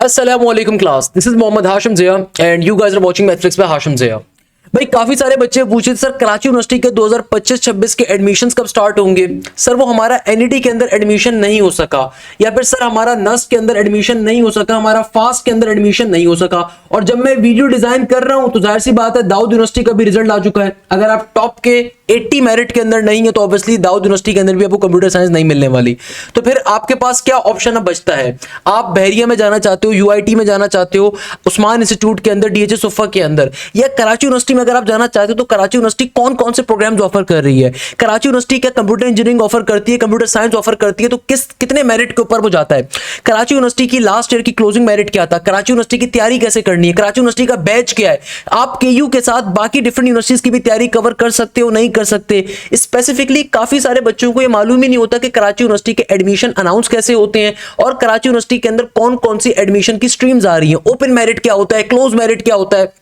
Assalamualaikum class. This is Mohammad Hashim Zia and you guys are watching Matrix by Hashim Zia. भाई काफी सारे बच्चे पूछे sir Karachi university के 2025-26 के एडमिशंस कब स्टार्ट होंगे। सर वो हमारा एनईटी के अंदर एडमिशन नहीं हो सका, या फिर सर हमारा नस्ट के अंदर एडमिशन नहीं हो सका, हमारा फास्ट के अंदर एडमिशन नहीं हो सका। और जब मैं वीडियो डिजाइन कर रहा हूं तो जाहिर सी बात है दाऊद यूनिवर्सिटी का भी रिजल्ट आ चुका है। अगर आप टॉप के 80 मेरिट के अंदर नहीं है तो ऑब्वियसली दाऊद यूनिवर्सिटी के अंदर भी आपको कंप्यूटर साइंस नहीं मिलने वाली। तो फिर आपके पास क्या ऑप्शन अब बचता है? आप बहरिया में जाना चाहते हो, यूआईटी में जाना चाहते हो, उस्मान इंस्टीट्यूट के अंदर, डीएचए सुफ़ा के अंदर, या कराची यूनिवर्सिटी में अगर आप जाना चाहते हो तो कराची यूनिवर्सिटी कौन कौन से प्रोग्राम्स ऑफर कर रही है। कराची यूनिवर्सिटी क्या कंप्यूटर इंजीनियरिंग ऑफर करती है, कंप्यूटर साइंस ऑफर करती है, तो कितने मेरिट के ऊपर वो जाता है। कराची यूनिवर्सिटी की लास्ट ईयर की क्लोजिंग मेरिट क्या था, कराची यूनिवर्सिटी की तैयारी कैसे करनी है, कराची यूनिवर्सिटी का बैच क्या है। आप केयू के साथ बाकी डिफरेंट यूनिवर्सिटीज की भी तैयारी कवर कर सकते हो, नहीं कर सकते। स्पेसिफिकली काफी सारे बच्चों को ये मालूम ही नहीं होता कि कराची यूनिवर्सिटी के एडमिशन अनाउंस कैसे होते हैं और कराची यूनिवर्सिटी के अंदर कौन कौन सी एडमिशन की स्ट्रीम्स आ रही हैं। ओपन मेरिट क्या होता है, क्लोज मेरिट क्या होता है,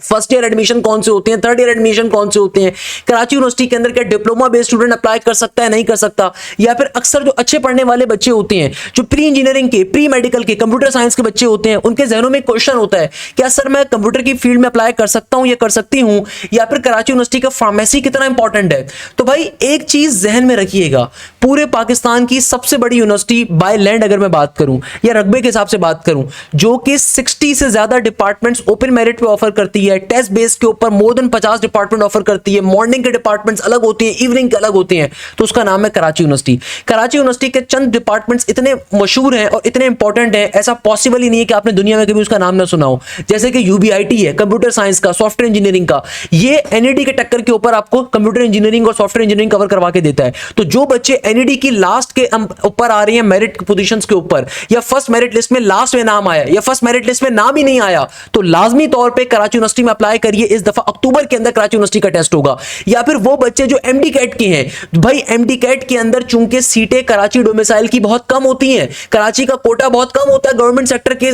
फर्स्ट ईयर एडमिशन कौन से होते हैं, थर्ड ईयर एडमिशन कौन से होते हैं। कराची यूनिवर्सिटी के अंदर क्या डिप्लोमा बेस्ड स्टूडेंट अप्लाई कर सकता है, नहीं कर सकता। या फिर अक्सर जो अच्छे पढ़ने वाले बच्चे होते हैं, जो प्री इंजीनियरिंग के, प्री मेडिकल के, कंप्यूटर साइंस के बच्चे होते हैं, उनके जहनों में क्वेश्चन होता है क्या सर मैं कंप्यूटर की फील्ड में अप्लाई कर सकता हूं या कर सकती हूं, या फिर कराची यूनिवर्सिटी का फार्मेसी कितना इंपॉर्टेंट है। तो भाई एक चीज जहन में रखिएगा, पूरे पाकिस्तान की सबसे बड़ी यूनिवर्सिटी बाय लैंड अगर मैं बात करूं या रकबे के हिसाब से बात करूं, जो कि 60 से ज्यादा डिपार्टमेंट्स ओपन मेरिट पे ऑफर करती है, टेस्ट बेस के ऊपर मोर देन 50 डिपार्टमेंट ऑफर करती है, मॉर्निंग के डिपार्टमेंट्स अलग होते हैं, इवनिंग के अलग होते हैं, तो उसका नाम है कराची यूनिवर्सिटी। कराची यूनिवर्सिटी के चंद डिपार्टमेंट्स इतने मशहूर हैं और इतने इंपॉर्टेंट हैं, ऐसा पॉसिबल ही नहीं है कि आपने दुनिया में कभी उसका नाम ना सुना हो। जैसे कि यूबीआईटी है कंप्यूटर साइंस का, सॉफ्टवेयर इंजीनियरिंग का, ये एनईडी के टक्कर के ऊपर आपको कंप्यूटर इंजीनियरिंग और सॉफ्टवेयर इंजीनियरिंग कवर करवा के देता है। तो जो बच्चे एनईडी की लास्ट के ऊपर आ रहे हैं मेरिट पोजीशंस के ऊपर, या फर्स्ट मेरिट लिस्ट में लास्ट में नाम आया, या फर्स्ट मेरिट लिस्ट में नाम ही नहीं आया, तो लाजमी तौर पे कराची यूनिवर्सिटी में अप्लाई करिए। इस दफा अक्टूबर के अंदर कराची यूनिवर्सिटी का टेस्ट होगा। या फिर वो बच्चे जो एमडी कैट के हैं, भाई एमडी कैट के अंदर चूंकि सीटें कराची डोमिसाइल की बहुत कम होती हैं, कराची का कोटा बहुत कम होता है गवर्नमेंट सेक्टर के,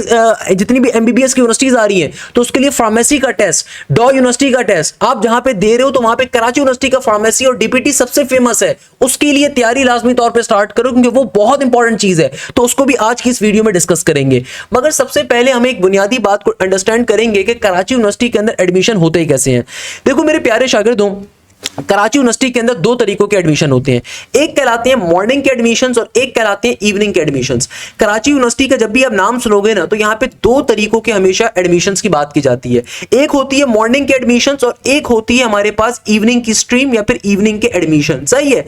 जितनी भी एमबीबीएस की यूनिवर्सिटीज आ रही हैं, तो उसके लिए फार्मेसी का टेस्ट, डॉ यूनिवर्सिटी का टेस्ट आप जहां पे दे रहे हो तो वहां पे कराची यूनिवर्सिटी का फार्मेसी और डीपीटी सबसे फेमस है, उसके लिए तैयारी लाजमी तौर पे स्टार्ट करो क्योंकि वो बहुत इंपॉर्टेंट चीज है। तो उसको भी आज की इस वीडियो में डिस्कस करेंगे, मगर सबसे पहले हम एक बुनियादी बात को अंडरस्टैंड करेंगे कि कराची यूनिवर्सिटी के अंदर एडमिशन होते ही कैसे हैं। देखो मेरे प्यारे शागिर्दों, कराची यूनिवर्सिटी के अंदर दो तरीकों के एडमिशन होते हैं, एक कहलाते हैं मॉर्निंग के एडमिशंस और एक कहलाते हैं इवनिंग के एडमिशंस। कराची यूनिवर्सिटी का जब भी आप नाम सुनोगे ना तो यहाँ पे दो तरीकों के हमेशा एडमिशंस की बात की जाती है, एक होती है मॉर्निंग के एडमिशंस और एक होती है हमारे पास इवनिंग की स्ट्रीम या फिर इवनिंग के एडमिशन। सही है,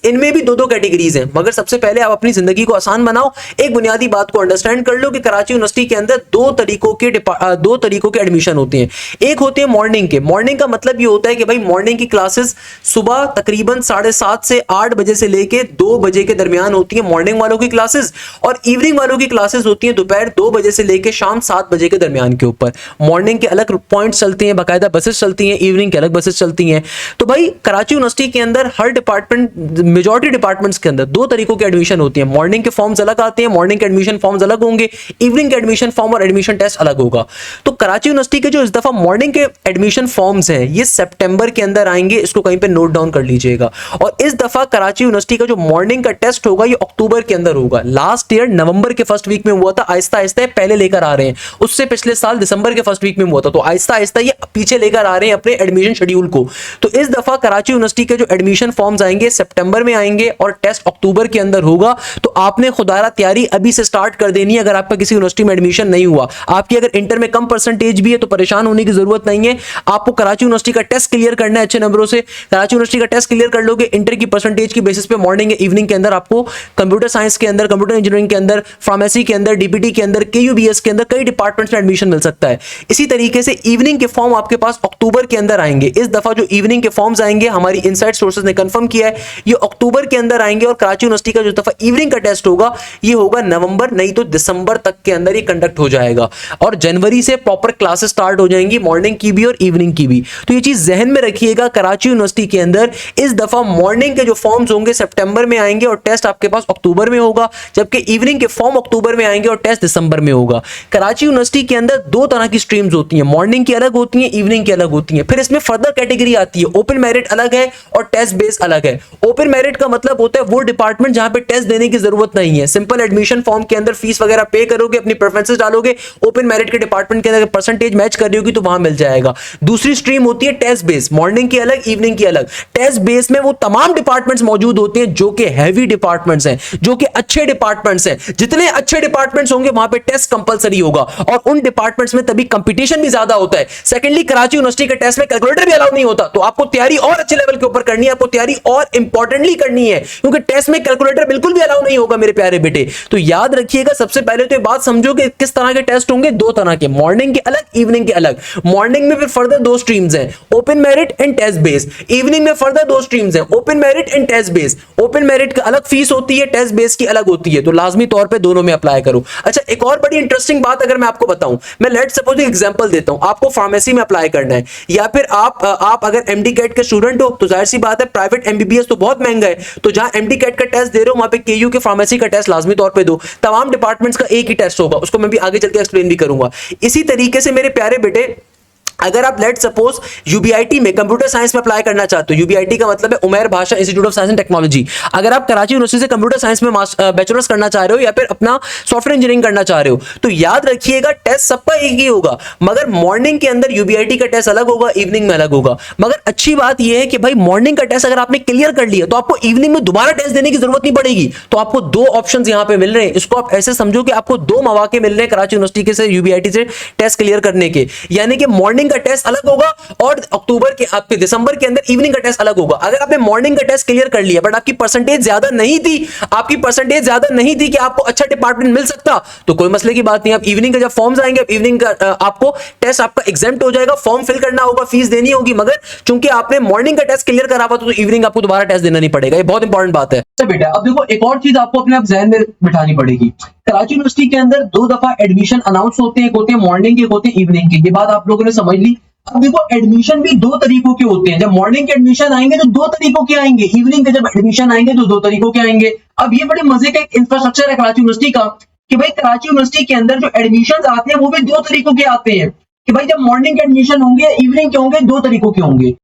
इनमें भी दो दो कैटेगरीज हैं, मगर सबसे पहले आप अपनी जिंदगी को आसान बनाओ, एक बुनियादी बात को अंडरस्टैंड कर लो कि कराची यूनिवर्सिटी के अंदर दो तरीकों के एडमिशन होते हैं। एक होते हैं मॉर्निंग के, मॉर्निंग का मतलब ये होता है कि भाई मॉर्निंग की क्लासेस सुबह तकरीबन 7:30 से 8 बजे से लेके 2 बजे के दरमियान होती है मॉर्निंग वालों की क्लासेस, और इवनिंग वालों की क्लासेस होती हैं दोपहर 2 बजे से लेके शाम 7 बजे के दरमियान के ऊपर। मॉर्निंग के अलग पॉइंट्स चलती हैं, बाकायदा बसेस चलती हैं, इवनिंग के अलग बसेस चलती हैं। तो भाई कराची यूनिवर्सिटी के अंदर हर डिपार्टमेंट, मेजॉरिटी डिपार्टमेंट्स के अंदर दो तरीकों के एडमिशन होती है। मॉर्निंग के फॉर्म्स अलग आते हैं, मॉर्निंग के एडमिशन फॉर्म्स अलग होंगे, इवनिंग के एडमिशन फॉर्म और एडमिशन टेस्ट अलग होगा। तो कराची यूनिवर्सिटी के जो इस दफा मॉर्निंग के एडमिशन फॉर्म्स हैं ये सितंबर के अंदर आएंगे, इसको कहीं पे नोट डाउन कर लीजिएगा। और इस दफा कराची यूनिवर्सिटी का जो मॉर्निंग का टेस्ट होगा ये अक्टूबर के अंदर होगा। लास्ट ईयर नवंबर के फर्स्ट वीक में हुआ था, आहिस्ता आहिस्ता पहले लेकर आ रहे हैं, उससे पिछले साल दिसंबर के फर्स्ट वीक में हुआ था, तो आहिस्ता आहिस्ता ये पीछे लेकर आ रहे हैं अपने एडमिशन शेड्यूल को। तो इस दफा कराची यूनिवर्सिटी के जो एडमिशन फॉर्म्स आएंगे सितंबर में आएंगे और टेस्ट अक्टूबर के अंदर होगा। तो आपने खुदारा तैयारी अभी से स्टार्ट कर देनी है। अगर आपका किसी यूनिवर्सिटी में एडमिशन नहीं हुआ, आपकी अगर इंटर में कम परसेंटेज भी है तो परेशान होने की जरूरत नहीं है। आपको कराची यूनिवर्सिटी का टेस्ट क्लियर करना है अच्छे नंबरों से। कराची यूनिवर्सिटी का टेस्ट क्लियर कर लोगे, इंटर की परसेंटेज की बेसिस पे मॉर्निंग या इवनिंग के अंदर आपको कंप्यूटर साइंस के अंदर, कंप्यूटर इंजीनियरिंग के अंदर, फार्मेसी के अंदर, डीपीटी के अंदर, केयूबीएस के अंदर कई डिपार्टमेंट्स में एडमिशन मिल सकता है। इसी तरीके से इवनिंग के फॉर्म आपके पास अक्टूबर के अंदर आएंगे। इस दफा जो इवनिंग के फॉर्म्स आएंगे हमारी इनसाइड सोर्सेज ने कंफर्म किया है, ये अक्टूबर के अंदर आएंगे। और कराची यूनिवर्सिटी का जो दफा इवनिंग का टेस्ट होगा ये होगा नवंबर नहीं तो दिसंबर तक के अंदर ये कंडक्ट हो जाएगा, और जनवरी से प्रॉपर क्लासेस स्टार्ट हो जाएंगी, मॉर्निंग की भी और इवनिंग की भी। तो ये चीज जहन में रखिएगा, कराची यूनिवर्सिटी के अंदर इस दफा मॉर्निंग के जो फॉर्म्स होंगे सितंबर में आएंगे और टेस्ट आपके पास अक्टूबर में होगा, जबकि इवनिंग के फॉर्म अक्टूबर में आएंगे और टेस्ट दिसंबर में होगा। कराची यूनिवर्सिटी के अंदर दो तरह की स्ट्रीम्स होती हैं, मॉर्निंग की अलग होती हैं, इवनिंग की अलग होती हैं। फिर इसमें फर्दर कैटेगरी आती है, ओपन मेरिट अलग है और टेस्ट बेस अलग है। ओपन मेरिट का मतलब होता है वो डिपार्टमेंट जहां पे टेस्ट देने की जरूरत नहीं है, सिंपल एडमिशन फॉर्म के अंदर फीस वगैरह पे करोगे, अपनी प्रेफरेंसेस डालोगे, ओपन मेरिट के डिपार्टमेंट के अंदर परसेंटेज मैच कर रही होगी तो वहां मिल जाएगा। दूसरी स्ट्रीम होती है टेस्ट बेस, मॉर्निंग की अलग, इवनिंग की अलग। टेस्ट बेस में वो तमाम डिपार्टमेंट्स मौजूद होते हैं जो कि हैवी डिपार्टमेंट्स हैं, जो कि अच्छे डिपार्टमेंट्स हैं। जितने अच्छे डिपार्टमेंट्स होंगे वहां पे टेस्ट कंपलसरी होगा और उन डिपार्टमेंट्स में तभी कंपटीशन भी ज्यादा होता है। सेकेंडली, कराची यूनिवर्सिटी के टेस्ट में कैलकुलेटर भी अलाउ नहीं होता, तो आपको तैयारी और अच्छे लेवल के ऊपर करनी है, आपको तैयारी और इंपॉर्टेंटली करनी है, क्योंकि टेस्ट में कैलकुलेटर बिल्कुल भी अलाउ नहीं होगा मेरे प्यारे बेटे। तो याद रखिएगा, सबसे पहले तो ये बात समझो कि किस तरह के टेस्ट होंगे, दो तरह के, मॉर्निंग के अलग, इवनिंग के अलग। मॉर्निंग में फिर फर्दर दो स्ट्रीम्स हैं, open merit and test base. Evening में फर्दर दो स्ट्रीम्स हैं, open merit and test base. Open merit का अलग फीस होती है, टेस्ट बेस की अलग होती है, तो लाजमी तौर पे दोनों में अप्लाई करो। अच्छा, एक और बड़ी इंटरेस्टिंग बात अगर मैं आपको बताऊं, मैं लेट सपोज एग्जांपल देता हूं, आपको फार्मेसी में अप्लाई करना है, या फिर आप अगर एमडी कैट के स्टूडेंट हो तो जाहिर सी बात है प्राइवेट एमबीबीएस तो बहुत महंगा है, तो जहां एमडी कैट का टेस्ट दे रहे हो वहां पे केयू के फार्मेसी का टेस्ट लाजमी तौर पे दो। तमाम डिपार्टमेंट्स का एक ही टेस्ट होगा, उसको मैं भी आगे चल के एक्सप्लेन भी करूंगा। इसी तरीके से मेरे प्यारे बेटे, अगर आप लेट सपोज यूबीआईटी में कंप्यूटर साइंस में अप्लाई करना चाहते हो, यूबीआईटी का मतलब है उमैर भाषा institute of science and technology, अगर आप कराची यूनिवर्सिटी से कंप्यूटर साइंस में बैचलर्स करना चाह रहे हो या फिर अपना सॉफ्टवेयर इंजीनियरिंग करना चाह रहे हो, तो याद रखिएगा टेस्ट सबका एक ही होगा, मगर मॉर्निंग के अंदर यूबीआईटी का टेस्ट अलग होगा, इवनिंग में अलग होगा। मगर अच्छी बात यह है कि भाई मॉर्निंग का टेस्ट अगर आपने क्लियर कर लिया तो आपको इवनिंग में दोबारा टेस्ट देने की जरूरत नहीं पड़ेगी। तो आपको दो ऑप्शन यहां पे मिल रहे हैं, इसको आप ऐसे समझो कि आपको दो मौके मिल रहे हैं कराची यूनिवर्सिटी से यूबीआईटी से टेस्ट क्लियर करने के, यानी कि मॉर्निंग का टेस्ट अलग होगा और अक्टूबर के आपके दिसंबर के अंदर इवनिंग का टेस्ट अलग होगा। अगर आपने मॉर्निंग का टेस्ट क्लियर कर लिया बट आपकी परसेंटेज ज्यादा नहीं थी, कि आपको अच्छा डिपार्टमेंट मिल सकता, तो कोई मसले की बात नहीं। आप इवनिंग का जब फॉर्म्स आएंगे, इवनिंग का आपको टेस्ट आपका एग्जाम्प्ट हो जाएगा, फॉर्म फिल करना होगा, फीस देनी होगी, मगर चूंकि आपने मॉर्निंग का टेस्ट क्लियर करा हुआ तो इवनिंग आपको दोबारा टेस्ट देना नहीं पड़ेगा। ये बहुत इंपॉर्टेंट बात है। अच्छा बेटा, अब देखो एक और चीज आपको अपने आप ज़हन में बिठानी पड़ेगी, कराची यूनिवर्सिटी के अंदर दो दफा एडमिशन अनाउंस होते हैं, एक होते हैं मॉर्निंग के, एक होते हैं इवनिंग के। ये बात आप लोगों ने समझ ली। अब देखो एडमिशन भी दो तरीकों के होते हैं, जब मॉर्निंग के एडमिशन आएंगे तो दो तरीकों के आएंगे, इवनिंग के जब एडमिशन आएंगे तो दो तरीकों के आएंगे। अब ये बड़े मजे का एक इंफ्रास्ट्रक्चर है कराची यूनिवर्सिटी का कि भाई कराची यूनिवर्सिटी के अंदर जो एडमिशन आते हैं वो भी दो तरीकों के आते हैं, कि भाई जब मॉर्निंग के एडमिशन होंगे, इवनिंग के होंगे, दो तरीकों के होंगे।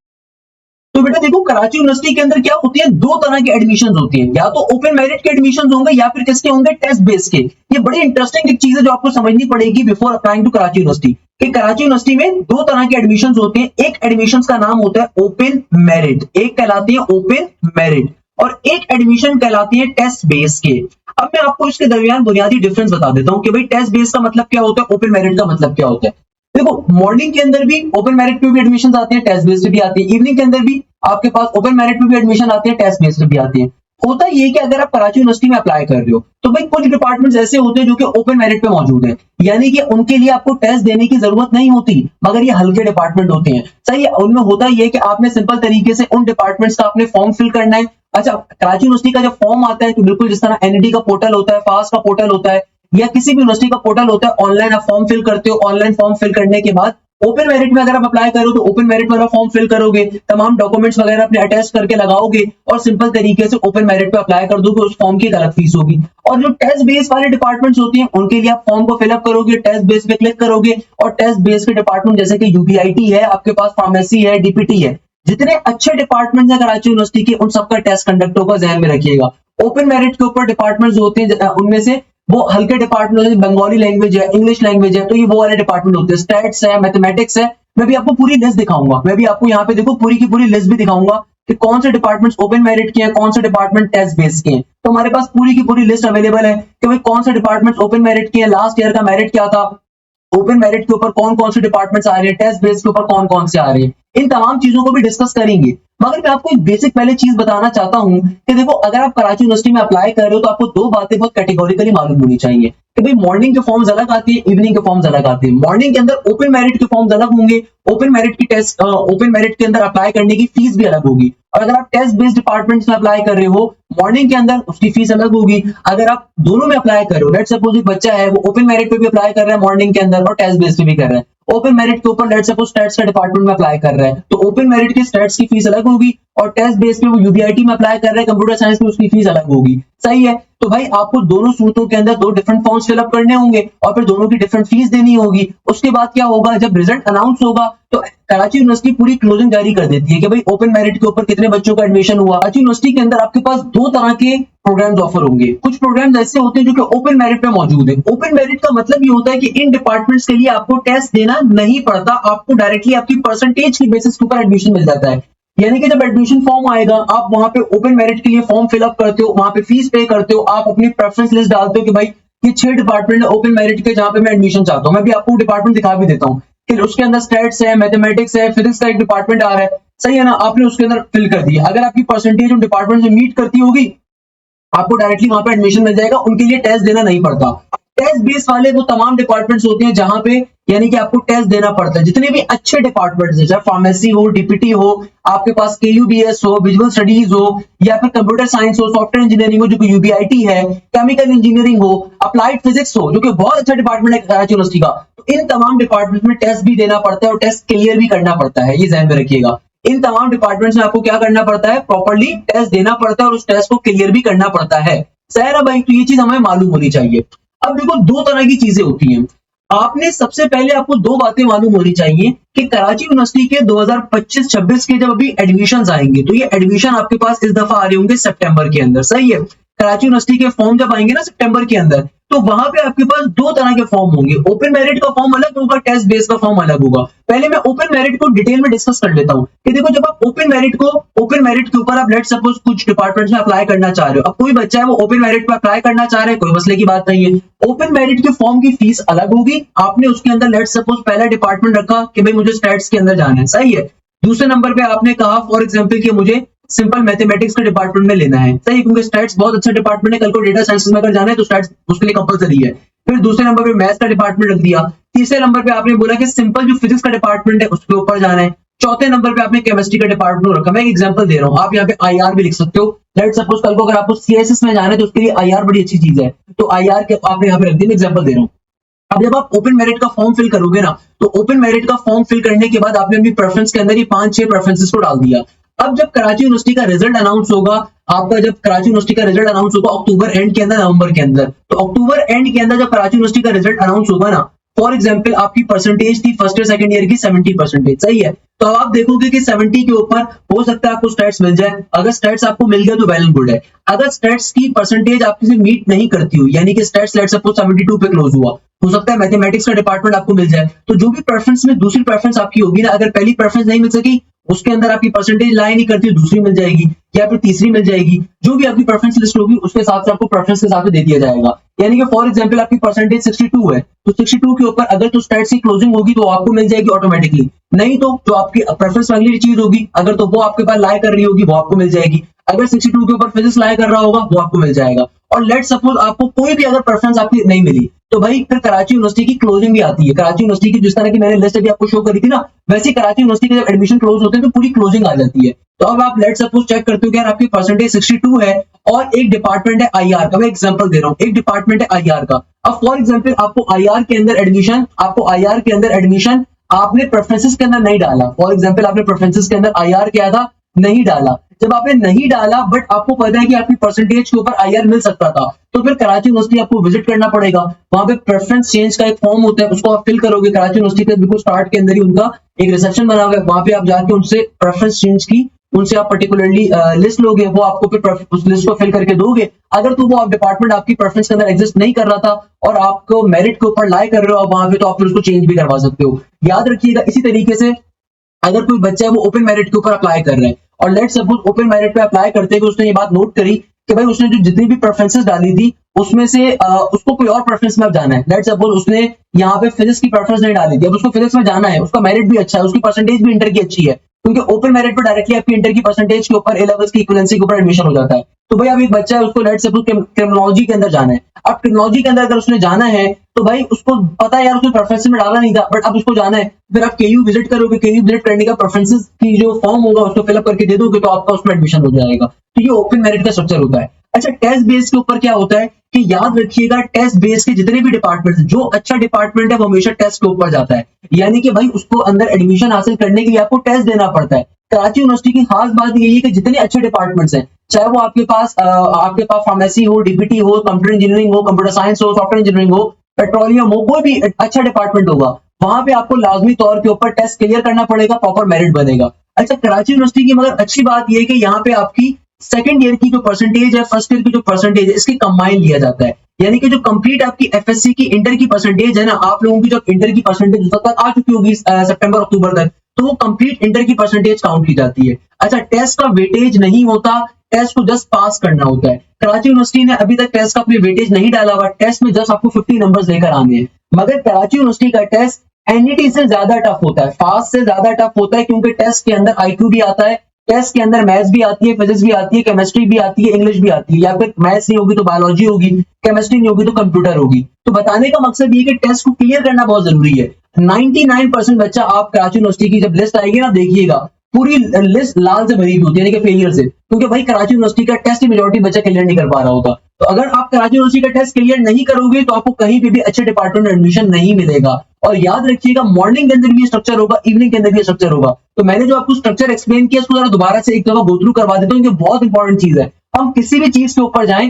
तो बेटा देखो कराची यूनिवर्सिटी के अंदर क्या होती है, दो तरह के एडमिशन होती हैं, या तो ओपन मेरिट के एडमिशन होंगे या फिर किसके होंगे, टेस्ट बेस के। ये बड़ी इंटरेस्टिंग एक चीज है जो आपको समझनी पड़ेगी before applying to Karachi university, कि कराची यूनिवर्सिटी में दो तरह के एडमिशन होते हैं। एक एडमिशन का नाम होता है ओपन मेरिट, एक कहलाती है ओपन मेरिट, और एक एडमिशन कहलाती है टेस्ट बेस के। अब मैं आपको इसके दरमियान बुनियादी डिफरेंस बता देता हूं कि भाई टेस्ट बेस का मतलब क्या होता है, ओपन मेरिट का मतलब क्या होता है। देखो मॉर्निंग के अंदर भी ओपन मेरिट पे भी एडमिशन आते हैं, टेस्ट बेस पे भी आती है, इवनिंग के अंदर भी आपके पास ओपन मेरिट पे भी एडमिशन आते हैं, टेस्ट बेस पे भी आती है। होता ये कि अगर आप कराची यूनिवर्सिटी में अप्लाई कर रहे हो तो भाई कुछ डिपार्टमेंट्स ऐसे होते हैं जो कि ओपन मेरिट पे मौजूद है, यानी कि उनके लिए आपको टेस्ट देने की जरूरत नहीं होती, मगर ये हल्के डिपार्टमेंट होते हैं। सही है, उनमें होता ये कि आपने सिंपल तरीके से उन डिपार्टमेंट्स का आपने फॉर्म फिल करना है। अच्छा, कराची यूनिवर्सिटी का जब फॉर्म आता है तो बिल्कुल जिस तरह एनईडी का पोर्टल होता है, फास्ट का पोर्टल होता है, या किसी भी यूनिवर्सिटी का पोर्टल होता है, ऑनलाइन आप फॉर्म फिल करते हो। ऑनलाइन फॉर्म फिल करने के बाद ओपन मेरिट में अगर आप अप्लाई करो तो ओपन मेरिट वाला फॉर्म फिल करोगे, तमाम डॉक्यूमेंट्स वगैरह अपने अटैच करके लगाओगे और सिंपल तरीके से ओपन मेरिट पे अप्लाई कर दोगे, उस फॉर्म की अलग फीस होगी। और जो टेस्ट बेस वाले डिपार्टमेंट्स होते हैं उनके लिए आप फॉर्म को फिलअप करोगे, टेस्ट बेस पे क्लिक करोगे, और टेस्ट बेस के डिपार्टमेंट जैसे कि यूबीआईटी है, आपके पास फार्मेसी है, डीपीटी है, जितने अच्छे डिपार्टमेंट है कराची यूनिवर्सिटी के, उन सबका टेस्ट कंडक्ट होगा, ध्यान में रखिएगा। ओपन मेरिट के ऊपर डिपार्टमेंट्स होते हैं, उनमें से वो हल्के डिपार्टमेंट है, बंगाली लैंग्वेज है, इंग्लिश लैंग्वेज है, तो ये वो वाले डिपार्टमेंट होते हैं। स्टैट्स है, मैथमेटिक्स है, मैं भी आपको पूरी लिस्ट दिखाऊंगा, मैं भी आपको यहाँ पे देखो पूरी की पूरी लिस्ट भी दिखाऊंगा कि कौन से डिपार्टमेंट्स ओपन मेरिट के हैं, कौन से डिपार्टमेंट टेस्ट बेस के हैं। तो हमारे पास पूरी की पूरी लिस्ट अवेलेबल है कि भाई कौन से डिपार्टमेंट्स ओपन मेरिट के हैं, लास्ट ईयर का मेरिट क्या था, ओपन मेरिट के ऊपर कौन कौन से डिपार्टमेंट्स आ रहे हैं, टेस्ट बेस के ऊपर कौन कौन से आ रहे हैं, इन तमाम चीजों को भी डिस्कस करेंगे। मगर मैं आपको एक बेसिक पहले चीज बताना चाहता हूं कि देखो अगर आप कराची यूनिवर्सिटी में अप्लाई कर रहे हो तो आपको दो बातें बहुत कैटेगोरिकली मालूम होनी चाहिए कि भाई मॉर्निंग के फॉर्म्स अलग आते हैं, इवनिंग के फॉर्म्स अलग आते हैं। मॉर्निंग के अंदर ओपन मेरिट के फॉर्म्स अलग होंगे, ओपन मेरिट की टेस्ट ओपन मेरिट के अंदर अप्लाई करने की फीस भी अलग होगी। और अगर आप टेस्ट बेस्ड डिपार्टमेंट्स में अप्लाई कर रहे हो, मॉर्निंग के अंदर उसकी फीस अलग होगी। अगर आप दोनों में अप्लाई कर रहे हो, लेट्स सपोज एक बच्चा है वो ओपन मेरिट पे भी अप्लाई कर रहा है मॉर्निंग के अंदर और टेस्ट बेस्ड पे भी कर रहा है, ओपन मेरिट के ऊपर लेट्स सपोज स्टैट्स का डिपार्टमेंट में अप्लाई कर रहा है, तो ओपन मेरिट के स्टैट्स की फीस अलग होगी, और टेस्ट बेस पे वो यूबीआईटी में अप्लाई कर रहा है कंप्यूटर साइंस में, उसकी फीस अलग होगी। सही है, तो भाई आपको दोनों सूरतों के अंदर दो डिफरेंट फॉर्म्स फिलअप करने होंगे और फिर दोनों की डिफरेंट फीस देनी होगी। उसके बाद क्या होगा, जब रिजल्ट अनाउंस होगा तो कराची यूनिवर्सिटी पूरी क्लोजिंग जारी कर देती है कि भाई ओपन मेरिट के ऊपर कितने बच्चों का एडमिशन हुआ। कराची यूनिवर्सिटी के अंदर आपके पास दो तरह के प्रोग्राम्स ऑफर होंगे। कुछ प्रोग्राम्स ऐसे होते हैं जो कि ओपन मेरिट पे मौजूद है। ओपन मेरिट का मतलब ये होता है कि इन डिपार्टमेंट्स के लिए आपको टेस्ट देना नहीं पड़ता, आपको डायरेक्टली आपकी परसेंटेज की बेसिस के ऊपर एडमिशन मिल जाता है। यानी कि जब एडमिशन फॉर्म आएगा, आप वहां पे ओपन मेरिट के लिए फॉर्म फिलअप करते हो, वहां पे फीस पे करते हो, आप अपनी प्रेफरेंस लिस्ट डालते हो कि भाई ये 6 डिपार्टमेंट है ओपन मेरिट के जहां पे मैं एडमिशन चाहता हूं। मैं भी आपको डिपार्टमेंट दिखा भी देता हूँ, फिर उसके अंदर स्टैट्स है, मैथमेटिक्स है, फिजिक्स का एक डिपार्टमेंट आ रहा है। सही है ना, आपने उसके अंदर फिल कर दिया। अगर आपकी परसेंटेज उन डिपार्टमेंट से मीट करती होगी, आपको डायरेक्टली वहां पे एडमिशन मिल जाएगा, उनके लिए टेस्ट देना नहीं पड़ता। टेस्ट बेस वाले वो तमाम डिपार्टमेंट्स होते हैं जहां पे यानी कि आपको टेस्ट देना पड़ता है। जितने भी अच्छे डिपार्टमेंट्स हैं, चाहे फार्मेसी हो, डीपीटी हो, आपके पास केयूबीएस हो, विजुअल स्टडीज हो, या फिर कंप्यूटर साइंस हो, सॉफ्टवेयर इंजीनियरिंग हो जो कि यूबीआईटी है, केमिकल इंजीनियरिंग हो, अप्लाइड फिजिक्स हो जो कि बहुत अच्छा डिपार्टमेंट है कराची यूनिवर्सिटी का, तो इन तमाम डिपार्टमेंट में टेस्ट भी देना पड़ता है और टेस्ट क्लियर भी करना पड़ता है। ये ध्यान में रखिएगा, इन तमाम डिपार्टमेंट्स में आपको क्या करना पड़ता है, प्रॉपर्ली टेस्ट देना पड़ता है और उस टेस्ट को क्लियर भी करना पड़ता है। सहरा भाई, तो ये चीज हमें मालूम होनी चाहिए। अब देखो, दो तरह की चीजें होती हैं। आपने सबसे पहले आपको दो बातें मालूम होनी चाहिए कि कराची यूनिवर्सिटी के 2025-26 के जब अभी एडमिशन आएंगे, तो ये एडमिशन आपके पास इस दफा आ रहे होंगे सितंबर के अंदर। सही है, कराची यूनिवर्सिटी के फॉर्म जब आएंगे ना सितंबर के अंदर, तो वहां पे आपके पास दो तरह के फॉर्म होंगे। ओपन मेरिट का फॉर्म अलग होगा, टेस्ट बेस का फॉर्म अलग होगा। पहले मैं ओपन मेरिट को डिटेल में डिस्कस कर लेता हूँ कि देखो, जब आप ओपन मेरिट के ऊपर आप लेट सपोज कुछ डिपार्टमेंट्स में अप्लाई करना चाह रहे हो, अब कोई बच्चा है वो ओपन मेरिट पे अप्लाई करना चाह रहा है, कोई मसले की बात नहीं है। ओपन मेरिट के फॉर्म की फीस अलग होगी। आपने उसके अंदर लेट सपोज पहला डिपार्टमेंट रखा कि भाई मुझे स्टैट्स के अंदर जाना है। सही है, दूसरे नंबर पे आपने कहा फॉर एग्जाम्पल कि मुझे सिंपल मैथमेटिक्स के डिपार्टमेंट में लेना है। सही, क्योंकि स्टैट्स बहुत अच्छा डिपार्टमेंट है, कल को डेटा साइंस में अगर जाना है तो स्टैट्स उसके लिए कंपलसरी है। फिर दूसरे नंबर पे मैथ्स का डिपार्टमेंट रख दिया। तीसरे नंबर पे आपने बोला कि सिंपल जो फिजिक्स का डिपार्टमेंट है उसके ऊपर जाना है। चौथे नंबर पे आपने केमिस्ट्री का डिपार्टमेंट रखा। मैं एक एग्जांपल दे रहा हूँ, आप यहाँ पे आईआर भी लिख सकते हो। लेट सपोज कल को अगर आपको सीएसएस में जाना है तो उसके लिए आईआर बड़ी अच्छी चीज है, तो आईआर के आपने यहाँ पे रख दिया। मैं एग्जांपल दे रहा हूँ। अब जब आप ओपन मेरिट का फॉर्म फिल करोगे ना, तो ओपन मेरिट का फॉर्म फिल करने के बाद आपने अपनी प्रेफरेंस के अंदर ये 5-6 प्रेफरेंसेस को डाल दिया। अब जब कराची यूनिवर्सिटी का रिजल्ट अनाउंस होगा, आपका जब कराची यूनिवर्सिटी का रिजल्ट अनाउंस होगा अक्टूबर एंड के अंदर, नवंबर के अंदर, तो अक्टूबर एंड के अंदर जब कराची यूनिवर्सिटी का रिजल्ट अनाउंस होगा ना, फॉर एग्जाम्पल आपकी परसेंटेज थी फर्स्ट ईयर सेकंड ईयर की 70%। सही है, तो अब आप देखोगे कि 70 के ऊपर हो सकता है आपको स्टैट्स मिल जाए। अगर स्टैट्स आपको मिल गया तो वेल एंड गुड है। अगर स्टैट्स की परसेंटेज आपकी से मीट नहीं करती हुई, यानी कि स्टैट्स लेट सपोज 72 पे क्लोज हुआ, हो सकता है मैथमेटिक्स का डिपार्टमेंट आपको मिल जाए। तो जो भी प्रेफरेंस में दूसरी प्रेफरेंस आपकी होगी ना, अगर पहली प्रेफरेंस नहीं मिल सकी, उसके अंदर आपकी परसेंटेज लाई नहीं करती, दूसरी मिल जाएगी या फिर तीसरी मिल जाएगी। जो भी आपकी प्रेफरेंस लिस्ट होगी उसके हिसाब से आपको प्रेफरेंस के हिसाब से दे दिया जाएगा। यानी कि फॉर एग्जांपल आपकी परसेंटेज 62 है, तो 62 के ऊपर अगर तो स्टैट्स की क्लोजिंग होगी तो आपको मिल जाएगी ऑटोमेटिकली। नहीं तो जो आपकी प्रेफरेंस वाली चीज होगी, अगर तो वो आपके पास लाई कर रही होगी, वो आपको मिल जाएगी। अगर 62 के ऊपर फिजिक्स लाई कर रहा होगा, वो आपको मिल जाएगा। और लेट सपोज आपको कोई भी अगर प्रेफरेंस आपकी नहीं मिली, तो भाई फिर कराची यूनिवर्सिटी की क्लोजिंग भी आती है। कराची यूनिवर्सिटी की जिस तरह की मैंने लिस्ट अभी आपको शो करी थी ना, वैसे कराची यूनिवर्सिटी के जब एडमिशन क्लोज होते हैं तो पूरी क्लोजिंग आ जाती है। तो अब आप लेट सपोज चेक करते हो कि यार आपकी परसेंटेज 62 है और एक डिपार्टमेंट है आईआर का। मैं एग्जांपल दे रहा हूँ, एक डिपार्टमेंट है आईआर का। अब फॉर एग्जांपल आपको आईआर के अंदर एडमिशन आपने प्रेफरेंसेस के अंदर नहीं डाला। फॉर एग्जांपल आपने प्रेफरेंसेस के अंदर आईआर किया था, नहीं डाला। जब आपने नहीं डाला बट आपको पता है कि आपकी परसेंटेज के ऊपर आईआर मिल सकता था, तो फिर कराची यूनिवर्सिटी आपको विजिट करना पड़ेगा। वहां पे प्रेफरेंस चेंज का एक फॉर्म होता है, उसको आप फिल करोगे। कराची यूनिवर्सिटी के बिल्कुल स्टार्ट के अंदर ही उनका एक रिसेप्शन बना हुआ है, वहां पे आप जाके उनसे प्रेफरेंस चेंज की, उनसे आप पर्टिकुलरली लिस्ट लोगे, वो आपको फिर उस लिस्ट को फिल करके दोगे। अगर तो वो आप डिपार्टमेंट आपकी प्रेफरेंस के अंदर एग्जिस्ट नहीं कर रहा था और आपको मेरिट के ऊपर लाई कर रहे हो आप वहां पे, तो आप फिर उसको चेंज भी करवा सकते हो। याद रखिएगा, इसी तरीके से अगर कोई बच्चा है वो ओपन मेरिट के ऊपर अप्लाई कर रहा है और लेट सपोज ओपन मेरिट पे अप्लाई करते हुए उसने ये बात नोट करी कि भाई उसने जो जितनी भी प्रेफरेंसेस डाली थी उसमें से उसको कोई और प्रेफरेंस में अब जाना है। लेट सपोज उसने यहाँ पे फिजिक्स की प्रेफरेंस नहीं डाली थी, अब उसको फिजिक्स में जाना है, उसका मेरिट भी अच्छा है, उसकी परसेंटेज भी इंटर की अच्छी है, क्योंकि ओपन मेरिट पर डायरेक्टली आपकी इंटर की परसेंटेज के ऊपर ए लेवल्स की इक्विवेलेंसी के ऊपर एडमिशन हो जाता है। तो भाई अब एक बच्चा है, उसको लेट सपोज क्रिमिनोलॉजी के अंदर जाना है। अब क्रिमिनोलॉजी के अंदर अगर उसने जाना है तो भाई उसको पता है यार उसने प्रेफरेंस में डाला नहीं था, बट अब उसको जाना है। फिर आप केयू विजिट करोगे, केयू विजिट करने का प्रेफरेंसेस की जो फॉर्म होगा उसको फिलअप करके दे दोगे तो आपका उसमें एडमिशन हो जाएगा। तो ये ओपन मेरिट का स्ट्रक्चर होता है। अच्छा, टेस्ट बेस के ऊपर क्या होता है कि याद रखिएगा, टेस्ट बेस के जितने भी डिपार्टमेंट, जो अच्छा डिपार्टमेंट है वो हमेशा टेस्ट के ऊपर जाता है, यानी कि भाई उसको अंदर एडमिशन हासिल करने के लिए आपको टेस्ट देना पड़ता है। कराची यूनिवर्सिटी की खास बात यही है कि जितने अच्छे डिपार्टमेंट्स हैं, चाहे वो आपके पास फार्मेसी हो, डीपीटी हो, कंप्यूटर इंजीनियरिंग हो, कंप्यूटर साइंस हो, सॉफ्टवेयर इंजीनियरिंग हो, पेट्रोलियम हो, कोई भी अच्छा डिपार्टमेंट होगा, वहां पे आपको लाजमी तौर के ऊपर टेस्ट क्लियर करना पड़ेगा, प्रॉपर मेरिट बनेगा। अच्छा, कराची यूनिवर्सिटी की मगर अच्छी बात यह है कि यहाँ पे आपकी सेकंड ईयर की जो परसेंटेज है, फर्स्ट ईयर की जो परसेंटेज है, इसकी कंबाइन लिया जाता है, यानी कि जो कंप्लीट आपकी एफएससी की इंटर की परसेंटेज है ना, आप लोगों की जो इंटर की परसेंटेज तक आ चुकी होगी सितंबर अक्टूबर तक, तो वो कंप्लीट इंटर की परसेंटेज काउंट की जाती है। अच्छा, टेस्ट का वेटेज नहीं होता, टेस्ट को जस्ट पास करना होता है। कराची यूनिवर्सिटी ने अभी तक टेस्ट का अपनी वेटेज नहीं डाला हुआ, टेस्ट में जस्ट आपको 50 नंबर्स लेकर आने हैं। मगर कराची यूनिवर्सिटी का टेस्ट एनईटी से ज्यादा टफ होता है, फास्ट से ज्यादा टफ होता है, क्योंकि टेस्ट के अंदर आईक्यू भी आता है, टेस्ट के अंदर मैथ्स भी आती है, फिजिक्स भी आती है, केमिस्ट्री भी आती है, इंग्लिश भी आती है, या फिर मैथ्स नहीं होगी तो बायोलॉजी होगी, केमिस्ट्री नहीं होगी तो कंप्यूटर होगी। तो बताने का मकसद ये कि टेस्ट को क्लियर करना बहुत जरूरी है। 99% बच्चा, आप कराची यूनिवर्सिटी की जब लिस्ट आएगी ना, देखिएगा पूरी लिस्ट लाल से भरी हुई होती है, यानी कि फेलियर से, क्योंकि भाई कराची यूनिवर्सिटी का टेस्ट मेजोरिटी बच्चा क्लियर नहीं कर पा रहा होता। तो अगर आप कराची यूनिवर्सिटी का टेस्ट क्लियर नहीं करोगे तो आपको कहीं पे भी अच्छे डिपार्टमेंट में एडमिशन नहीं मिलेगा। और याद रखिएगा, मॉर्निंग के अंदर भी स्ट्रक्चर होगा, इवनिंग के अंदर भी स्ट्रक्चर होगा। तो मैंने जो आपको स्ट्रक्चर एक्सप्लेन किया, उसको जरा दोबारा से एक दफा गो थ्रू करवा देता हूँ, ये बहुत इंपॉर्टेंट चीज है। हम किसी भी चीज के ऊपर जाएं,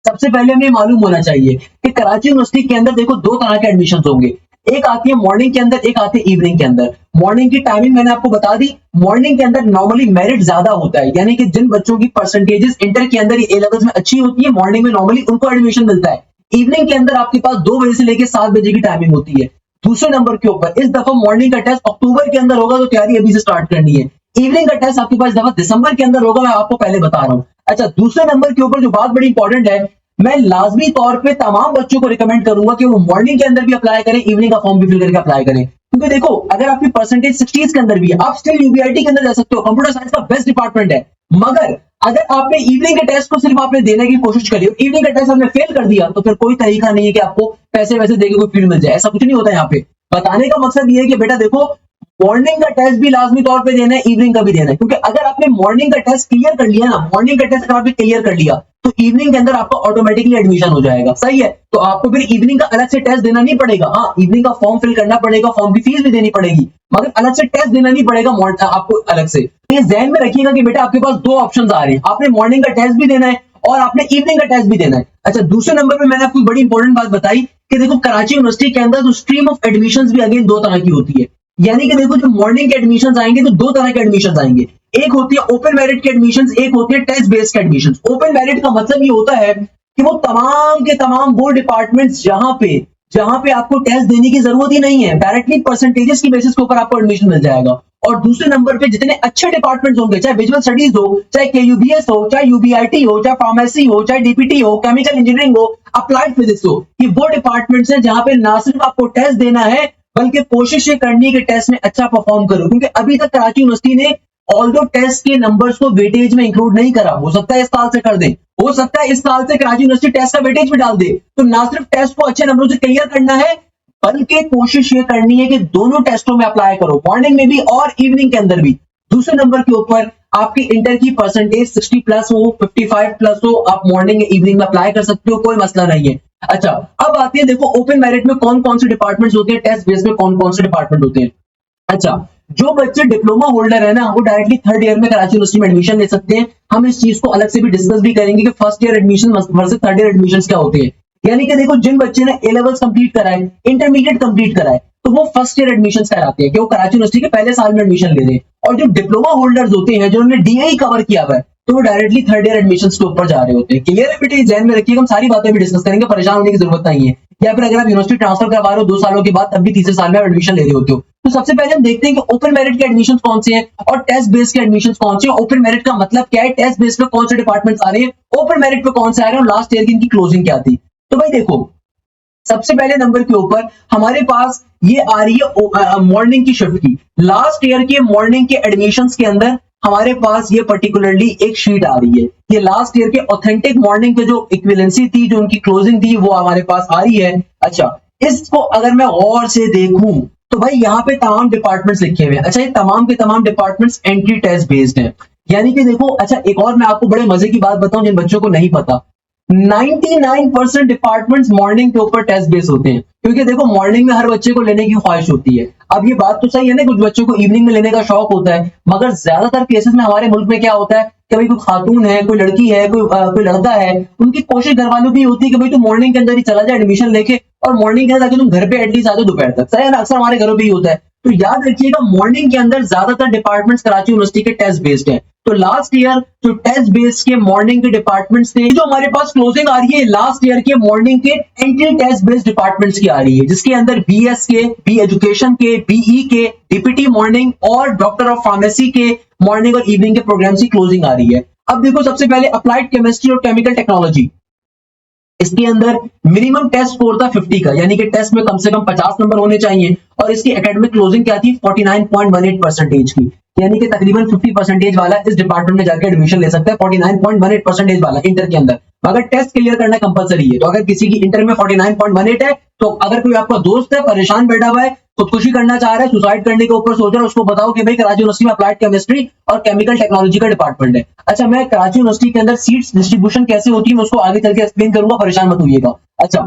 सबसे पहले हमें मालूम होना चाहिए कि कराची यूनिवर्सिटी के अंदर देखो दो तरह के एडमिशन होंगे, एक आती है मॉर्निंग के अंदर, एक आती है इवनिंग के अंदर। मॉर्निंग की टाइमिंग मैंने आपको बता दी। मॉर्निंग के अंदर नॉर्मली मेरिट ज्यादा होता है, यानी कि जिन बच्चों की परसेंटेजेस इंटर के अंदर ए लेवल्स में अच्छी होती है, मॉर्निंग में नॉर्मली उनको एडमिशन मिलता है। इवनिंग के अंदर आपके पास 2 बजे से लेकर 7 बजे की टाइमिंग होती है। दूसरे नंबर के ऊपर इस दफा मॉर्निंग का टेस्ट अक्टूबर के अंदर होगा, तो तैयारी अभी से स्टार्ट करनी है। इवनिंग का टेस्ट आपके पास इस दफा दिसंबर के अंदर होगा, मैं आपको पहले बता रहा हूं। अच्छा, दूसरे नंबर के ऊपर जो बात बड़ी इंपॉर्टेंट है, मैं लाजमी तौर पे तमाम बच्चों को रिकमेंड करूंगा कि वो मॉर्निंग के अंदर भी अप्लाई करें, इवनिंग का फॉर्म भी फिल करके अप्लाई करें। क्योंकि देखो, अगर आपकी परसेंटेज 60s के अंदर भी है, आप स्टिल यूबीआईटी के अंदर जा सकते हो, कंप्यूटर साइंस का बेस्ट डिपार्टमेंट है। मगर अगर आपने इवनिंग के टेस्ट को सिर्फ आपने देने की कोशिश करी और इवनिंग का टेस्ट आपने फेल कर दिया, तो फिर कोई तरीका नहीं है कि आपको पैसे वैसे देके कोई फील्ड मिल जाए, ऐसा कुछ नहीं होता यहाँ पे। बताने का मकसद ये है कि बेटा देखो, मॉर्निंग का टेस्ट भी लाजमी तौर पे देना है, इवनिंग का भी देना है, क्योंकि अगर आपने मॉर्निंग का टेस्ट क्लियर कर लिया ना, मॉर्निंग का टेस्ट अगर आपने क्लियर कर लिया, तो इवनिंग के अंदर आपका ऑटोमेटिकली एडमिशन हो जाएगा। सही है, तो आपको फिर इवनिंग का अलग से टेस्ट देना नहीं पड़ेगा। हाँ, इवनिंग का फॉर्म फिल करना पड़ेगा, फॉर्म की फीस भी देनी पड़ेगी, मगर अलग से टेस्ट देना नहीं पड़ेगा आपको अलग से। तो ये ध्यान में रखिएगा कि बेटा आपके पास 2 ऑप्शन आ रहे हैं, आपने मॉर्निंग का टेस्ट भी देना है और आपने इवनिंग का टेस्ट भी देना है। अच्छा, दूसरे नंबर पे मैंने आपको बड़ी इंपॉर्टेंट बात बताई कि देखो, कराची यूनिवर्सिटी के अंदर तो स्ट्रीम ऑफ एडमिशंस भी अगेन 2 तरह की होती है। यानी कि देखो, जो मॉर्निंग के एडमिशंस आएंगे तो 2 तरह के एडमिशंस आएंगे, एक होती है ओपन मेरिट के एडमिशंस, एक होती है टेस्ट बेस्ड के एडमिशंस। ओपन मेरिट का मतलब ये होता है कि वो तमाम के तमाम वो डिपार्टमेंट्स जहां पे आपको टेस्ट देने की जरूरत ही नहीं है, डायरेक्टली परसेंटेजेस की बेसिस के ऊपर आपको एडमिशन मिल जाएगा। और दूसरे नंबर पे जितने अच्छे डिपार्टमेंट्स होंगे, चाहे विजुअल स्टडीज हो, चाहे केयूबीएस हो, चाहे यूबीआईटी हो, चाहे फार्मेसी हो, चाहे डीपीटी हो, केमिकल इंजीनियरिंग हो, अप्लाइड फिजिक्स हो, ये वो डिपार्टमेंट्स हैं जहां पे ना सिर्फ आपको टेस्ट देना है, बल्कि कोशिश ये करनी है कि टेस्ट में अच्छा परफॉर्म करो। क्योंकि अभी तक कराची यूनिवर्सिटी ने ऑल्दो टेस्ट के नंबर्स को वेटेज में इंक्लूड नहीं करा, हो सकता है इस साल से कर दे, हो सकता है इस साल से कराची यूनिवर्सिटी टेस्ट का वेटेज भी डाल दे। तो ना सिर्फ टेस्ट को अच्छे नंबरों से क्लियर करना है, बल्कि कोशिश ये करनी है कि दोनों टेस्टों में अप्लाई करो, मॉर्निंग में भी और इवनिंग के अंदर भी। दूसरे नंबर के ऊपर आपकी इंटर की परसेंटेज 60 प्लस हो, 55 प्लस हो, आप मॉर्निंग इवनिंग में अप्लाई कर सकते हो, कोई मसला नहीं है। अच्छा, अब आती है देखो, ओपन मेरिट में कौन कौन से डिपार्टमेंट्स होते हैं, टेस्ट बेस में कौन कौन से डिपार्टमेंट होते हैं। अच्छा, जो बच्चे डिप्लोमा होल्डर है ना, वो डायरेक्टली 3rd ईयर में कराची यूनिवर्सिटी में एडमिशन ले सकते हैं। हम इस चीज को अलग से भी डिस्कस भी करेंगे कि first year admission versus 3rd year admission क्या होते हैं। यानी कि देखो, जिन बच्चे ने ए लेवल्स कंप्लीट कराए, इंटरमीडिएट कंप्लीट कराए, तो वो फर्स्ट ईयर एडमिशन कहलाते हैं कि वो कराची यूनिवर्सिटी के पहले साल में एडमिशन ले रहे हैं। और जो डिप्लोमा होल्डर्स होते हैं, जिन्होंने डीए कवर किया हुआ है, तो वो डायरेक्टली 3rd ईयर एडमिशन के ऊपर जा रहे होते हैं। क्लियर है बेटे, ध्यान में रखिएगा, हम सारी बातें भी डिस्कस करेंगे, परेशान होने की जरूरत नहीं है। या फिर अगर आप यूनिवर्सिटी ट्रांसफर करवा रहे हो 2 सालों के बाद, तब भी तीसरे साल में एडमिशन ले रहे होते हो। तो सबसे पहले हम देखते हैं कि ओपन मेरिट के एडमिशन कौन से हैं और टेस्ट बेस के एडमिशन कौन से हैं। ओपन मेरिट का मतलब क्या है, टेस्ट बेस पे कौन से डिपार्टमेंट्स आ रहे हैं, ओपन मेरिट पे कौन से आ रहे हैं, और लास्ट ईयर की इनकी क्लोजिंग क्या थी। तो भाई देखो, सबसे पहले नंबर के ऊपर हमारे पास ये आ रही है मॉर्निंग की शिफ्ट की। लास्ट ईयर के मॉर्निंग के एडमिशंस के अंदर हमारे पास ये पर्टिकुलरली एक शीट आ रही है। ये लास्ट ईयर के ऑथेंटिक मॉर्निंग के जो इक्विवेलेंसी थी, जो उनकी क्लोजिंग थी, वो हमारे पास आ रही है। अच्छा, इसको अगर मैं गौर से देखूं तो भाई यहाँ पे तमाम डिपार्टमेंट्स लिखे हुए हैं। अच्छा, ये तमाम के तमाम डिपार्टमेंट्स एंट्री टेस्ट बेस्ड हैं। यानी कि देखो, अच्छा एक और मैं आपको बड़े मजे की बात बताऊं जिन बच्चों को नहीं पता, 99% डिपार्टमेंट्स मॉर्निंग के ऊपर टेस्ट बेस होते हैं, क्योंकि देखो मॉर्निंग में हर बच्चे को लेने की ख्वाहिश होती है। अब ये बात तो सही है ना, कुछ बच्चों को इवनिंग में लेने का शौक होता है, मगर ज्यादातर केसेस में हमारे मुल्क में क्या होता है कि भाई कोई खातून है, कोई लड़की है, कोई लड़का है, उनकी कोशिश घर वालों की होती है कि भाई तू मॉर्निंग के अंदर ही चला जाए एडमिशन लेके, और मॉर्निंग के अंदर ताकि तुम घर पे एटलीस्ट आ जाओ दोपहर तक। सही है ना, अक्सर हमारे घरों पे ही होता है। तो याद रखिएगा, मॉर्निंग के अंदर ज्यादातर डिपार्टमेंट्स कराची यूनिवर्सिटी के टेस्ट बेस्ड है। तो लास्ट ईयर जो टेस्ट बेस्ड के मॉर्निंग के डिपार्टमेंट्स थे, जो हमारे पास क्लोजिंग आ रही है लास्ट ईयर के मॉर्निंग के एंट्री टेस्ट बेस्ड डिपार्टमेंट्स की आ रही है, जिसके अंदर बीएस के, बी एजुकेशन के, बीई के, डीपीटी मॉर्निंग और डॉक्टर ऑफ फार्मेसी के मॉर्निंग और इवनिंग के प्रोग्राम्स की क्लोजिंग आ रही है। अब देखो, सबसे पहले अप्लाइड केमिस्ट्री और केमिकल टेक्नोलॉजी, इसके अंदर मिनिमम टेस्ट स्कोर था 50 का, यानी कि टेस्ट में कम से कम 50 नंबर होने चाहिए, और इसकी एकेडमिक क्लोजिंग क्या थी 49.18% की, यानी कि तकरीबन 50% वाला इस डिपार्टमेंट में जाकर एडमिशन ले सकता है, 49.18% वाला इंटर के अंदर, मगर टेस्ट क्लियर करना कंपलसरी है। तो अगर किसी की इंटर में 49.18 है, तो अगर कोई आपका दोस्त है परेशान बैठा हुआ है, खुदकुशी करना चाह रहा है, सुसाइड करने के ऊपर सोच रहा है, उसको बताओ कि भाई कराची यूनिवर्सिटी में अप्लाइड केमिस्ट्री और केमिकल टेक्नोलॉजी का डिपार्टमेंट है। अच्छा, मैं कराची यूनिवर्सिटी के अंदर सीट्स डिस्ट्रीब्यूशन कैसे होती है मैं उसको आगे चल के एक्सप्लेन करूंगा, परेशान मत होइएगा। अच्छा,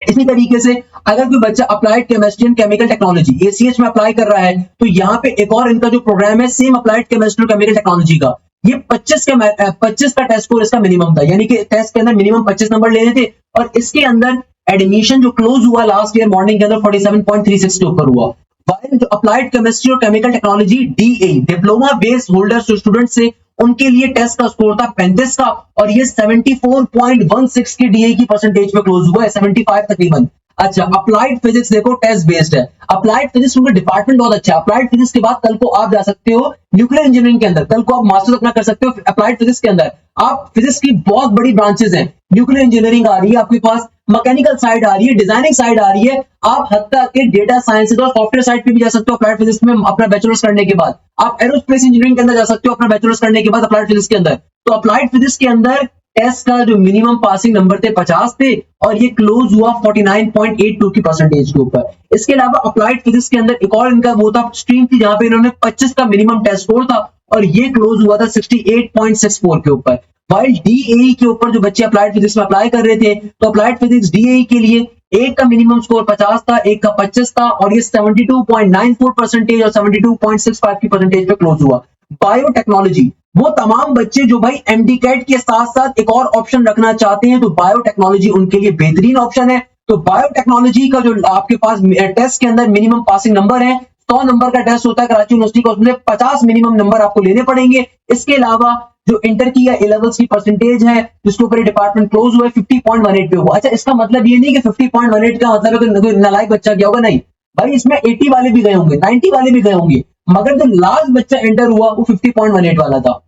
इसी तरीके से अगर कोई बच्चा applied chemistry and chemical technology ACH में अप्लाई कर रहा है, तो यहाँ पे एक और इनका जो प्रोग्राम है सेम अप्लाइड केमिस्ट्री और केमिकल टेक्नोलॉजी का, ये 25 का टेस्ट स्कोर इसका मिनिमम था, यानी कि टेस्ट के अंदर मिनिमम 25 नंबर लेने थे, और इसके अंदर एडमिशन जो क्लोज हुआ लास्ट ईयर मॉर्निंग के अंदर 47.36 के ऊपर हुआ। जो अप्लाइड केमिस्ट्री और chemical technology DA diploma base holder student से, उनके लिए टेस्ट का स्कोर था 35 का, और ये 74.16 की डीए की परसेंटेज में क्लोज हुआ है, 75 तकरीबन। अच्छा, अप्लाइड फिजिक्स देखो टेस्ट बेस्ड है, अप्लाइड फिजिक्स उनका डिपार्टमेंट बहुत अच्छा है। अप्लाइड फिजिक्स के बाद कल को आप जा सकते हो न्यूक्लियर इंजीनियरिंग के अंदर, कल को आप मास्टर्स अपना कर सकते हो अप्लाइड फिजिक्स के अंदर। आप फिजिक्स की बहुत बड़ी ब्रांचेस हैं, न्यूक्लियर इंजीनियरिंग आ रही है आपके पास, मैकेनिकल साइड आ रही है, डिजाइनिंग साइड आ रही है, आप हत्ता के डेटा साइंसेज और सॉफ्टवेयर साइड पे भी जा सकते हो अप्लाइड फिजिक्स में अपना बैचलर्स करने के बाद। आप एरोस्पेस इंजीनियरिंग के अंदर जा सकते हो अपना बैचलर्स करने के बाद अप्लाइड फिजिक्स के अंदर। तो अप्लाइड फिजिक्स के अंदर टेस्ट का जो मिनिमम पासिंग नंबर थे 50 थे, और ये क्लोज हुआ 49.82 की परसेंटेज के ऊपर। इसके अलावा अप्लाइड फिजिक्स के अंदर एक और इनका वो था स्ट्रीम थी जहां पे इन्होंने 25 का मिनिमम टेस्ट स्कोर था, और ये क्लोज हुआ था 68.64 के ऊपर। वाइल डीएई के ऊपर जो बच्चे अप्लाइड फिजिक्स में अप्लाई कर रहे थे, तो अप्लाइड फिजिक्स डीएई के लिए एक का मिनिमम स्कोर 50 था, एक का 25 था, और ये 72.94% और 72.65 की परसेंटेज पे क्लोज हुआ। बायोटेक्नोलॉजी, वो तमाम बच्चे जो भाई एमडी कैट के साथ साथ एक और ऑप्शन रखना चाहते हैं, तो बायोटेक्नोलॉजी उनके लिए बेहतरीन ऑप्शन है। तो बायोटेक्नोलॉजी का जो आपके पास टेस्ट के अंदर मिनिमम पासिंग नंबर है, 100 नंबर का टेस्ट होता है कराची यूनिवर्सिटी का, उसमें 50 मिनिमम नंबर आपको लेने पड़ेंगे। इसके अलावा जो इंटर की या ए लेवल्स की परसेंटेज है जिसके ऊपर डिपार्टमेंट क्लोज हुआ है 50.18 पे हुआ। अच्छा, इसका मतलब ये नहीं कि 50.18 का मतलब है कि नालायक बच्चा गया होगा, नहीं भाई, इसमें 80 वाले भी गए होंगे, 90 वाले भी गए होंगे, मगर जो लास्ट बच्चा एंटर हुआ वो 50.18 वाला था।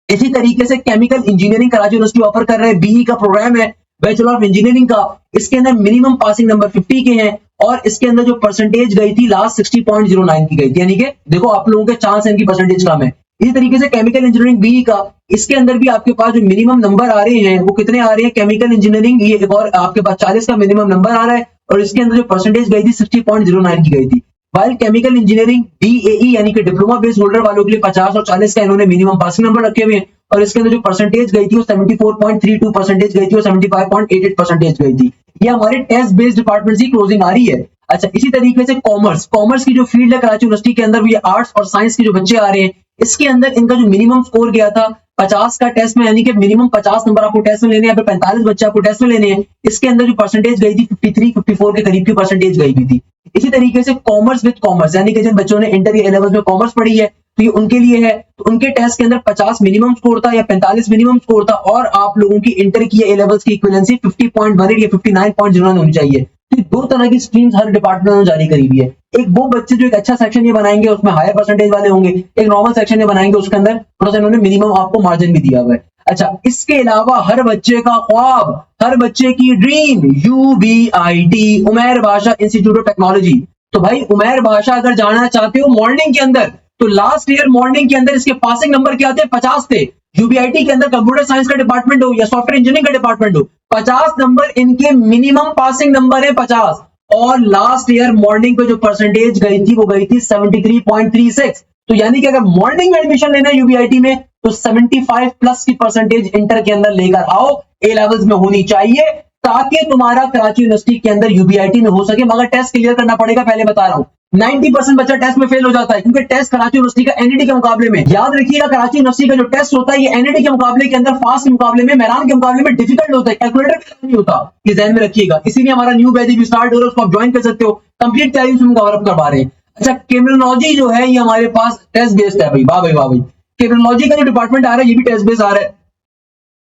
इसी तरीके से chemical engineering Karachi university offer कर रहे हैं, बीई का प्रोग्राम है बैचलर ऑफ इंजीनियरिंग का, इसके अंदर मिनिमम पासिंग नंबर 50 के हैं, और इसके अंदर जो परसेंटेज गई थी लास्ट 60.09 की गई थी, यानी कि देखो आप लोगों के चांस है इनकी परसेंटेज कम है। इसी तरीके से केमिकल इंजीनियरिंग बीई का, इसके अंदर भी आपके पास जो मिनिमम नंबर आ रहे हैं वो कितने आ रहे हैं, केमिकल इंजीनियरिंग ये एक और आपके पास 40 का मिनिमम नंबर आ रहा है, और इसके अंदर जो परसेंटेज गई थी 60.09 की गई थी। वाइल केमिकल इंजीनियरिंग डीएई यानी कि डिप्लोमा बेस होल्डर वालों के लिए 50 और 40 का इन्होंने मिनिमम पासिंग नंबर रखे हुए हैं, और इसके अंदर जो परसेंटेज गई थी वो 74.32 परसेंटेज गई थी और 75.88 परसेंटेज गई थी। ये हमारे टेस्ट बेस्ड डिपार्टमेंट की क्लोजिंग आ रही है। अच्छा, इसी तरीके से कॉमर्स की जो फील्ड है कराची यूनिवर्सिटी के अंदर, ये आर्ट्स और साइंस के जो बच्चे आ रहे हैं, इसके अंदर इनका जो मिनिमम स्कोर गया था 50 का टेस्ट में, यानी कि मिनिमम 50 नंबर आपको टेस्ट में लेने हैं, 45 बच्चे आपको टेस्ट में लेने हैं। इसके अंदर जो परसेंटेज गई थी 53-54 के करीब की परसेंटेज गई हुई थी। इसी तरीके से कॉमर्स विद कॉमर्स, यानी कि जिन बच्चों ने इंटर या ए लेवल्स में कॉमर्स पढ़ी है, तो ये उनके लिए है। तो उनके टेस्ट के अंदर 50 मिनिमम स्कोर था या 45 मिनिमम स्कोर था, और आप लोगों की इंटर की या ए लेवल्स की इक्विवेलेंसी 50.18 या 59.09 होनी चाहिए। तो दो तरह की स्ट्रीम्स हर डिपार्टमेंट ने जारी करी हुई है। एक वो बच्चे जो एक अच्छा सेक्शन ये बनाएंगे उसमें हायर परसेंटेज वाले होंगे, एक नॉर्मल सेक्शन ये बनाएंगे उसके अंदर थोड़ा सा इन्होंने मिनिमम आपको मार्जिन भी दिया हुआ है। अच्छा, इसके अलावा हर बच्चे का ख्वाब, हर बच्चे की ड्रीम UBIT उमैर बादशाह इंस्टीट्यूट ऑफ टेक्नोलॉजी। तो भाई उमैर बादशाह अगर जाना चाहते हो मॉर्निंग के अंदर, तो लास्ट ईयर मॉर्निंग के अंदर इसके पासिंग नंबर क्या थे, 50 थे। यूबीआईटी के अंदर कंप्यूटर साइंस का डिपार्टमेंट हो या सॉफ्टवेयर इंजीनियरिंग का डिपार्टमेंट हो, 50 नंबर इनके मिनिमम पासिंग नंबर है 50। और लास्ट ईयर मॉर्निंग पे जो परसेंटेज गई थी वो गई थी 73.36। तो यानी कि अगर मॉर्निंग में एडमिशन लेना है यूबीआईटी में, तो 75 प्लस की परसेंटेज इंटर के अंदर लेकर आओ, ए लेवल्स में होनी चाहिए, ताकि तुम्हारा कराची यूनिवर्सिटी के अंदर यूबीआईटी में हो सके। मगर टेस्ट क्लियर करना पड़ेगा, पहले बता रहा हूं 90% बच्चा टेस्ट में फेल हो जाता है, क्योंकि टेस्ट कराची यूनिवर्सिटी का एनईटी के मुकाबले में, याद रखिएगा, कराची यूनिवर्सिटी का जो टेस्ट होता है ये एनईटी के मुकाबले के अंदर, फास्ट के मुकाबले में, मैदान के मुकाबले में डिफिकल्ट होता है, कैलकुलेटर नहीं होता, ये ध्यान में रखिएगा। इसीलिए हमारा न्यू बैच भी स्टार्ट हो रहा है, उसको आप ज्वाइन कर सकते हो, कंप्लीट तैयारी उसमें कवर अप करवा रहे हैं। अच्छा, क्रिमिनोलॉजी जो है ये हमारे पास टेस्ट बेस्ड है भाई, वाह भाई वाह भाई। क्रिमिनोलॉजी का जो डिपार्टमेंट आ रहा है ये भी टेस्ट बेस्ड आ रहा है,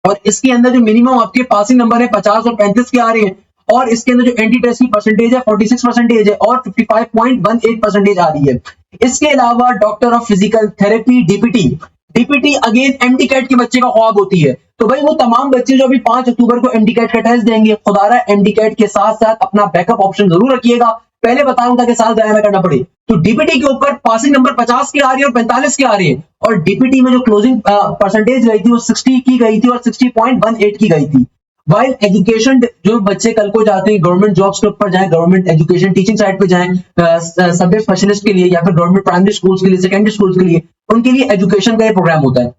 और इसके अंदर जो मिनिमम आपके पासिंग नंबर है 50 और 35 के आ रहे हैं, और इसके अंदर जो एंटी टेस्ट की परसेंटेज है 46% है और 55.18% आ रही है। इसके अलावा doctor of physical therapy DPT again MD CAT के बच्चे का ख्वाब होती है, तो भाई वो तमाम बच्चे जो अभी 5 अक्टूबर को एमडी कैट का टेस्ट देंगे, खुदारा एमडी कैट के साथ साथ अपना बैकअप ऑप्शन जरूर रखिएगा, पहले बताऊं ताकि साल जाया ना करना पड़े। तो डीपीटी के ऊपर पासिंग नंबर 50 के आ रही है और 45 के आ रही है, और डीपीटी में जो क्लोजिंग परसेंटेज गई थी वो 60 की गई थी और 60.18 की गई थी। वाइल एजुकेशन, जो बच्चे कल को जाते हैं गवर्नमेंट जॉब्स के ऊपर जाएं, गवर्नमेंट एजुकेशन टीचिंग साइड पे जाएं, सब्जेक्ट स्पेशलिस्ट के लिए या फिर गवर्नमेंट प्राइमरी स्कूल्स के लिए, सेकेंडरी स्कूल्स के लिए, उनके लिए एजुकेशन का ये प्रोग्राम होता है।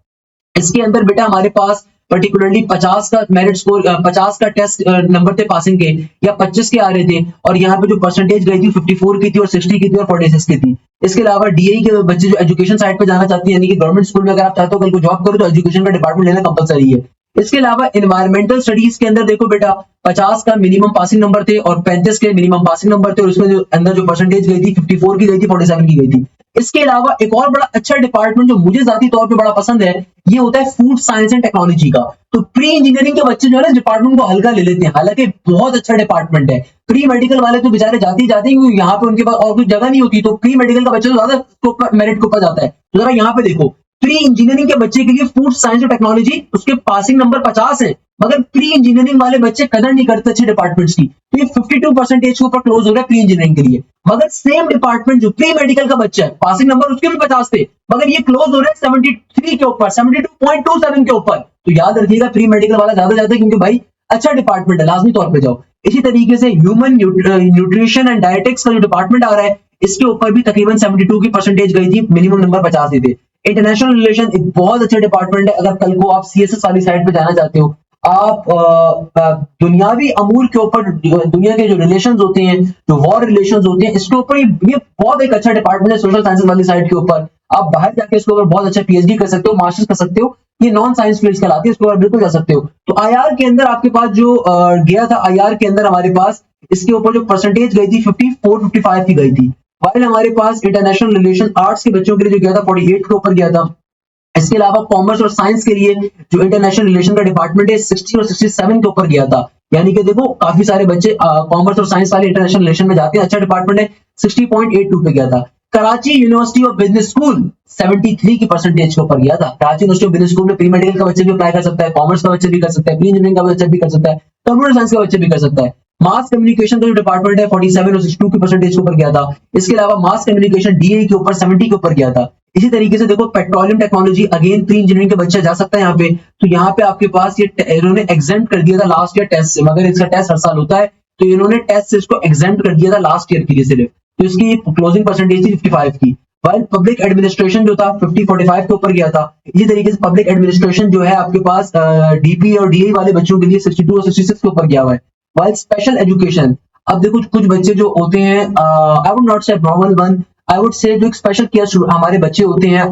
इसके अंदर बेटा हमारे पास पर्टिकुलरली 50 का मेरिट स्कोर, 50 का टेस्ट नंबर थे पासिंग के, या 25 के आ रहे थे, और यहाँ पे जो परसेंटेज गई थी 54 की थी और 60 की थी और 46 की थी। इसके अलावा डीएई के बच्चे जो एजुकेशन साइड पे जाना चाहते हैं, यानी कि गवर्नमेंट स्कूल में अगर आप चाहते हो कल को जॉब करो तो एजुकेशन का डिपार्टमेंट लेना कंपलसरी है। इसके अलावा एनवायरमेंटल स्टडीज के अंदर देखो बेटा 50 का मिनिमम पासिंग नंबर थे और 35 के मिनिमम पासिंग नंबर थे, और उसमें जो अंदर जो परसेंटेज गई थी 54 की गई थी, 47 की गई थी। इसके अलावा एक और बड़ा अच्छा डिपार्टमेंट जो मुझे जाती तौर पे बड़ा पसंद है, ये होता है फूड साइंस एंड टेक्नोलॉजी का। तो प्री इंजीनियरिंग के बच्चे जो है ना डिपार्टमेंट को हल्का ले लेते हैं, हालांकि बहुत अच्छा डिपार्टमेंट है। प्री मेडिकल वाले तो बेचारे जाते ही जाते हैं, क्योंकि यहाँ पे उनके पास और कुछ जगह नहीं होती, तो प्री मेडिकल का बच्चा तो ज्यादा मेरिट के ऊपर जाता है। तो जरा यहाँ पे देखो, प्री इंजीनियरिंग के बच्चे के लिए फूड साइंस और टेक्नोलॉजी उसके पासिंग नंबर 50 है, मगर प्री इंजीनियरिंग वाले बच्चे कदर नहीं करते अच्छे डिपार्टमेंट्स की, तो ये 52% के ऊपर क्लोज हो रहा है प्री इंजीनियरिंग के लिए। मगर सेम डिपार्टमेंट जो प्री मेडिकल का बच्चा है, पासिंग नंबर उसके भी 50 थे, मगर ये क्लोज हो रहा है 73 के ऊपर, 72.27 के ऊपर। तो याद रखिएगा प्री मेडिकल वाला ज्यादा जाता है, क्योंकि भाई अच्छा डिपार्टमेंट है, लाजमी तौर पर जाओ। इसी तरीके से ह्यूमन न्यूट्रिशन एंड डायटेटिक्स का जो डिपार्टमेंट आ रहा है, इसके ऊपर भी तकरीबन 72 की परसेंटेज गई थी, मिनिमम नंबर 50 ही थे। इंटरनेशनल रिलेशन एक बहुत अच्छा डिपार्टमेंट है, अगर कल को आप सीएसएस वाली साइड पे जाना चाहते हो, आप दुनियावी अमूर के ऊपर, दुनिया के जो रिलेशंस होते हैं, जो वॉर रिलेशंस होते हैं, इसके ऊपर ये बहुत एक अच्छा डिपार्टमेंट है। सोशल साइंसेस वाली साइड के ऊपर आप बाहर जाके इसके ऊपर बहुत अच्छा पीएचडी कर सकते हो, मास्टर्स कर सकते हो, ये नॉन साइंस फील्ड्स कहलाती है, इसके ऊपर बिल्कुल जा सकते हो। तो आईआर के अंदर आपके पास जो गया था, आईआर के अंदर हमारे पास इसके ऊपर जो परसेंटेज गई थी 54-55 की गई थी, वाइल हमारे पास इंटरनेशनल रिलेशन आर्ट्स के बच्चों के लिए जो गया था 48 के ऊपर गया था। इसके अलावा कॉमर्स और साइंस के लिए जो इंटरनेशनल रिलेशन का डिपार्टमेंट है 60 और 67 के ऊपर गया था, यानी कि देखो काफी सारे बच्चे कॉमर्स और साइंस वाले इंटरनेशनल रिलेशन में जाते हैं, अच्छा डिपार्टमेंट है, 60.82 पे गया था। Karachi university of business school 73 की परसेंटेज के ऊपर गया था। Karachi university of business school में प्री मेडिकल का बच्चा भी अप्लाई कर सकता है, कॉमर्स का बच्चा भी कर सकता है, प्री इंजीनियरिंग का बच्चा भी कर सकता है, कंप्यूटर साइंस का बच्चा भी कर सकता है। मास कम्युनिकेशन का जो डिपार्टमेंट है 47 और 62 की परसेंटेज के ऊपर गया था। इसके अलावा मास कम्युनिकेशन डीए के ऊपर 70 के ऊपर गया था। इसी तरीके से देखो petroleum technology again pre engineering का बच्चा जा सकता है यहाँ पे, तो यहाँ पे आपके पास ये इन्होंने एग्जेम्प्ट कर दिया था लास्ट ईयर टेस्ट से, मगर इसका टेस्ट हर साल होता है, तो इन्होंने टेस्ट से इसको एग्जेम्प्ट कर दिया था लास्ट ईयर के लिए सिर्फ, तो इसकी क्लोजिंग परसेंटेज थी 55 की। वाइल पब्लिक एडमिनिस्ट्रेशन जो था 50-45 के ऊपर गया था। इसी तरीके से पब्लिक एडमिनिस्ट्रेशन जो है आपके पास डीपी और डीए वाले बच्चों के लिए 62 और 66 के ऊपर गया हुआ है। वाइल स्पेशल एजुकेशन, अब देखो कुछ बच्चे जो होते हैं, आई वुड नॉट से normal one, I would say जो स्पेशल केयर हमारे बच्चे होते हैं,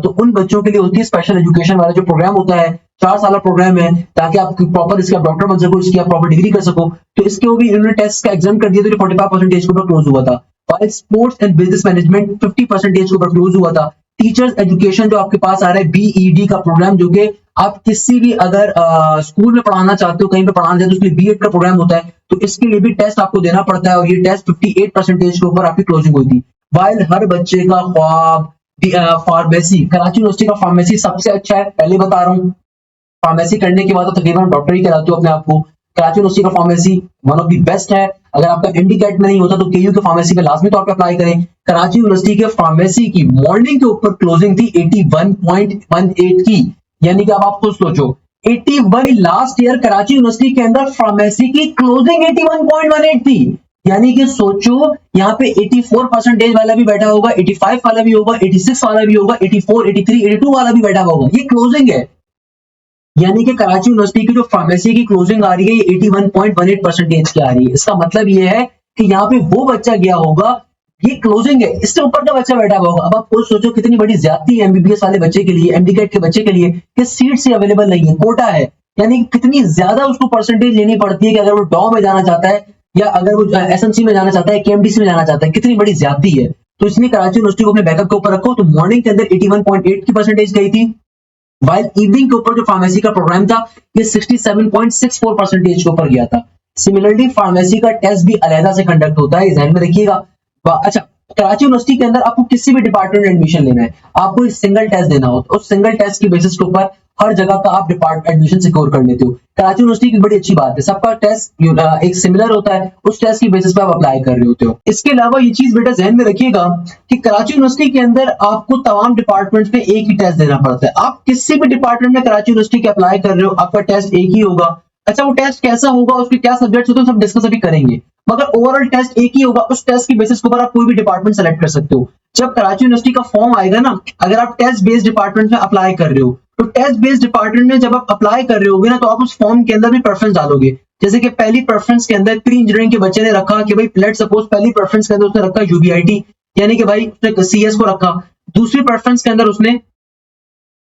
तो उन बच्चों के लिए होती है स्पेशल एजुकेशन वाला जो प्रोग्राम होता है, 4 साल प्रोग्राम है, ताकि आप प्रॉपर इसके डॉक्टर बन सको, इसकी आप प्रॉपर डिग्री कर सको। तो इसके भी इन्होंने टेस्ट का एग्जाम कर दिया था, जो 45% के ऊपर क्लोज हुआ था। स्पोर्ट्स एंड बिजनेस मैनेजमेंट 50% के ऊपर क्लोज हुआ था। टीचर्स एजुकेशन जो आपके पास आ रहा है बीईडी का प्रोग्राम, जो कि आप किसी भी अगर स्कूल में पढ़ाना चाहते हो, कहीं पे पढ़ाना चाहते हो, उसके लिए बीएड का प्रोग्राम होता है, तो इसके लिए भी टेस्ट आपको देना पड़ता है, और ये टेस्ट 58% के ऊपर आपकी क्लोजिंग हुई थी। वाइल हर बच्चे का ख्वाब फार्मेसी, कराची यूनिवर्सिटी का फार्मेसी सबसे अच्छा है, पहले बता रहा हूँ। फार्मेसी करने के बाद तो तकरीबन डॉक्टर ही कराते हो अपने आप को। कराची यूनिवर्सिटी का pharmacy one of the best है। अगर आपका इंडिकेट में नहीं होता तो केयू के फार्मेसी में लाजमी तौर पे अप्लाई करें। कराची यूनिवर्सिटी के फार्मेसी की मॉर्निंग के ऊपर क्लोजिंग थी 81.18 की, यानी कि अब आप खुद सोचो 81 लास्ट ईयर कराची यूनिवर्सिटी के अंदर फार्मेसी की क्लोजिंग 81.18 थी। यानी कि सोचो यहाँ पे 84% वाला भी बैठा होगा, 85 वाला भी होगा, 86 वाला भी होगा, 84, 83, 82 वाला भी बैठा होगा। ये क्लोजिंग है। यानी कि कराची यूनिवर्सिटी की जो फार्मेसी की क्लोजिंग आ रही है ये 81.18% की आ रही है। इसका मतलब ये है कि यहाँ पे वो बच्चा गया होगा, ये क्लोजिंग है, इससे ऊपर का बच्चा बैठा होगा। अब आप खुद सोचो कितनी बड़ी ज्यादती है एमबीबीएस वाले बच्चे के लिए, एमडी कैट के बच्चे के लिए कि सीट्स ही अवेलेबल नहीं है, कोटा है। यानी कि कितनी ज्यादा उसको परसेंटेज लेनी पड़ती है कि अगर वो डॉ में जाना चाहता है या अगर वो एसएमसी में जाना चाहता है, केएमडीसी में जाना चाहता है, कितनी बड़ी ज्यादती है। तो इसलिए कराची यूनिवर्सिटी को अपने बैकअप के ऊपर रखो। तो मॉर्निंग के अंदर 81.8 की परसेंटेज गई थी, वाइल इवनिंग के ऊपर जो फार्मेसी का प्रोग्राम था ये 67.64% के ऊपर गया था। सिमिलरली फार्मेसी का टेस्ट भी अलहदा से कंडक्ट होता है, ध्यान में रखिएगा। अच्छा, कराची यूनिवर्सिटी के अंदर आपको किसी भी डिपार्टमेंट में एडमिशन लेना है, आपको एक सिंगल टेस्ट देना हो, तो उस सिंगल टेस्ट की बेसिस के ऊपर हर जगह का आप एडमिशन सिक्योर कर लेते हो। कराची यूनिवर्सिटी की बड़ी अच्छी बात है, सबका टेस्ट एक सिमिलर होता है, उस टेस्ट की बेसिस पे आप अप्लाई कर रहे होते हो। इसके अलावा ये चीज बेटा ध्यान में रखिएगा कि कराची यूनिवर्सिटी के अंदर आपको तमाम डिपार्टमेंट्स में एक ही टेस्ट देना पड़ता है। आप किसी भी डिपार्टमेंट में कराची यूनिवर्सिटी के अप्लाई कर रहे हो, आपका टेस्ट एक ही होगा। अच्छा, वो टेस्ट कैसा होगा, उसके क्या सब्जेक्ट्स होते हैं, सब डिस्कस अभी करेंगे, मगर ओवरऑल टेस्ट एक ही होगा। उस टेस्ट की बेसिस के ऊपर आप कोई भी डिपार्टमेंट सेलेक्ट कर सकते हो। जब कराची यूनिवर्सिटी का फॉर्म आएगा ना, अगर आप टेस्ट बेस्ड डिपार्टमेंट में अप्लाई कर रहे हो, तो टेस्ट बेस्ड डिपार्टमेंट में जब आप अप्लाई कर रहे होगे ना, तो आप उस फॉर्म के अंदर भी प्रेफरेंस डालोगे। जैसे कि पहली प्रेफरेंस के अंदर प्री इंजीनियरिंग के बच्चे ने रखा कि भाई लेट सपोज पहली प्रेफरेंस के अंदर उसने रखा यूबीआईटी, यानी कि भाई उसने सीएस को रखा। दूसरी प्रेफरेंस के अंदर उसने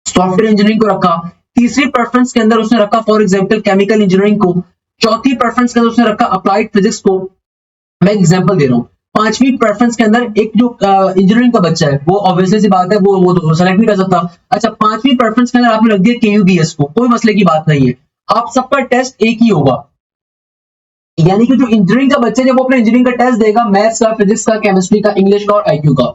सॉफ्टवेयर इंजीनियरिंग को रखा। तीसरी प्रेफरेंस के अंदर उसने रखा फॉर एग्जाम्पल केमिकल इंजीनियरिंग को। चौथी प्रेफरेंस के अंदर उसने रखा अप्लाइड फिजिक्स को। मैं एग्जांपल दे रहा हूँ। पांचवी प्रेफरेंस के अंदर एक जो इंजीनियरिंग का बच्चा है वो ऑब्वियसली सी बात है वो तो सेलेक्ट नहीं कर सकता। अच्छा, पांचवी प्रेफरेंस के अंदर आपने रख दिया केयूबीएस को, कोई मसले की बात नहीं है, आप सबका टेस्ट एक ही होगा। यानी कि जो इंजीनियरिंग का बच्चा जब वो अपने इंजीनियरिंग का टेस्ट देगा, मैथ्स का, फिजिक्स का, केमिस्ट्री का, इंग्लिश का और आईक्यू का,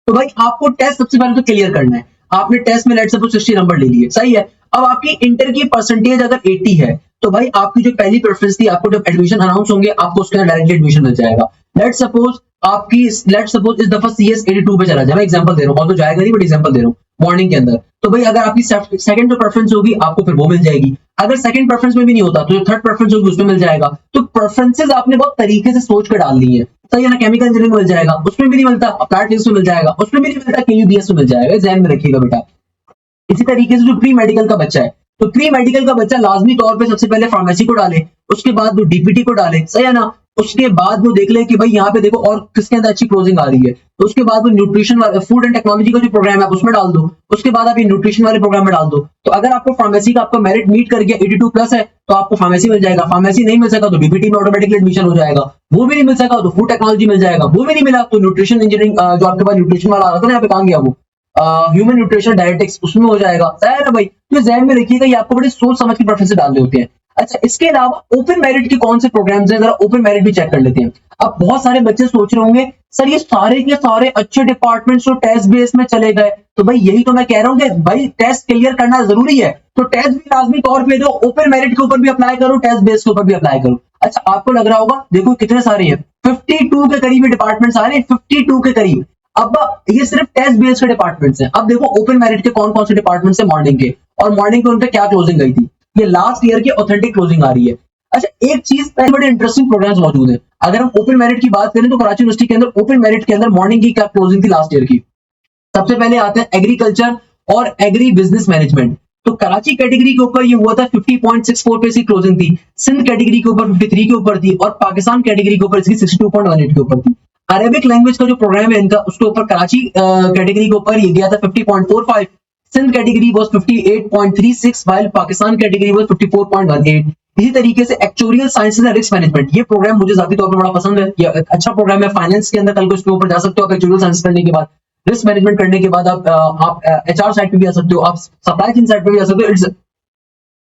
तो भाई आपको टेस्ट सबसे पहले तो क्लियर करना है। आपने टेस्ट में लेट सपोज 60 नंबर ले लिए, सही है। अब आपकी इंटर की परसेंटेज अगर 80 है, तो भाई आपकी जो पहली प्रेफरेंस थी, आपको जब एडमिशन अनाउंस होंगे आपको उसके अंदर डायरेक्टली एडमिशन मिल जाएगा। लेट सपोज इस दफा सीएस 82 पे चला जाए, मैं एग्जांपल दे रहा हूँ, और तो जाएगा नहीं बट एग्जांपल दे रहा हूँ मॉर्निंग के अंदर। तो भाई अगर आपकी सेकंड जो प्रेफरेंस होगी आपको फिर वो मिल जाएगी। अगर सेकंड प्रेफरेंस में भी नहीं होता तो जो थर्ड प्रेफरेंस होगी उसमें मिल जाएगा। तो प्रेफरेंसेस आपने बहुत तरीके से सोच कर डाल दी है, सही है ना। केमिकल इंजीनियरिंग मिल जाएगा, उसमें भी नहीं मिलता, अप्लाइड फिजिक्स में मिल जाएगा, उसमें भी नहीं मिलता, केयूबीएस में मिल जाएगा, ध्यान में रखिएगा बेटा। इसी तरीके से जो प्री मेडिकल का बच्चा है, तो प्री मेडिकल का बच्चा लाजमी तौर पे सबसे पहले फार्मेसी को डाले, उसके बाद वो डीपीटी को डाले, सही है ना। उसके बाद वो देख ले कि भाई यहाँ पे देखो और किसके अंदर अच्छी क्लोजिंग आ रही है, तो उसके बाद वो न्यूट्रिशन वाले फूड एंड टेक्नोलॉजी का जो प्रोग्राम है आप उसमें डाल दो। उसके बाद आप ये न्यूट्रिशन वाले प्रोग्राम में डाल दो। तो अगर आपको फार्मेसी का आपका मेरिट मीट कर गया 82 प्लस है तो आपको फार्मेसी मिल जाएगा। फार्मेसी नहीं मिल सका तो डीपीटी में ऑटोमेटिकली एडमिशन हो जाएगा। वो भी नहीं मिल सका तो फूड टेक्नोलॉजी मिल जाएगा। वो भी नहीं मिला तो न्यूट्रिशन इंजीनियरिंग जो आपके पास न्यूट्रिशन वाला आ रहा था ना, यहाँ पे कहाँ गया वो ह्यूमन न्यूट्रिशन डायरेटिक्स, उसमें हो जाएगा, सही है ना भाई। तो ध्यान में रखिएगा ये आपको बड़ी सोच समझ के प्रेफरेंस डालने होते हैं। अच्छा, इसके अलावा ओपन मेरिट के कौन से प्रोग्राम्स हैं, जरा ओपन मेरिट भी चेक कर लेते हैं। अब बहुत सारे बच्चे सोच रहे होंगे सर ये सारे के सारे अच्छे डिपार्टमेंट्स तो टेस्ट बेस में चले गए, तो भाई यही तो मैं कह रहा हूँ कि भाई टेस्ट क्लियर करना जरूरी है, तो टेस्ट भी लाजमी तौर पे दो, ओपन मेरिट के ऊपर भी अप्लाई करो, टेस्ट बेस के ऊपर भी अप्लाई करो। अच्छा, आपको लग रहा होगा देखो कितने सारे हैं, 52 के करीब डिपार्टमेंट्स आ रहे हैं, 52 के करीब। अब ये सिर्फ टेस्ट बेस्ड के डिपार्टमेंट्स हैं। अब देखो ओपन मेरिट के कौन कौन से डिपार्टमेंट्स हैं मॉर्निंग के, और मॉर्निंग पे उनपे क्या क्लोजिंग गई थी। ये लास्ट ईयर की ऑथेंटिक क्लोजिंग आ रही है। अच्छा, एक चीज बड़े इंटरेस्टिंग प्रोग्राम्स मौजूद है। अगर हम ओपन मेरिट की बात करें तो कराची यूनिवर्सिटी के अंदर ओपन मेरिट के अंदर मॉर्निंग की क्या क्लोजिंग थी लास्ट ईयर की। सबसे पहले आते हैं एग्रीकल्चर और एग्री बिजनेस मैनेजमेंट। तो कराची कैटेगरी के ऊपर ये हुआ था 50.64 पे इसकी क्लोजिंग थी, सिंध कैटेगरी के ऊपर 53 के ऊपर थी, और पाकिस्तान कैटेगरी के ऊपर इसकी 62.18 के ऊपर थी। अरेबिक लैंग्वेज का जो प्रोग्राम है इनका, उसके ऊपर कराची कैटेगरी के ऊपर ये गया था 50.45, Sindh category was 58.36, while Pakistan category was 54.18। इसी तरीके से actuarial sciences and risk management, ये प्रोग्राम मुझे जाती तौर पर बड़ा पसंद है, ये अच्छा प्रोग्राम है। फाइनेंस के अंदर कल को इसके ऊपर जा सकते हो आप, एक्चुअरियल साइंस करने के बाद, रिस्क मैनेजमेंट करने के बाद आप एचआर साइड पे भी आ सकते हो, आप सप्लाई चेन साइड पे भी आ सकते हो।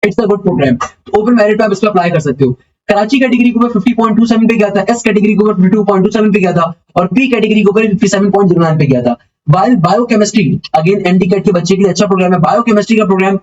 It's a good program. तो ओपन मेरिट पे आप इस पे अप्लाई कर सकते हो। कराची कैटेगरी के ऊपर 50.27 पे गया था, एस कैटेगरी के ऊपर 52.27 पे गया था, और पी कैटेगरी के ऊपर 57.09 पे गया था। वाइल बायोकेमिस्ट्री, अगेन एनडीकेट के बच्चे के लिए अच्छा प्रोग्राम है। बायोकेमिस्ट्री का प्रोग्राम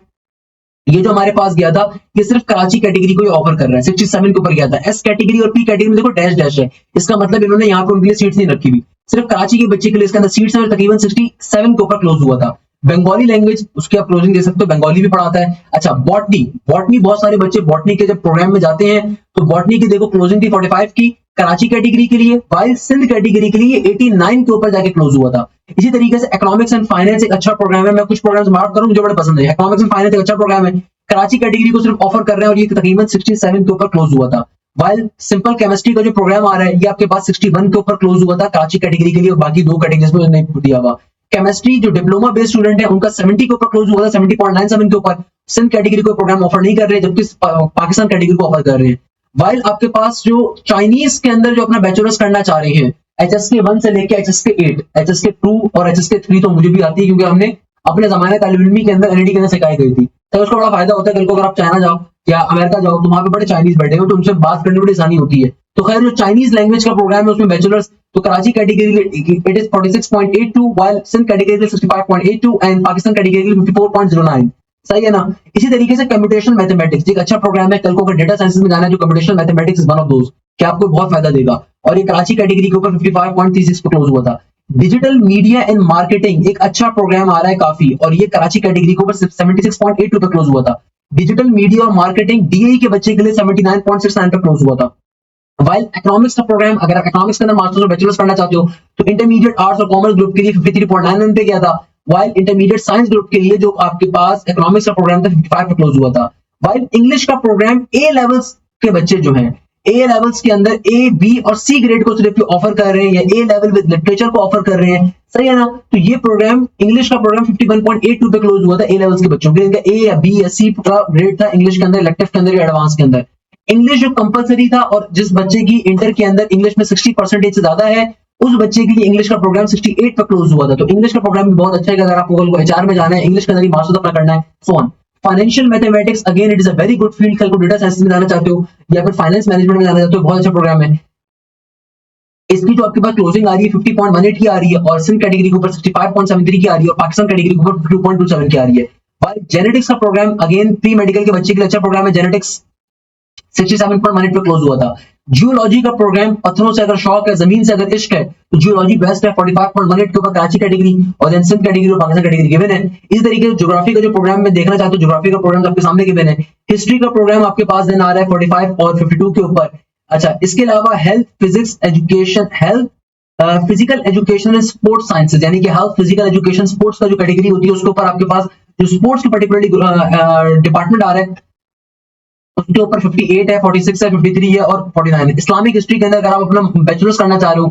ये जो हमारे पास गया था, ये सिर्फ कराची कैटेगरी को ही ऑफर कर रहा है, 67 के ऊपर गया था। एस कैटेगरी और पी कैटेगरी में देखो डैश डैश है, इसका मतलब इन्होंने यहाँ पे उनके लिए सीट्स नहीं रखी हुई। सिर्फ कराची के बच्चे के लिए इसके अंदर सीट्स है, तकरीबन 67 के ऊपर क्लोज हुआ था। बंगाली लैंग्वेज, उसके आप क्लोजिंग दे सकते हो, बंगाली भी पढ़ाता है। अच्छा, बॉटनी, बहुत सारे बच्चे बॉटनी के जब प्रोग्राम में जाते हैं तो बॉटनी की देखो क्लोजिंग थी 45 की, कराची कैटेगरी के लिए, वाइल सिंध कैटेगरी के लिए 89 के ऊपर जाके क्लोज हुआ था। इसी तरीके से इकोनॉमिक्स एंड फाइनेंस एक अच्छा प्रोग्राम है, मैं कुछ प्रोग्राम्स मार्क करूं मुझे बड़े पसंद है। इकोनॉमिक्स एंड फाइनेंस एक अच्छा प्रोग्राम है, कराची कैटेगरी को सिर्फ ऑफर कर रहे हैं और ये तकरीबन 67 के ऊपर क्लोज हुआ था। वाइल सिंपल केमिस्ट्री का जो प्रोग्राम आ रहा है ये आपके पास 61 के ऊपर क्लोज हुआ था कराची कैटेगरी के लिए, और बाकी दो कैटेगरीज में नहीं दिया हुआ। केमिस्ट्री जो डिप्लोमा बेस्ड स्टूडेंट है उनका 70 के ऊपर क्लोज हुआ था, 70.97 के ऊपर। सिंध कैटेगरी को प्रोग्राम ऑफर नहीं कर रहे, जबकि पाकिस्तान कैटेगरी को ऑफर कर रहे हैं। वाइल आपके पास जो चाइनीज के अंदर जो अपना बैचलर्स करना चाह रहे हैं, HSK 1 से लेके HSK 8, HSK 2 और HSK 3 तो मुझे भी आती है क्योंकि हमने अपने जमाने तालिब इल्मी के अंदर NLT के अंदर सिखाई गई थी। तो उसका बड़ा फायदा होता है, कल को अगर आप चाइना जाओ या अमेरिका जाओ तो वहां पे बड़े चाइनीज बैठे हो तो उनसे बात करने में बड़ी आसानी होती है। तो खैर जो चाइनीज लैंग्वेज का प्रोग्राम है उसमें बैचलर्स तो Karachi category it is 46.82, while Sindh category 65.82 and Pakistan category 54.09। सही है ना। इसी तरीके से कंप्यूटेशनल मैथमेटिक्स एक अच्छा प्रोग्राम है, कल को अगर डेटा साइंसेस में जाना है जो computational mathematics is one of those कि आपको बहुत फायदा देगा, और ये कराची कैटेगरी के ऊपर 55.36 पे क्लोज हुआ था। डिजिटल मीडिया एंड मार्केटिंग एक अच्छा प्रोग्राम आ रहा है काफी, और ये कराची कैटेगरी के ऊपर 76.82 पे क्लोज हुआ था। डिजिटल मीडिया और मार्केटिंग DAE के बच्चे के लिए 79.69 पे क्लोज हुआ था। वाइल इकोनॉमिक्स का प्रोग्राम अगर आप इकोनॉमिक्स के अंदर मास्टर्स और बैचलर्स करना चाहते हो तो इंटरमीडिएट आर्ट्स और कॉमर्स ग्रुप के लिए 53.99 पे गया था। वाइल इंटरमीडिएट साइंस ग्रुप के लिए जो आपके पास इकोनॉमिक्स का प्रोग्राम था 55 पे क्लोज हुआ था। वाइल इंग्लिश का प्रोग्राम A लेवल्स के बच्चे जो हैं A लेवल्स के अंदर A, B और C ग्रेड को सिर्फ ऑफर कर रहे हैं, या A लेवल विद लिटरेचर को ऑफर कर रहे हैं। सही है ना। तो ये प्रोग्राम इंग्लिश का प्रोग्राम 51.82 पे क्लोज हुआ था A लेवल्स के बच्चों के लिए। इनका A या B या C का ग्रेड था इंग्लिश के अंदर, इलेक्टिव के अंदर या एडवांस के अंदर। इंग्लिश जो कंपलसरी था और जिस बच्चे की इंटर के अंदर इंग्लिश में 60% से ज्यादा है उस बच्चे के लिए इंग्लिश का प्रोग्राम 68 पे क्लोज हुआ था। तो इंग्लिश का प्रोग्राम भी बहुत अच्छा है अगर आपको HR में जाना है, इंग्लिश के अंदर ही मास्टर्स अपना करना है, so on. Financial mathematics again it is a very good field, कल को डेटा साइंस में जाना चाहते हो या फिर फाइनेंस मैनेजमेंट में जाना चाहते हो, बहुत अच्छा प्रोग्राम है। इसकी जो आपके पास क्लोजिंग आ रही है 50.18 की आ रही है, और सिंध कैटेगरी के ऊपर 65.73 की आ रही है, और पाकिस्तान कैटेगरी के ऊपर 52.27 की आ रही है। जेनेटिक्स का प्रोग्राम अगेन प्री मेडिकल के बच्चे के लिए अच्छा प्रोग्राम है, जेनेटिक्स 67.18 पे क्लोज हुआ था। जियोलॉजी का प्रोग्राम पत्थरों से अगर शौक है, जमीन से अगर इश्क है तो जियोलॉजी बेस्ट है, 45.18 के ऊपर कराची कैटेगरी और देन सिंध कैटेगरी और पाकिस्तान कैटेगरी गिवन है। इस तरीके से ज्योग्राफी का जो प्रोग्राम में देखना चाहते हो ज्योग्राफी का प्रोग्राम आपके सामने गिवन है। हिस्ट्री का प्रोग्राम आपके पास देन आ रहा है 45 और 52 के ऊपर। अच्छा, इसके अलावा health physics education, health physical education and sports sciences, यानी कि हेल्थ फिजिकल एजुकेशन स्पोर्ट्स का जो कैटेगरी होती है उसके ऊपर आपके पास जो स्पोर्ट्स की पर्टिकुलरली डिपार्टमेंट आ रहा है उसके ऊपर 58 है, 46 है, 53 है और 49 है। इस्लामिक हिस्ट्री के अंदर अगर आप अपना बैचलर्स करना चाह रहे हो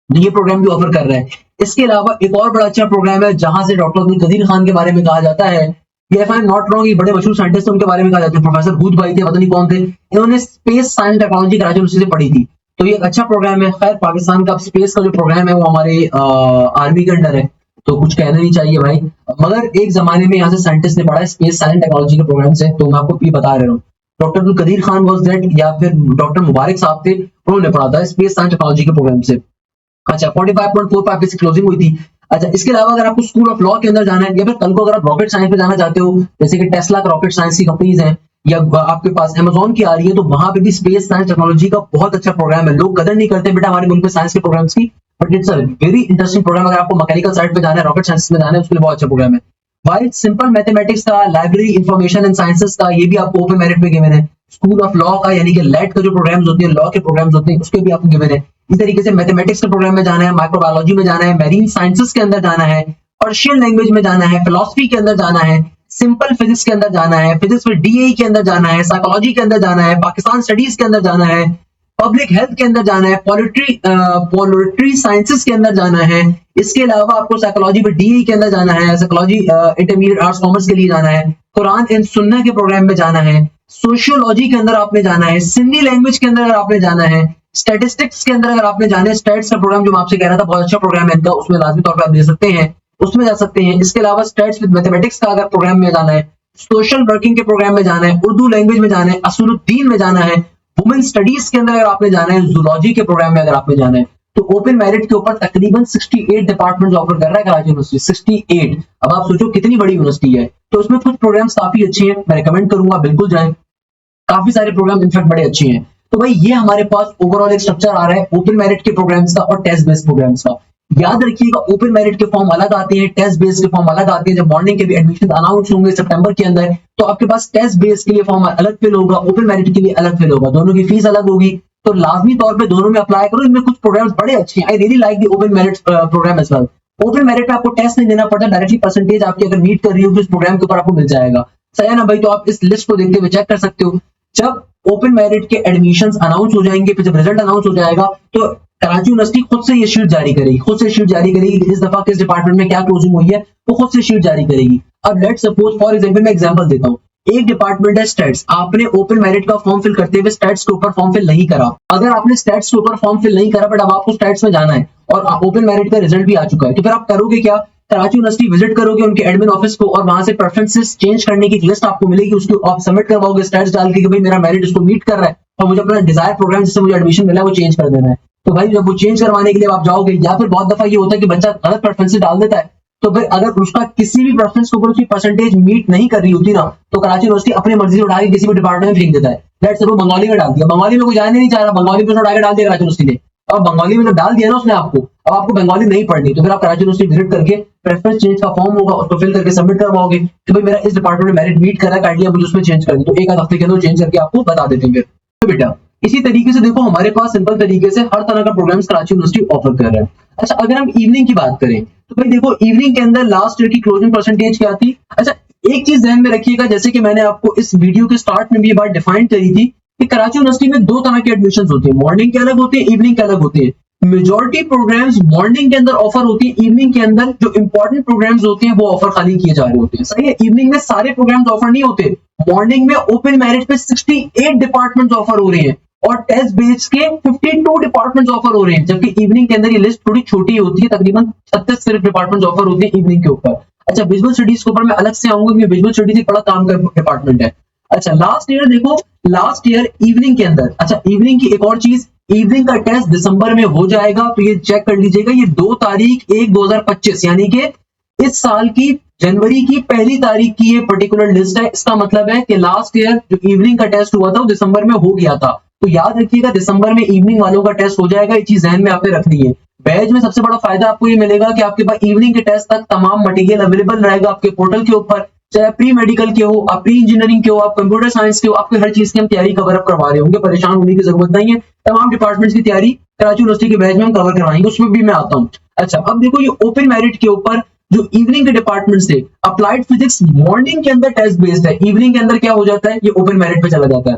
तो ये प्रोग्राम भी ऑफर कर रहा है। इसके अलावा एक और बड़ा अच्छा प्रोग्राम है जहां से डॉक्टर अब्दुल कदीर खान के बारे में कहा जाता है, ये if I am not wrong ये बड़े मशहूर साइंटिस्ट उनके बारे में कहा जाता है, प्रोफेसर हूद भाई थे, पता नहीं कौन थे, इन्होंने space science technology Karachi university से पढ़ी थी। तो ये एक अच्छा प्रोग्राम है। खैर पाकिस्तान का स्पेस का जो प्रोग्राम है वो हमारे आर्मी के अंडर है तो कुछ कहना नहीं चाहिए भाई, मगर एक जमाने में यहाँ से साइंटिस्ट ने पढ़ा है स्पेस साइंस टेक्नोलॉजी के प्रोग्राम से, तो मैं आपको ये बता रहा हूँ। Doctor Abdul Qadeer Khan was that, या फिर डॉक्टर मुबारक साहब थे, उन्होंने पढ़ा था स्पेस साइंस टेक्नोलॉजी के प्रोग्राम से। अच्छा 45.45 पे क्लोजिंग हुई थी। अच्छा, इसके अलावा अगर आपको स्कूल ऑफ लॉ के अंदर जाना है या फिर कल को अगर आप रॉकेट साइंस में जाना चाहते हो, जैसे कि टेस्ला का रॉकेट साइंस की कंपनीज हैं या आपके पास अमेजोन की आ रही है, तो वहां पे भी स्पेस साइंस टेक्नोलॉजी का बहुत अच्छा प्रोग्राम है। लोग कदर नहीं करते बेटा हमारे मुल्क में साइंस के प्रोग्राम्स की, but it's a very interesting program. अगर आपको मैकेनिकल साइड पे जाना है, रॉकेट साइंस में जाना है, उसके लिए बहुत अच्छा प्रोग्राम है। वाइल सिंपल मैथमेटिक्स का, लाइब्रेरी इंफॉर्मेशन एंड साइंसेस का, ये भी आपको ओपन मेरिट पे गिवन है। स्कूल ऑफ लॉ का यानी कि लेट का जो प्रोग्राम्स होते हैं, लॉ के प्रोग्राम्स होते हैं, उसके भी आपको गिवन है। इस तरीके से मैथमेटिक्स के प्रोग्राम में जाना है, माइक्रोबायोलॉजी में जाना है, मैरीन साइंसेस के अंदर जाना है, पर्शियन लैंग्वेज में जाना है, फिलोसफी के अंदर जाना है, सिंपल फिजिक्स के अंदर जाना है, फिजिक्स में DAE के अंदर जाना है, साइकोलॉजी के अंदर जाना है, पाकिस्तान स्टडीज के अंदर जाना है, पब्लिक हेल्थ के अंदर जाना है, पोलिट्री साइंसेस के अंदर जाना है। इसके अलावा आपको साइकोलॉजी में DAE के अंदर जाना है, साइकोलॉजी इंटरमीडिएट आर्ट्स कॉमर्स के लिए जाना है, कुरान एंड सुन्ना के प्रोग्राम में जाना है, सोशियोलॉजी के अंदर आपने जाना है, सिंधी लैंग्वेज के अंदर अगर आपने जाना है, स्टैटिस्टिक्स के अंदर अगर आपने जाना है, स्टैट्स का प्रोग्राम जो मैं आपसे कह रहा था बहुत अच्छा प्रोग्राम है इनका, उसमें लाजमी तौर पर आप दे सकते हैं, उसमें जा सकते हैं। इसके अलावा स्टैट्स विद मैथमेटिक्स का अगर प्रोग्राम में जाना है, सोशल वर्किंग के प्रोग्राम में जाना है, उर्दू लैंग्वेज में जाना है, असुरुद्दीन में जाना है, वुमेन स्टडीज के अंदर अगर आपने जाना है, जूलॉजी के प्रोग्राम में अगर आपने जाना है, तो ओपन मेरिट के ऊपर तकरीबन 68 डिपार्टमेंट ऑफर कर रहा है कराची यूनिवर्सिटी, 68। अब आप सोचो कितनी बड़ी यूनिवर्सिटी है। तो उसमें कुछ प्रोग्राम्स काफी अच्छे हैं, मैं रिकमेंड करूंगा बिल्कुल जाएं, काफी सारे प्रोग्राम इनफैक्ट बड़े अच्छे हैं। तो भाई ये हमारे पास ओवरऑल एक स्ट्रक्चर आ रहा है ओपन मेरिट के प्रोग्राम्स का और टेस्ट बेस्ड प्रोग्राम्स का। याद रखिएगा ओपन मेरिट के फॉर्म अलग आते हैं, टेस्ट बेस्ड के फॉर्म अलग आते हैं। जब मॉर्निंग के भी एडमिशन अनाउंस होंगे सितंबर के अंदर, तो आपके पास टेस्ट बेस्ड के लिए फॉर्म अलग फिल होगा, ओपन मेरिट के लिए अलग फिल होगा, दोनों की फीस अलग होगी। तो लाजमी तौर पे दोनों में अप्लाई करो। इनमें कुछ प्रोग्राम्स बड़े अच्छे हैं। I really like the open merit program as well. Open merit में आपको टेस्ट नहीं देना पड़ता, डायरेक्टली परसेंटेज आपकी अगर मीट कर रही हो तो इस प्रोग्राम के ऊपर आपको मिल जाएगा। सही है ना भाई? तो आप इस लिस्ट को देखते हुए चेक कर सकते हो। जब ओपन मेरिट के एडमिशंस अनाउंस हो जाएंगे, फिर जब रिजल्ट अनाउंस हो जाएगा तो कराची यूनिवर्सिटी खुद से ये शीट जारी करेगी, खुद से शीट जारी करेगी इस दफा किस डिपार्टमेंट में क्या क्लोजिंग हुई है, वो खुद से शीट जारी करेगी। अब लेट्स सपोज फॉर एग्जांपल मैं एग्जांपल देता हूँ, एक डिपार्टमेंट है स्टैट्स, आपने ओपन मेरिट का फॉर्म फिल करते हुए स्टैट्स के ऊपर फॉर्म फिल नहीं करा। अगर आपने स्टैट्स के ऊपर फॉर्म फिल नहीं करा बट अब आपको स्टैट्स में जाना है और ओपन मेरिट का रिजल्ट भी आ चुका है, तो फिर आप करोगे क्या? कराची यूनिवर्सिटी विजिट करोगे उनके एडमिन ऑफिस को और वहां से प्रेफरेंसेस चेंज करने की लिस्ट आपको मिलेगी, उसको आप सबमिट करवाओगे स्टैट्स डाल के कि भाई मेरा मेरिट इसको मीट कर रहा है और मुझे अपना डिजायर प्रोग्राम जिससे मुझे एडमिशन मिला है वो चेंज कर देना है। तो भाई जब वो चेंज करवाने के लिए आप जाओगे, या फिर बहुत दफा ये होता है कि बच्चा गलत प्रेफरेंसेस डाल देता है, तो फिर अगर उसका किसी भी प्रेफरेंस के ऊपर उसकी परसेंटेज मीट नहीं कर रही होती ना, तो कराची यूनिवर्सिटी अपनी मर्जी से उठा के किसी भी डिपार्टमेंट में फेंक देता है। लेट्स सपोज बंगाली में डाल दिया, बंगाली में कोई जाने नहीं चाह रहा, बंगाली में उठा के डाल दिया कराची यूनिवर्सिटी ने। अब बंगाली में जब डाल दिया ना उसने आपको, अब आपको बंगाली नहीं पढ़नी, तो फिर आप कराची यूनिवर्सिटी विजिट करके प्रेफरेंस चेंज का फॉर्म होगा उसको फिल करके सबमिट करवाओगे कि भाई मेरा इस डिपार्टमेंट में मेरिट मीट कर रहा है, काइंडली मुझे उसमें चेंज करनी। तो एक आध हफ्ते के अंदर चेंज करके आपको बता देते हैं। तो बेटा इसी तरीके से देखो हमारे पास सिंपल तरीके से हर तरह का प्रोग्राम्स कराची यूनिवर्सिटी ऑफर कर रहा है। अच्छा, अगर हम इवनिंग की बात करें तो भाई देखो इवनिंग के अंदर लास्ट ईयर की क्लोजिंग परसेंटेज क्या थी। अच्छा, एक चीज ध्यान में रखिएगा, जैसे कि मैंने आपको इस वीडियो के स्टार्ट में भी ये बात डिफाइन करी थी कि कराची यूनिवर्सिटी में दो तरह के एडमिशन होते हैं, मॉर्निंग के अलग होते हैं, इवनिंग के अलग होते हैं। मेजॉरिटी प्रोग्राम्स मॉर्निंग के अंदर ऑफर होती है, इवनिंग के अंदर जो इंपॉर्टेंट प्रोग्राम्स होते हैं वो ऑफर खाली किए जा रहे होते हैं। सही है, इवनिंग में सारे प्रोग्राम्स ऑफर नहीं होते। मॉर्निंग में ओपन मेरिट पे 68 डिपार्टमेंट्स ऑफर हो रहे हैं और टेस्ट बेस के 52 डिपार्टमेंट्स ऑफर हो रहे हैं, जबकि इवनिंग के अंदर ये लिस्ट थोड़ी छोटी होती है, तकरीबन 36 सिर्फ डिपार्टमेंट्स ऑफर होते हैं इवनिंग के ऊपर। अच्छा, विजुअल स्टडीज के ऊपर मैं अलग से आऊंगा क्योंकि विजुअल स्टडीज एक बड़ा काम का डिपार्टमेंट है। अच्छा, लास्ट ईयर देखो, लास्ट ईयर इवनिंग के अंदर, अच्छा इवनिंग की एक और चीज, इवनिंग का टेस्ट दिसंबर में हो जाएगा, तो ये चेक कर लीजिएगा, ये 2 तारीख 1/2025 यानी कि इस साल की जनवरी की पहली तारीख की ये पर्टिकुलर लिस्ट है। इसका मतलब है कि लास्ट ईयर जो इवनिंग का टेस्ट हुआ था वो दिसंबर में हो गया था, तो याद रखिएगा दिसंबर में इवनिंग वालों का टेस्ट हो जाएगा, ये चीज ध्यान में आपने रखनी है। बैच में सबसे बड़ा फायदा आपको ये मिलेगा कि आपके पास इवनिंग के टेस्ट तक तमाम मटेरियल अवेलेबल रहेगा आपके पोर्टल के ऊपर, चाहे प्री मेडिकल के हो, आप प्री इंजीनियरिंग के हो, आप कंप्यूटर साइंस के हो, आपको हर चीज की हम तैयारी कवर अप करवा रहे होंगे, परेशान होने की जरूरत नहीं है। तमाम डिपार्टमेंट्स की तैयारी कराची यूनिवर्सिटी के बैच में हम कवर करवाएंगे, उसमें भी मैं आता हूँ। अच्छा, अब देखो ये ओपन मेरिट के ऊपर जो इवनिंग के डिपार्टमेंट्स थे, अप्लाइड फिजिक्स मॉर्निंग के अंदर टेस्ट बेस्ड है, इवनिंग के अंदर क्या हो जाता है, ये ओपन मेरिट पे चला जाता है।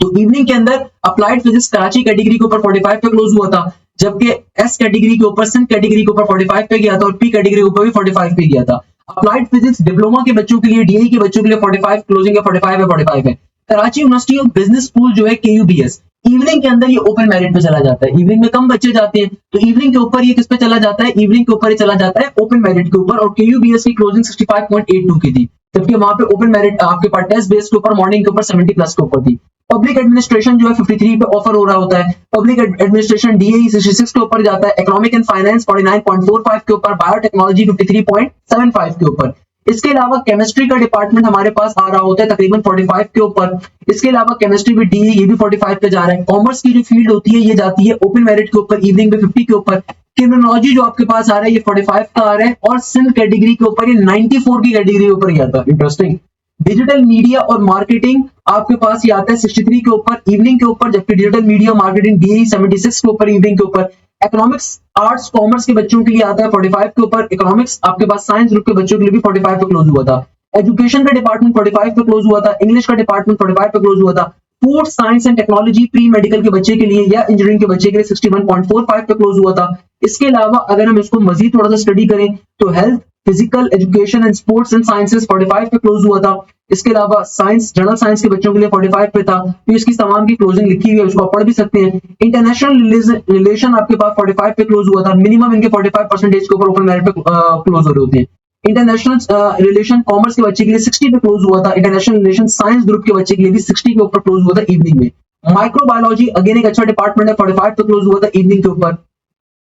तो इवनिंग के अंदर अप्लाइड फिजिक्स कराची कैटेगरी के ऊपर 45 पे क्लोज हुआ था, जबकि एस कैटेगरी के ऊपर, सिंध कैटेगरी के ऊपर 45 पे गया था और पी कैटेगरी के ऊपर भी 45 पे गया था। अप्लाइड फिजिक्स डिप्लोमा के बच्चों के लिए, डीआई के बच्चों के लिए 45 क्लोजिंग है, 45 है। Karachi university of business school जो है KUBS, इवनिंग के अंदर ये ओपन मेरिट पे चला जाता है। इवनिंग में कम बच्चे जाते हैं, तो इवनिंग के ऊपर ये किस पे चला जाता है, इवनिंग के ऊपर ये चला जाता है ओपन मेरिट के ऊपर, और KUBS की क्लोजिंग 65.82 की थी, जबकि वहां पे ओपन मेरिट आपके पास टेस्ट बेस के ऊपर मॉर्निंग के ऊपर 70+ के ऊपर थी। पब्लिक एडमिनिस्ट्रेशन जो है 53 पे ऑफर हो रहा होता है, पब्लिक एडमिनिस्ट्रेशन DAE 66 के ऊपर जाता है, इकोनॉमिक एंड फाइनेंस 49.45 के ऊपर, बायोटेक्नोलॉजी 53.75 के ऊपर। इसके अलावा केमिस्ट्री का डिपार्टमेंट हमारे पास आ रहा होता है तकरीबन 45 के ऊपर। इसके अलावा केमिस्ट्री भी DAE ये भी 45 पे जा रहा है। कॉमर्स की जो फील्ड होती है ये जाती है ओपन मेरिट के ऊपर, इवनिंग में 50 के ऊपर। क्रिमिनोलॉजी जो आपके पास आ रहा है ये 45 का आ रहा है, और सिंध कैटेगरी के ऊपर ये 94 की कैटेगरी के ऊपर ही आता है। इंटरेस्टिंग। डिजिटल मीडिया और मार्केटिंग आपके पास ये आता है 63 के ऊपर इवनिंग के ऊपर, जबकि डिजिटल मीडिया मार्केटिंग DAE 76 के ऊपर इवनिंग के ऊपर। इकोनॉमिक्स आर्ट्स कॉमर्स के बच्चों के लिए आता है 45 के ऊपर, इकोनॉमिक्स आपके पास साइंस ग्रुप के बच्चों के लिए भी 45 पे क्लोज हुआ था। एजुकेशन का डिपार्टमेंट 45 पे क्लोज हुआ था, इंग्लिश का डिपार्टमेंट 45 पे क्लोज हुआ था। Food science and technology pre medical के बच्चे के लिए या इंजीनियरिंग के बच्चे के लिए 61.45 पे क्लोज हुआ था। इसके अलावा अगर हम इसको मजीद थोड़ा सा स्टडी करें तो health, physical education and sports and sciences 45 पे क्लोज हुआ था। इसके अलावा साइंस, जनरल साइंस के बच्चों के लिए 45 पे था, तो इसकी तमाम की क्लोजिंग लिखी हुई है, उसको आप पढ़ भी सकते हैं। इंटरनेशनल रिलेशन आपके पास 45 पे क्लोज हुआ था, मिनिमम इनके 45% के ऊपर ओपन मेरिट पे क्लोज हो रहे होते हैं। इंटरनेशनल रिलेशन कॉमर्स के बच्चे के लिए 60 पे क्लोज हुआ था, इंटरनेशनल रिलेशन साइंस ग्रुप के बच्चे के लिए भी 60 के ऊपर क्लोज हुआ था इवनिंग में। माइक्रोबायोलॉजी अगेन एक अच्छा डिपार्टमेंट है, 45 पे क्लोज हुआ था इवनिंग के ऊपर।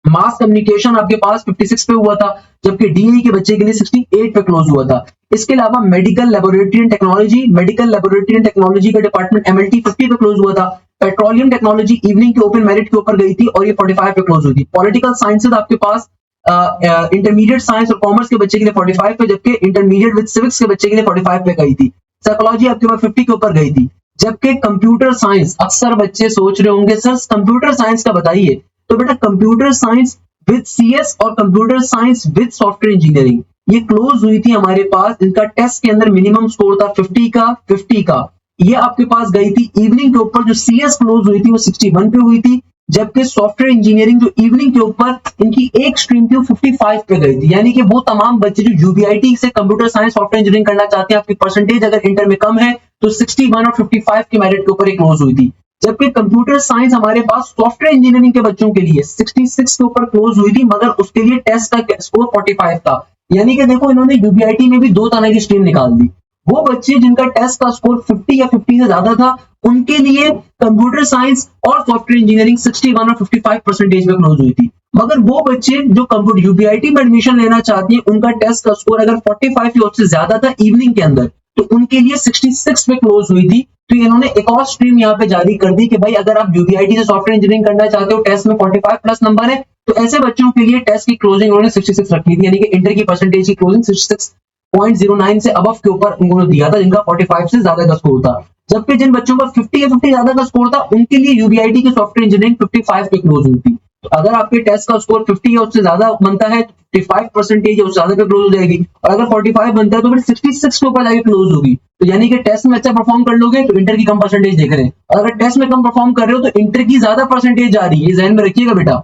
मास कम्युनिकेशन आपके पास 56 पे हुआ था, जबकि DAE के बच्चे के लिए 68 पे क्लोज हुआ था। इसके अलावा medical laboratory and technology, medical laboratory and technology का डिपार्टमेंट MLT 50 पे क्लोज हुआ था। पेट्रोलियम टेक्नोलॉजी इवनिंग के ओपन मेरिट के ऊपर गई थी और ये 45 पे क्लोज हुई थी। पॉलिटिकल साइंसेज आपके पास इंटरमीडिएट साइंस और कॉमर्स के बच्चे के लिए 45 पे, जबकि इंटरमीडिएट विद सिविक्स के बच्चे के लिए 45 पे गई थी। साइकोलॉजी आपके पास 50 के ऊपर गई थी। जबकि कंप्यूटर साइंस, अक्सर बच्चे सोच रहे होंगे सर कंप्यूटर साइंस का बताइए, तो बेटा कंप्यूटर साइंस विद सीएस और computer science with software engineering ये क्लोज हुई थी हमारे पास। इनका टेस्ट के अंदर मिनिमम स्कोर था 50 का। ये आपके पास गई थी इवनिंग के ऊपर, जो सीएस क्लोज हुई थी वो 61 पे हुई थी, जबकि सॉफ्टवेयर इंजीनियरिंग जो इवनिंग के ऊपर इनकी एक स्ट्रीम थी वो 55 पे गई थी। यानी कि वो तमाम बच्चे जो यूबीआईटी से कंप्यूटर साइंस सॉफ्टवेयर इंजीनियरिंग करना चाहते हैं, आपकी परसेंटेज अगर इंटर में कम है तो 61 और 55 के मेरिट के ऊपर एक क्लोज हुई थी। जबकि कंप्यूटर साइंस हमारे पास सॉफ्टवेयर इंजीनियरिंग के बच्चों के लिए 66 के ऊपर क्लोज हुई थी, मगर उसके लिए टेस्ट का स्कोर 45 था। यानी कि देखो इन्होंने यूबीआईटी में भी दो तरह की स्ट्रीम निकाल दी। वो बच्चे जिनका टेस्ट का स्कोर 50 या 50 से ज्यादा था, उनके लिए कंप्यूटर साइंस और सॉफ्टवेयर इंजीनियरिंग 61 और 55 परसेंटेज में क्लोज हुई थी। मगर वो बच्चे जो कंप्यूटर यूबीआईटी में एडमिशन लेना चाहते हैं, उनका टेस्ट का स्कोर अगर 45 या उससे ज्यादा था इवनिंग के अंदर, तो उनके लिए 66 में क्लोज हुई थी। तो इन्होंने एक और स्ट्रीम यहाँ पे जारी कर दी कि भाई अगर आप यूबीआईटी से सॉफ्टवेयर इंजीनियरिंग करना चाहते हो, टेस्ट में 45 प्लस नंबर है, तो ऐसे बच्चों के लिए टेस्ट की क्लोजिंग उन्होंने 66 रखी थी। यानी कि इंटर की परसेंटेज की क्लोजिंग 66.09 से अबव के ऊपर उन्होंने दिया था, जिनका 45 से ज्यादा का स्कोर था। जबकि जिन बच्चों का 50 या 50 ज्यादा का स्कोर था, उनके लिए यूबीआईटी की सॉफ्टवेयर इंजीनियरिंग 55 पे क्लोज हुई थी। तो अगर आपके टेस्ट का स्कोर 50 या उससे ज्यादा बनता है तो 55 परसेंटेज या उससे ज्यादा पे क्लोज हो जाएगी, और अगर 45 बनता है तो फिर 66 के ऊपर जाके क्लोज होगी। तो यानी कि टेस्ट में अच्छा परफॉर्म कर लोगे तो इंटर की कम परसेंटेज देख रहे हैं, और अगर टेस्ट में कम परफॉर्म कर रहे हो तो इंटर की ज्यादा परसेंटेज जा रही है, ध्यान में रखिएगा बेटा।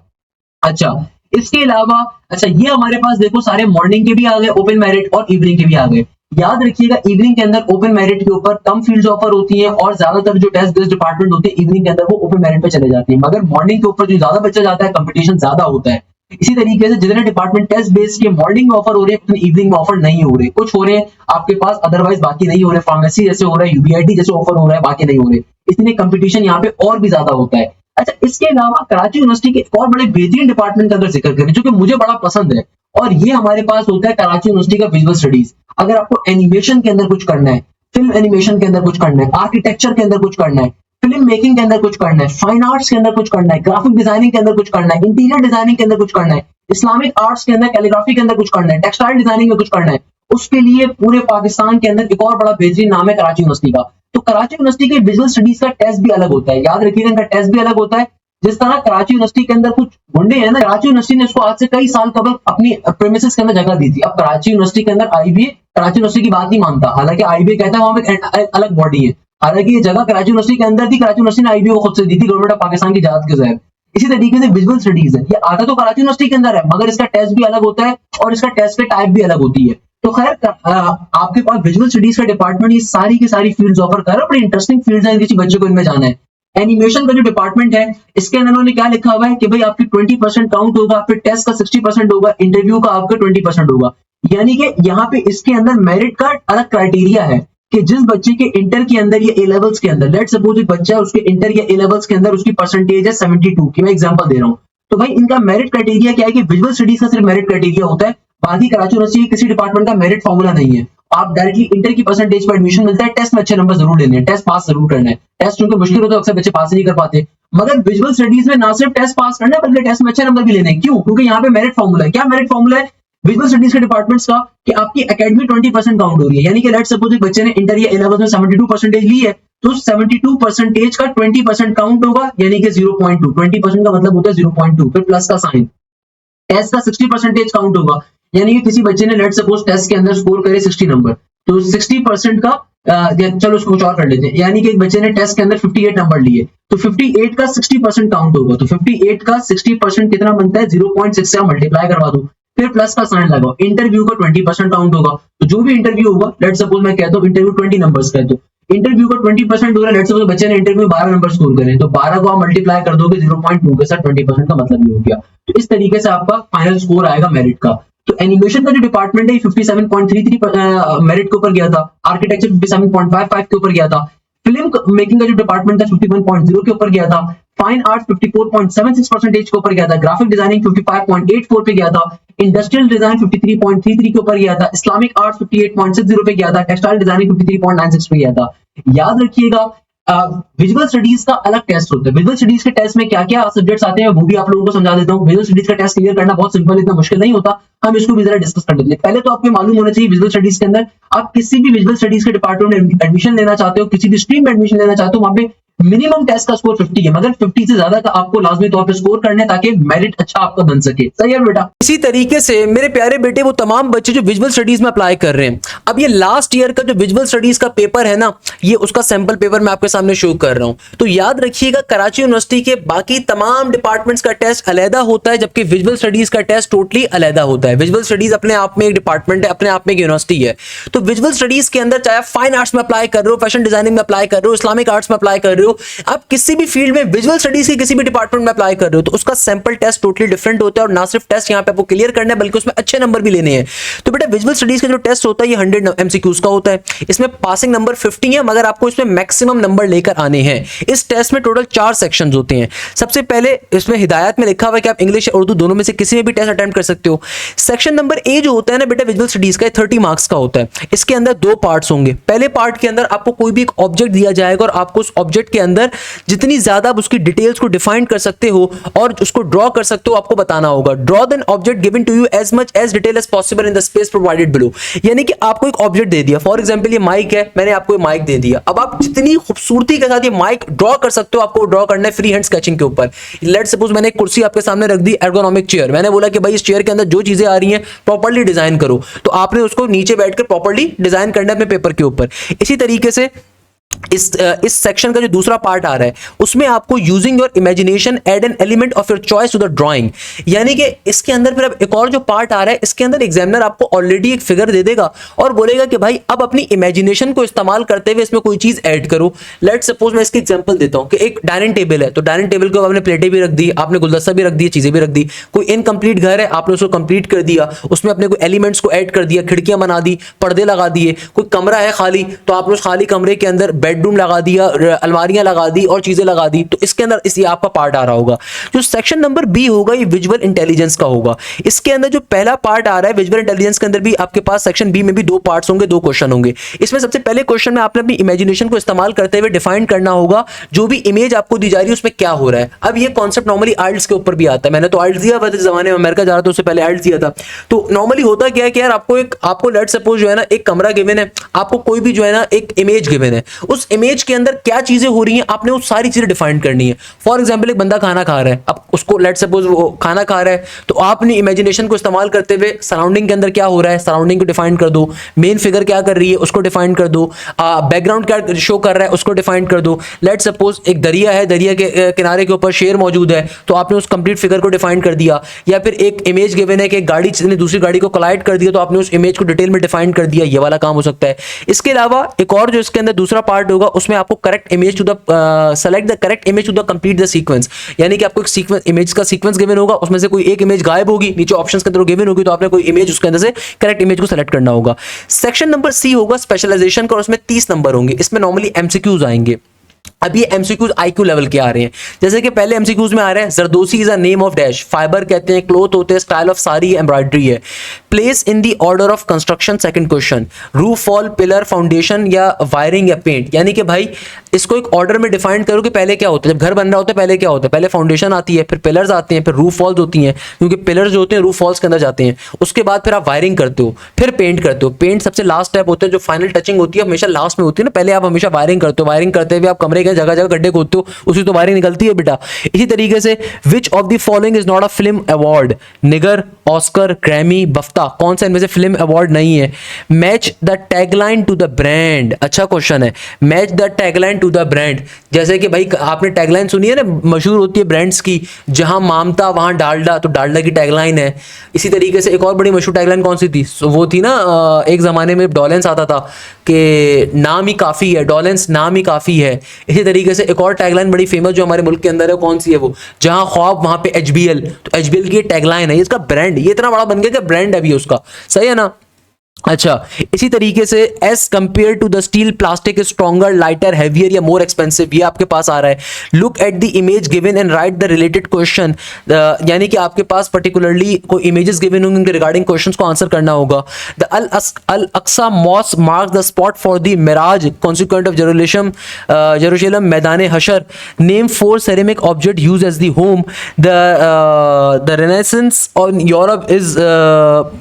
अच्छा, इसके अलावा अच्छा ये हमारे पास देखो सारे मॉर्निंग के भी आ गए ओपन मेरिट और इवनिंग के भी आ गए। याद रखिएगा इवनिंग के अंदर ओपन मेरिट के ऊपर कम फील्ड्स ऑफर होती हैं, और ज्यादातर जो टेस्ट बेस्ड डिपार्टमेंट होते हैं इवनिंग के अंदर वो ओपन मेरिट पे चले जाते हैं। मगर मॉर्निंग के ऊपर जो ज्यादा बच्चा जाता है, कंपटीशन ज्यादा होता है। इसी तरीके से जितने डिपार्टमेंट टेस्ट बेस्ड के मॉर्निंग में ऑफर हो रहे हैं, उतने इवनिंग में ऑफर नहीं हो रहे। कुछ हो रहे हैं आपके पास, अदरवाइज बाकी नहीं हो रहे। फार्मेसी जैसे हो रहा है, यूबीआईटी जैसे ऑफर हो रहा है, बाकी नहीं हो रहे। इसलिए कंपटीशन यहाँ पे और भी ज्यादा होता है। अच्छा, इसके अलावा कराची यूनिवर्सिटी के एक और बड़े बेहतरीन डिपार्टमेंट का अगर जिक्र करें जो कि मुझे बड़ा पसंद है, और ये हमारे पास होता है कराची यूनिवर्सिटी का विजुअल स्टडीज। अगर आपको एनिमेशन के अंदर कुछ करना है, फिल्म एनिमेशन के अंदर कुछ करना है, आर्किटेक्चर के अंदर कुछ करना है, फिल्म मेकिंग के अंदर कुछ करना है, फाइन आर्ट्स के अंदर कुछ करना है, ग्राफिक डिजाइनिंग के अंदर कुछ करना है, इंटीरियर डिजाइनिंग के अंदर कुछ करना है, इस्लामिक आर्ट्स के अंदर कैलीग्राफी के अंदर कुछ करना है, टेक्सटाइल डिजाइनिंग में कुछ करना है, उसके लिए पूरे पाकिस्तान के अंदर एक और बड़ा बेहतरीन नाम है कराची यूनिवर्सिटी का। तो कराची यूनिवर्सिटी के विजुअल स्टडीज का टेस्ट भी अलग होता है। याद रखिएगा इनका टेस्ट भी अलग होता है। जिस तरह कराची यूनिवर्सिटी के अंदर कुछ गुंडे हैं ना, कराची यूनिवर्सिटी ने इसको आज से कई साल कबल अपनी प्रेमिसेस के अंदर जगह दी थी। अब कराची यूनिवर्सिटी के अंदर आईबीए कराची यूनिवर्सिटी की बात नहीं मानता, हालांकि आईबीए कहता है वहां पे एक अलग बॉडी है। हालांकि ये जगह कराची यूनिवर्सिटी के अंदर थी, कराची यूनिवर्सिटी ने आईबीए को खुद से दी थी, गवर्नमेंट ऑफ पाकिस्तान की इजाजत के जरिए। इसी तरीके से विजुअल स्टडीज है, ये आता तो कराची यूनिवर्सिटी के अंदर है, मगर इसका टेस्ट भी अलग होता है और इसका टेस्ट की टाइप भी अलग होती है। तो खैर आपके पास विजुअल स्टडीज का डिपार्टमेंट ये सारी की सारी फील्ड्स ऑफर कर रहा है। बड़ी इंटरेस्टिंग फील्ड्स हैं, किसी बच्चे को इनमें जाना है। एनिमेशन का जो डिपार्टमेंट है, इसके अंदर उन्होंने क्या लिखा हुआ है कि भाई आपकी 20% काउंट होगा, फिर टेस्ट का 60% होगा, इंटरव्यू का आपका 20% होगा। यानी कि यहाँ पे इसके अंदर मेरिट का अलग क्राइटेरिया है कि जिस बच्चे के इंटर के अंदर या ए लेवल्स के अंदर, लेट सपोज एक बच्चा है उसके इंटर या ए लेवल्स के अंदर उसकी परसेंटेज है 72 की, मैं एग्जांपल दे रहा हूँ। तो भाई इनका मेरिट क्राइटेरिया क्या है कि विजुअल स्टडीज का सिर्फ मेरिट क्राइटेरिया होता है, बाकी कराची यूनिवर्सिटी किसी डिपार्टमेंट का मेरिट फॉर्मूला नहीं है। आप डायरेक्टली इंटर की परसेंटेज पर एडमिशन मिलता है, टेस्ट में अच्छे नंबर जरूर लेने हैं, टेस्ट पास जरूर करना है। टेस्ट उनको मुश्किल होता है, अक्सर बच्चे पास नहीं कर पाते, मगर विजुअल स्टडीज में ना सिर्फ टेस्ट पास करना है बल्कि टेस्ट में अच्छे नंबर भी लेने हैं। क्यों? क्योंकि यहाँ पे मेरिट फॉर्मूला है। क्या मेरिट फॉर्मूला है विजुअल स्टडीज के डिपार्टमेंट्स का? कि आपकी एकेडमी 20% काउंट हो रही है। यानी कि लेट सपोज एक बच्चे ने इंटर या ए लेवल में 72 परसेंटेज ली है, तो 72 परसेंटेज का 20% काउंट होगा, यानी कि 0.2। 20% का मतलब होता है 0.2, फिर प्लस का साइन। टेस्ट का 60% काउंट होगा, यानी कि किसी बच्चे ने लेट सपोज टेस्ट के अंदर स्कोर करे 60 नंबर, तो 60% का चलो उसको कुछ और कर लेते हैं। यानी कि एक बच्चे ने टेस्ट के अंदर 58 नंबर लिए, तो 58 का 60% काउंट होगा। तो 58 का 60% कितना बनता है? 0.6 से मल्टीप्लाई करवा दो, फिर प्लस का साइन लगाओ। इंटरव्यू का 20% काउंट होगा, तो जो भी इंटरव्यू होगा, लेट सपोज मैं कहता हूँ इंटरव्यू 20 नंबर्स का है, तो इंटरव्यू का 20% हो रहा है। लेट सपोज बच्चे ने इंटरव्यू 12 नंबर स्कोर करे, तो 12 को आप मल्टीप्लाई कर दोगे 0.2 के साथ, 20% का मतलब ये हो गया। तो इस तरीके से आपका फाइनल स्कोर आएगा मेरिट का। तो एनिमेशन का जो डिपार्टमेंट है 57.33 मेरिट के ऊपर गया था, आर्किटेक्चर 57.55 के ऊपर गया था, फिल्म मेकिंग का जो डिपार्टमेंट था 51.0 के ऊपर गया था, फाइन आर्ट्स 54.76% के ऊपर गया था, ग्राफिक डिजाइनिंग 55.84 पे गया था, इंडस्ट्रियल डिजाइन 53.33 के ऊपर गया था, इस्लामिक आर्ट्स 58.60 पे गया था, टेक्सटाइल डिजाइनिंग 53.96 पे गया था। याद रखिएगा विजुअल स्टडीज का अलग टेस्ट होता है। विजुअल स्टडीज के टेस्ट में क्या क्या सब्जेक्ट्स आते हैं वो भी आप लोगों को समझा देता हूँ। विजुअल स्टडीज का टेस्ट क्लियर करना बहुत सिंपल, इतना मुश्किल नहीं होता। हम इसको भी जरा डिस्कस कर लेते हैं। पहले तो आपको मालूम होना चाहिए विजुअल स्टडीज के अंदर आप किसी भी विजुअल स्टडीज के डिपार्टमेंट में एडमिशन लेना चाहते हो, किसी भी स्ट्रीम में एडमिशन लेना चाहते हो, वहां पे मिनिमम टेस्ट का स्कोर 50 है, मगर 50 से ज्यादा का आपको लाजमी तौर पे स्कोर करना है ताकि मेरिट अच्छा आपका बन सके। सही है बेटा? इसी तरीके से मेरे प्यारे बेटे वो तमाम बच्चे जो विजुअल स्टडीज में अप्लाई कर रहे हैं, अब ये लास्ट ईयर का जो विजुअल स्टडीज का पेपर है ना, ये उसका सैंपल पेपर मैं आपके सामने शो कर रहा हूं। तो याद रखिएगा कराची यूनिवर्सिटी के बाकी तमाम डिपार्टमेंट्स का टेस्ट अलहदा होता है, जबकि विजुअल स्टडीज का टेस्ट टोटली अलहदा होता है। विजुअल स्टडीज अपने आप में एक डिपार्टमेंट है, अपने आप में एक यूनिवर्सिटी है। तो विजुअल स्टडीज के अंदर चाहे फाइन आर्ट्स में अप्लाई कर रहे हो, फैशन डिजाइनिंग में अप्लाई कर रहे हो, इस्लामिक आर्ट्स में अप्लाई कर रहे हो, आप किसी भी फील्ड में विजुअल स्टडीज के किसी भी डिपार्टमेंट में अप्लाई कर रहे हो, तो उसका सैंपल टेस्ट टोटली डिफरेंट होता है। और ना सिर्फ टेस्ट यहां पे आपको क्लियर करना है बल्कि उसमें अच्छे नंबर भी लेने हैं। तो बेटा विजुअल स्टडीज का जो टेस्ट होता है ये 100 एमसीक्यूज का होता है। इसमें पासिंग नंबर 50 है, मगर आपको इसमें मैक्सिमम नंबर लेकर आने हैं। इस टेस्ट में टोटल 4 सेक्शंस होते हैं। सबसे पहले इसमें हिदायत में लिखा हुआ है कि आप इंग्लिश या उर्दू दोनों में से किसी में भी टेस्ट अटेम्प्ट कर सकते हो। सेक्शन नंबर ए जो होता है ना बेटा विजुअल स्टडीज का 30 मार्क्स का होता है। इसके अंदर 2 पार्ट्स होंगे। पहले पार्ट के अंदर आपको कोई भी एक ऑब्जेक्ट दिया जाएगा और आपको उस ऑब्जेक्ट के अंदर जितनी ज्यादा आप उसकी डिटेल्स को डिफाइन कर सकते हो और उसको ड्रॉ कर सकते हो आपको बताना होगा। Draw then object given to you as much as detail as possible in the space provided below. यानी कि आपको एक ऑब्जेक्ट दे दिया, फॉर एग्जांपल ये माइक है, मैंने आपको ये माइक दे दिया। अब आप जितनी खूबसूरती के साथ ये माइक ड्रॉ कर सकते हो आपको ड्रॉ करना है फ्री हैंड स्केचिंग के ऊपर। लेट्स सपोज मैंने एक कुर्सी आपके सामने रख दी, एर्गोनॉमिक चेयर, मैंने बोला कि भाई इस चेयर के अंदर जो चीजें आ रही हैं प्रॉपर्ली डिजाइन करो, तो आपने उसको नीचे बैठकर प्रॉपर्ली डिजाइन करना है अपने पेपर के ऊपर। इसी तरीके से इस सेक्शन का जो दूसरा पार्ट आ रहा है उसमें आपको using your imagination add an element of your choice to the drawing. यानी कि इसके अंदर फिर अब एक और जो पार्ट आ रहा है, इसके अंदर एग्जामिनर आपको ऑलरेडी एक फिगर दे देगा और बोलेगा कि भाई अब अपनी इमेजिनेशन को इस्तेमाल करते हुए इसमें कोई चीज ऐड करो। लेट सपोज मैं इसकी एग्जांपल देता हूं कि एक डाइनिंग टेबल है, तो डाइनिंग टेबल को आपने प्लेटें भी रख दी, आपने गुलदस्ता भी रख दिया, चीजें भी रख दी। कोई इनकम्प्लीट घर है, आपने उसको कंप्लीट कर दिया, उसमें अपने कोई एलिमेंट्स को ऐड कर दिया, खिड़कियां बना दी, पर्दे लगा दिए। कोई कमरा है खाली, तो आपने उस खाली कमरे के अंदर बेडरूम लगा दिया, अलमारियां लगा दी और चीजें लगा दी। तो इसके अंदर इसी आपका पार्ट आ रहा होगा। जो सेक्शन नंबर बी होगा ये विजुअल इंटेलिजेंस का होगा। इसके अंदर जो पहला पार्ट आ रहा है विजुअल इंटेलिजेंस के अंदर भी आपके पास सेक्शन बी में भी 2 पार्ट्स होंगे, 2 क्वेश्चन होंगे। इसमें सबसे पहले क्वेश्चन में आपने अपनी इमेजिनेशन को इस्तेमाल करते हुए डिफाइन करना होगा जो भी इमेज आपको दी जा रही है उसमें क्या हो रहा है। अब ये कॉन्सेप्ट नॉर्मली आइल्स के ऊपर भी आता है। मैंने तो आइल्स दिया इस जमाने में अमेरिका जा रहा था उससे पहले आइल्स दिया था। तो नॉर्मली होता क्या है कि यार आपको लेट सपोज जो है ना एक कमरा गिवन है, आपको कोई भी जो है ना एक इमेज गिवन है, उस इमेज के अंदर क्या चीजें हो रही हैं आपने वो सारी चीजें डिफाइन करनी है। फॉर एग्जांपल एक बंदा खाना खा रहा है, अब उसको लेट सपोज वो खाना खा रहा है, तो आपने इमेजिनेशन को इस्तेमाल करते हुए सराउंडिंग के अंदर क्या हो रहा है सराउंडिंग को डिफाइन कर दो, मेन फिगर क्या कर रही है उसको डिफाइन कर दो, बैकग्राउंड क्या शो कर रहा है उसको डिफाइन कर दो। लेट सपोज एक दरिया है, दरिया के किनारे के ऊपर शेर मौजूद है, तो आपने उस कंप्लीट फिगर को डिफाइन कर दिया। या फिर एक इमेज गिवन है कि एक गाड़ी ने दूसरी गाड़ी को कोलाइड कर दिया, तो आपने उस इमेज को डिटेल में डिफाइन कर दिया। ये वाला काम हो सकता है। इसके अलावा एक और जो इसके अंदर दूसरा पार्ट होगा उसमें आपको correct image to the select the correct image to the complete the sequence. यानी कि आपको एक सीक्वेंस इमेज का सीक्वेंस गिवन होगा, उसमें से कोई एक इमेज गायब होगी, नीचे ऑप्शंस के अंदर गिवन होगी, तो आपने कोई इमेज उसके अंदर से करेक्ट इमेज को सेलेक्ट करना होगा। सेक्शन नंबर सी होगा स्पेशलाइजेशन का और उसमें 30 नंबर होंगे। इसमें नॉर्मली एमसीक्यूज आएंगे। अब ये एमसीक्यूज आईक्यू लेवल के आ रहे हैं। जैसे कि पहले एमसीक्यूज में आ रहा है zardozi is a name of dash, fibre कहते हैं, क्लोथ होते हैं, स्टाइल ऑफ साड़ी एम्ब्रॉयडरी है, place in the order of construction second question, roof wall pillar foundation या वायरिंग या पेंट। यानी कि भाई इसको एक ऑर्डर में डिफाइन करो कि पहले क्या होता है। जब घर बन रहा होता है पहले क्या होता है, पहले फाउंडेशन आती है, फिर पिलर्स आते हैं, फिर रूफ वॉल्स होती हैं, क्योंकि पिलर्स जो होते हैं रूफ वॉल्स के अंदर जाते हैं। उसके बाद फिर आप वायरिंग करते हो, फिर पेंट करते हो। पेंट सबसे लास्ट स्टेप होता है, जो फाइनल टचिंग होती है हमेशा लास्ट में होती है ना। पहले आप हमेशा वायरिंग करते हो, वायरिंग करते हुए आप कमरे के जगह जगह गड्ढे खोदते हो, उसी तो वायरिंग निकलती है बेटा। इसी तरीके से which of the following is not a film award, Nigar, Oscar, Grammy, BAFTA, कौन सा इनमें से फिल्म अवार्ड नहीं है। Match the tagline to the brand, अच्छा क्वेश्चन है। Match the tagline to the brand, जैसे कि भाई आपने टैगलाइन सुनी है ना, मशहूर होती है ब्रांड्स की, जहां मामता वहां डालडा, तो डालडा की टैगलाइन है। इसी तरीके से एक और बड़ी मशहूर टैगलाइन कौन सी थी, वो थी ना एक जमाने में डॉलेंस आता था कि नाम ही काफी है, डॉलेंस नाम ही काफी है। इसी तरीके से एक और टैगलाइन बड़ी फेमस जो हमारे मुल्क के अंदर है, कौन सी है वो, जहां ख्वाब वहां पे एचबीएल, तो एचबीएल की टैगलाइन है, इसका ब्रांड ये इतना बड़ा बन गया कि ब्रांड है भी उसका। सही है ना। अच्छा, इसी तरीके से as compared to the steel plastic is stronger, lighter, heavier या मोर एक्सपेंसिव, ये आपके पास आ रहा है। Look at the image given and write the related question, यानी कि आपके पास पर्टिकुलरली कोई इमेजेस गिवन होंगे, उनके रिगार्डिंग क्वेश्चंस को आंसर करना होगा। The Al Aqsa mosque marks the spot for the Miraj consequent of Jerusalem मैदान हशर, name 4 ceramic object use as the home, the renaissance on Europe is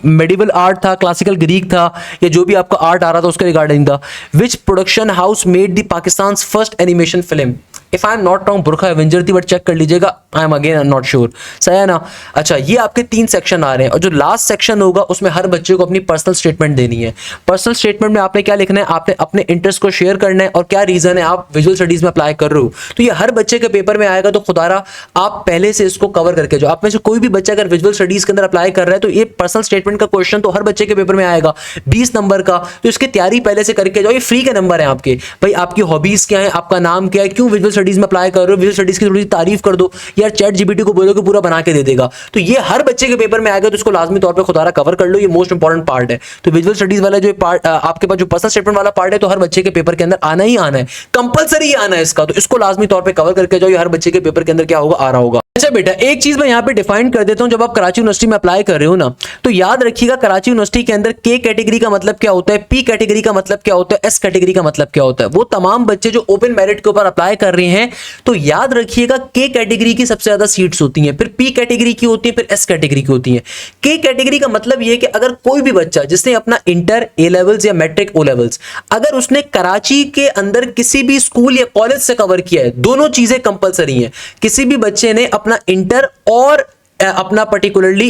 medieval art था, classical Greek था, या जो भी आपका आर्ट आ रहा था उसके रिगार्डिंग था। Which production house made the Pakistan first animation film? If I am not wrong Burka Avenger थी, बट चेक कर लीजिएगा, I am again not sure. सही है ना? अच्छा, ये आपके 3 सेक्शन आ रहे हैं, और जो लास्ट सेक्शन होगा उसमें हर बच्चे को अपनी पर्सनल स्टेटमेंट देनी है। पर्सनल स्टेटमेंट में आपने क्या लिखना है? आपने अपने इंटरेस्ट को शेयर करना है और क्या रीजन है आप विजुअल स्टडीज में अप्लाई कर रहे हो। तो ये हर बच्चे के पेपर में आएगा, तो खुदारा आप पहले से इसको कवर करके जो आप में से कोई भी बच्चा अगर विजुअल स्टडीज के अंदर अप्लाई कर रहा है, तो ये पर्सनल स्टेटमेंट का क्वेश्चन तो हर बच्चे के पेपर में आएगा 20 नंबर का। तो इसकी तैयारी पहले से करके जाओ, ये फ्री के नंबर है आपके। भाई आपकी हॉबीज क्या है, आपका नाम क्या है, क्यों विजुअल स्टडीज में अप्लाई कर रहे हो, विजुअल स्टडीज की थोड़ी सी तारीफ कर दो यार, चैट जीपीटी को बोलो कि पूरा बना के दे देगा। तो ये हर बच्चे के पेपर में आएगा, तो इसको लाजमी तौर पे खुदारा कवर कर लो, ये मोस्ट इंपॉर्टेंट पार्ट है। तो विजुअल स्टडीज वाला जो पार्ट आपके पास जो पर्सनल स्टेटमेंट वाला पार्ट है, तो हर बच्चे के पेपर के अंदर आना ही आना है, कंपलसरी आना है इसका। तो इसको लाजमी तौर पे कवर करके जाओ, ये हर बच्चे के पेपर के अंदर क्या होगा, आ रहा होगा। अच्छा बेटा, एक चीज मैं यहाँ पे डिफाइन कर देता हूँ, जब आप कराची यूनिवर्सिटी में अप्लाई कर रहे हो ना, तो याद रखिएगा कराची यूनिवर्सिटी के अंदर के कैटेगरी का मतलब क्या होता है, पी कैटेगरी का मतलब क्या होता है, एस कैटेगरी का मतलब क्या होता है। वो तमाम बच्चे जो ओपन मेरिट के ऊपर अप्लाई कर रहे हैं, तो याद रखिएगा के कैटेगरी की सबसे ज्यादा सीट्स होती हैं, फिर पी कैटेगरी की होती है, फिर एस कैटेगरी की होती है। के कैटेगरी का मतलब ये है कि अगर कोई भी बच्चा जिसने अपना इंटर, ए लेवल्स या मैट्रिक, ओ लेवल्स, अगर उसने कराची के अंदर किसी भी स्कूल या कॉलेज से कवर किया है, दोनों चीजें कंपलसरी हैं। किसी भी बच्चे ने अपना इंटर और अपना पर्टिकुलरली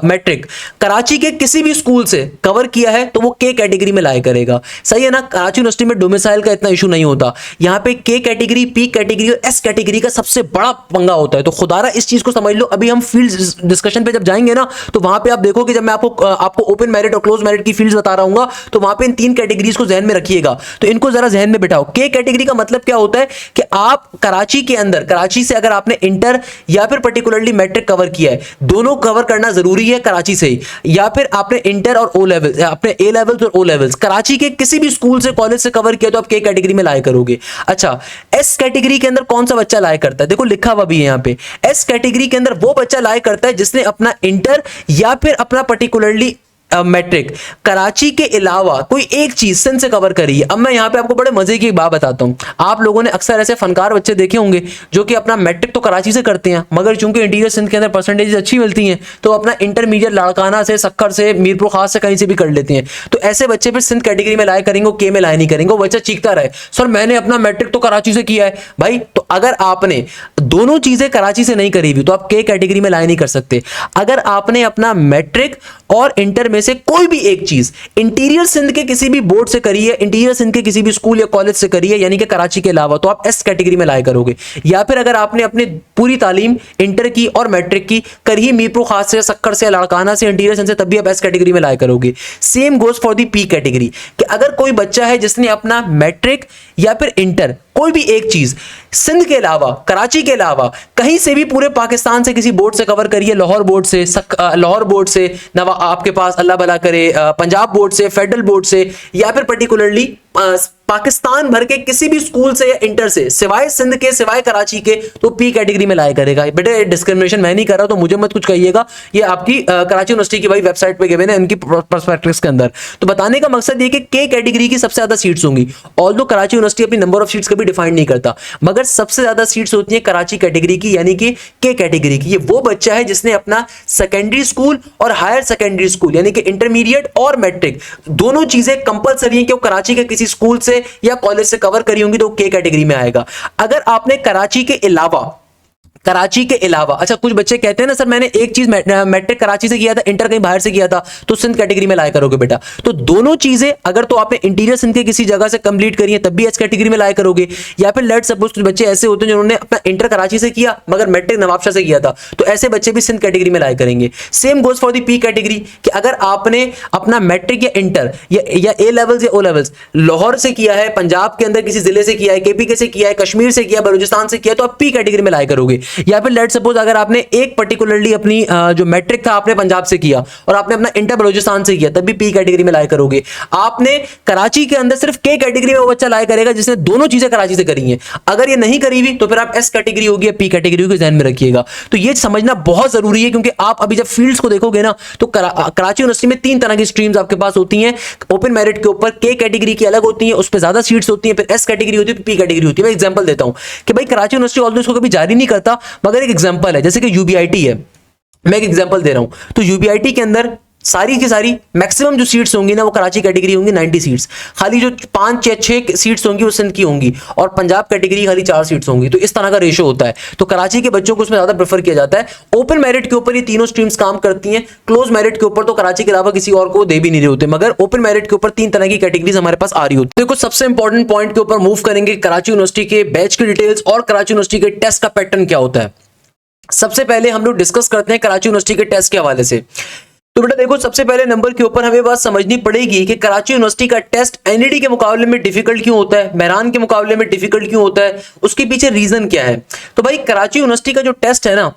मैट्रिक कराची के किसी भी स्कूल से कवर किया है, तो वो के कैटेगरी में लाया करेगा। सही है ना? कराची यूनिवर्सिटी में डोमिसाइल का इतना इशू नहीं होता। यहाँ पे के कैटेगरी, पी कैटेगरी और एस कैटेगरी का सबसे बड़ा पंगा होता है। तो खुदारा इस चीज को समझ लो। अभी हम फील्ड डिस्कशन पे जब जाएंगे ना, तो वहां पे आप देखो कि जब मैं आपको ओपन मेरिट और क्लोज मेरिट की फील्ड्स बता रहा हूँ, तो वहां पे इन 3 कैटेगरीज को जहन में रखिएगा। तो इनको जरा जहन में बिठाओ। के कैटेगरी का मतलब क्या होता है कि आप कराची के अंदर, कराची से अगर आपने इंटर या फिर पर्टिकुलरली मैट्रिक कवर किया है, दोनों कवर करना जरूरी है कराची से ही, या फिर आपने इंटर और ओ लेवल, आपने ए लेवल्स और ओ लेवल्स कराची के किसी भी स्कूल से, कॉलेज से कवर किया, तो आप के कैटेगरी में लाया करोगे। अच्छा, एस कैटेगरी के अंदर कौन सा बच्चा लाया करता है? देखो लिखा हुआ भी है यहाँ पे, एस कैटेगरी के अंदर वो बच्चा लाया करता है जिसने अपना इंटर या फिर अपना पर्टिकुलरली मैट्रिक कराची के अलावा कोई एक चीज सिंध से कवर करी है। अब मैं यहाँ पे आपको बड़े मजे की बात बताता हूँ। आप लोगों ने अक्सर ऐसे फनकार बच्चे देखे होंगे जो कि अपना मैट्रिक तो कराची से करते हैं, मगर चूंकि इंटीरियर सिंध के अंदर परसेंटेज अच्छी मिलती हैं, तो अपना इंटरमीडिएट लाड़काना से, सक्खर से, मीरपुर खास से, कहीं से भी कर लेते हैं। तो ऐसे बच्चे फिर सिंध कैटेगरी में लाया करेंगे, के में लाया नहीं करेंगे। वो बच्चा चीखता रहे, सर मैंने अपना मैट्रिक तो कराची से किया है। भाई, तो अगर आपने दोनों चीजें कराची से नहीं करी हुई, तो आप के कैटेगरी में लाया नहीं कर सकते। अगर आपने अपना मैट्रिक और इंटर में से कोई भी एक चीज इंटीरियर सिंध के किसी भी बोर्ड से करी है, इंटीरियर सिंध के किसी भी स्कूल या कॉलेज से करी है, यानी कि कराची के अलावा, तो आप एस कैटेगरी में लाया करोगे। या फिर अगर आपने अपनी पूरी तालीम इंटर की और मैट्रिक की करी मीरपुर खास से, सक्खर से, लाड़काना से, इंटीरियर सिंध से, तब भी आप एस कैटेगरी में लाया करोगे। Same goes for the P category, कि अगर कोई बच्चा है जिसने अपना मैट्रिक या फिर इंटर कोई भी एक चीज सिंध के अलावा, कराची के अलावा कहीं से भी पूरे पाकिस्तान से किसी बोर्ड से कवर करिए, लाहौर बोर्ड से, लाहौर बोर्ड से, नवा आपके पास अल्लाह भला करे पंजाब बोर्ड से, फेडरल बोर्ड से, या फिर पर्टिकुलरली पाकिस्तान भर के किसी भी स्कूल से या इंटर से, सिवाय सिंध के, सिवाय कराची के, तो पी कैटेगरी में लाया करेगा। बेटे डिस्क्रिमिनेशन मैं नहीं कर रहा, तो मुझे मत कुछ कहिएगा, ये आपकी कराची यूनिवर्सिटी की भाई वेबसाइट पे गिवन है, इनकी पर्सपेक्टिव्स के अंदर। तो बताने का मकसद ये कि के कैटेगरी की सबसे ज्यादा सीट्स होंगी। ऑल्दो कराची यूनिवर्सिटी अपनी नंबर ऑफ सीट्स कभी डिफाइन नहीं करता, मगर सबसे ज्यादा सीट्स होती है कराची कैटेगरी की, यानी कि के कैटेगरी की। ये वो बच्चा है जिसने अपना सेकेंडरी स्कूल और हायर सेकेंडरी स्कूल, यानी कि इंटरमीडिएट और मैट्रिक, दोनों चीजें कंपलसरी है कि वो कराची के किसी स्कूल से या कॉलेज से कवर करी होंगी, तो के कैटेगरी में आएगा। अगर आपने कराची के अलावा, अच्छा कुछ बच्चे कहते हैं ना सर मैंने एक चीज मैट्रिक कराची से किया था, इंटर कहीं बाहर से किया था, तो सिंध कैटेगरी में लाया करोगे बेटा। तो दोनों चीजें अगर तो आपने इंटीरियर सिंध के किसी जगह से कंप्लीट करी है, तब भी एस कैटेगरी में लाया करोगे। या फिर लेट सपोज कुछ बच्चे ऐसे होते हैं जिन्होंने अपना इंटर कराची से किया मगर मैट्रिक नवाबशाह से किया था, तो ऐसे बच्चे भी सिंध कैटेगरी में लाया करेंगे। Same goes for the P category, कि अगर आपने अपना मैट्रिक या इंटर या ए लेवल्स या ओ लेवल्स लाहौर से किया है, पंजाब के अंदर किसी जिले से किया है, केपी के से किया है, कश्मीर से किया, बलूचिस्तान से किया, तो आप पी कैटेगरी में लाया करोगे। या फिर लेट सपोज अगर आपने एक पर्टिकुलरली अपनी जो मैट्रिक था आपने पंजाब से किया और आपने अपना इंटर बलोचिस्तान से किया, तब भी पी कैटेगरी में लाया करोगे। आपने कराची के अंदर सिर्फ के कैटेगरी में वो बच्चा लाया करेगा जिसने दोनों चीजें कराची से करी हैं। अगर ये नहीं करी हुई तो फिर आप एस कैटेगरी होगी या पी कैटेगरी होगी, ध्यान में रखिएगा। तो ये समझना बहुत जरूरी है, क्योंकि आप अभी जब फील्ड्स को देखोगे ना तो कराची यूनिवर्सिटी में 3 तरह की स्ट्रीम्स आपके पास होती हैं। ओपन मेरिट के ऊपर के कैटेगरी की अलग होती है, उस पर ज्यादा सीट्स होती हैं, फिर एस कैटेगरी होती है, पी कैटेगरी होती है। मैं एग्जांपल देता हूं कि भाई कराची यूनिवर्सिटी ऑल्दो इसको कभी जारी नहीं करता, मगर एक एग्जांपल है, जैसे कि यूबीआईटी है, मैं एक एग्जांपल दे रहा हूं। तो यूबीआईटी के अंदर सारी की सारी मैक्सिमम जो सीट्स होंगी ना वो कराची कैटेगरी होंगी 90 सीट्स, खाली जो 5 या 6 सीट्स होंगी वो सिंध की होंगी, और पंजाब कैटेगरी खाली 4 सीट्स होंगी। तो इस तरह का रेशो होता है। तो कराची के बच्चों को उसमें ज्यादा प्रेफर किया जाता है। ओपन मेरिट के ऊपर ये तीनों स्ट्रीम्स काम करती हैं, क्लोज मेरिट के ऊपर तो कराची के अलावा किसी और को दे भी नहीं रहे होते, मगर ओपन मेरिट के ऊपर 3 तरह की कैटेगरीज हमारे पास आ रही होती है। देखो सबसे इंपॉर्टेंट पॉइंट के ऊपर मूव करेंगे, कराची यूनिवर्सिटी के बैच की डिटेल्स और कराची यूनिवर्सिटी के टेस्ट का पैटर्न क्या होता है। सबसे पहले हम लोग डिस्कस करते हैं कराची यूनिवर्सिटी के टेस्ट के हवाले से। तो बेटा देखो, सबसे पहले नंबर के ऊपर हमें बात समझनी पड़ेगी कि कराची यूनिवर्सिटी का टेस्ट एनईडी के मुकाबले में डिफिकल्ट क्यों होता है, मेहरान के मुकाबले में डिफिकल्ट क्यों होता है, उसके पीछे रीजन क्या है। तो भाई कराची यूनिवर्सिटी का जो टेस्ट है ना,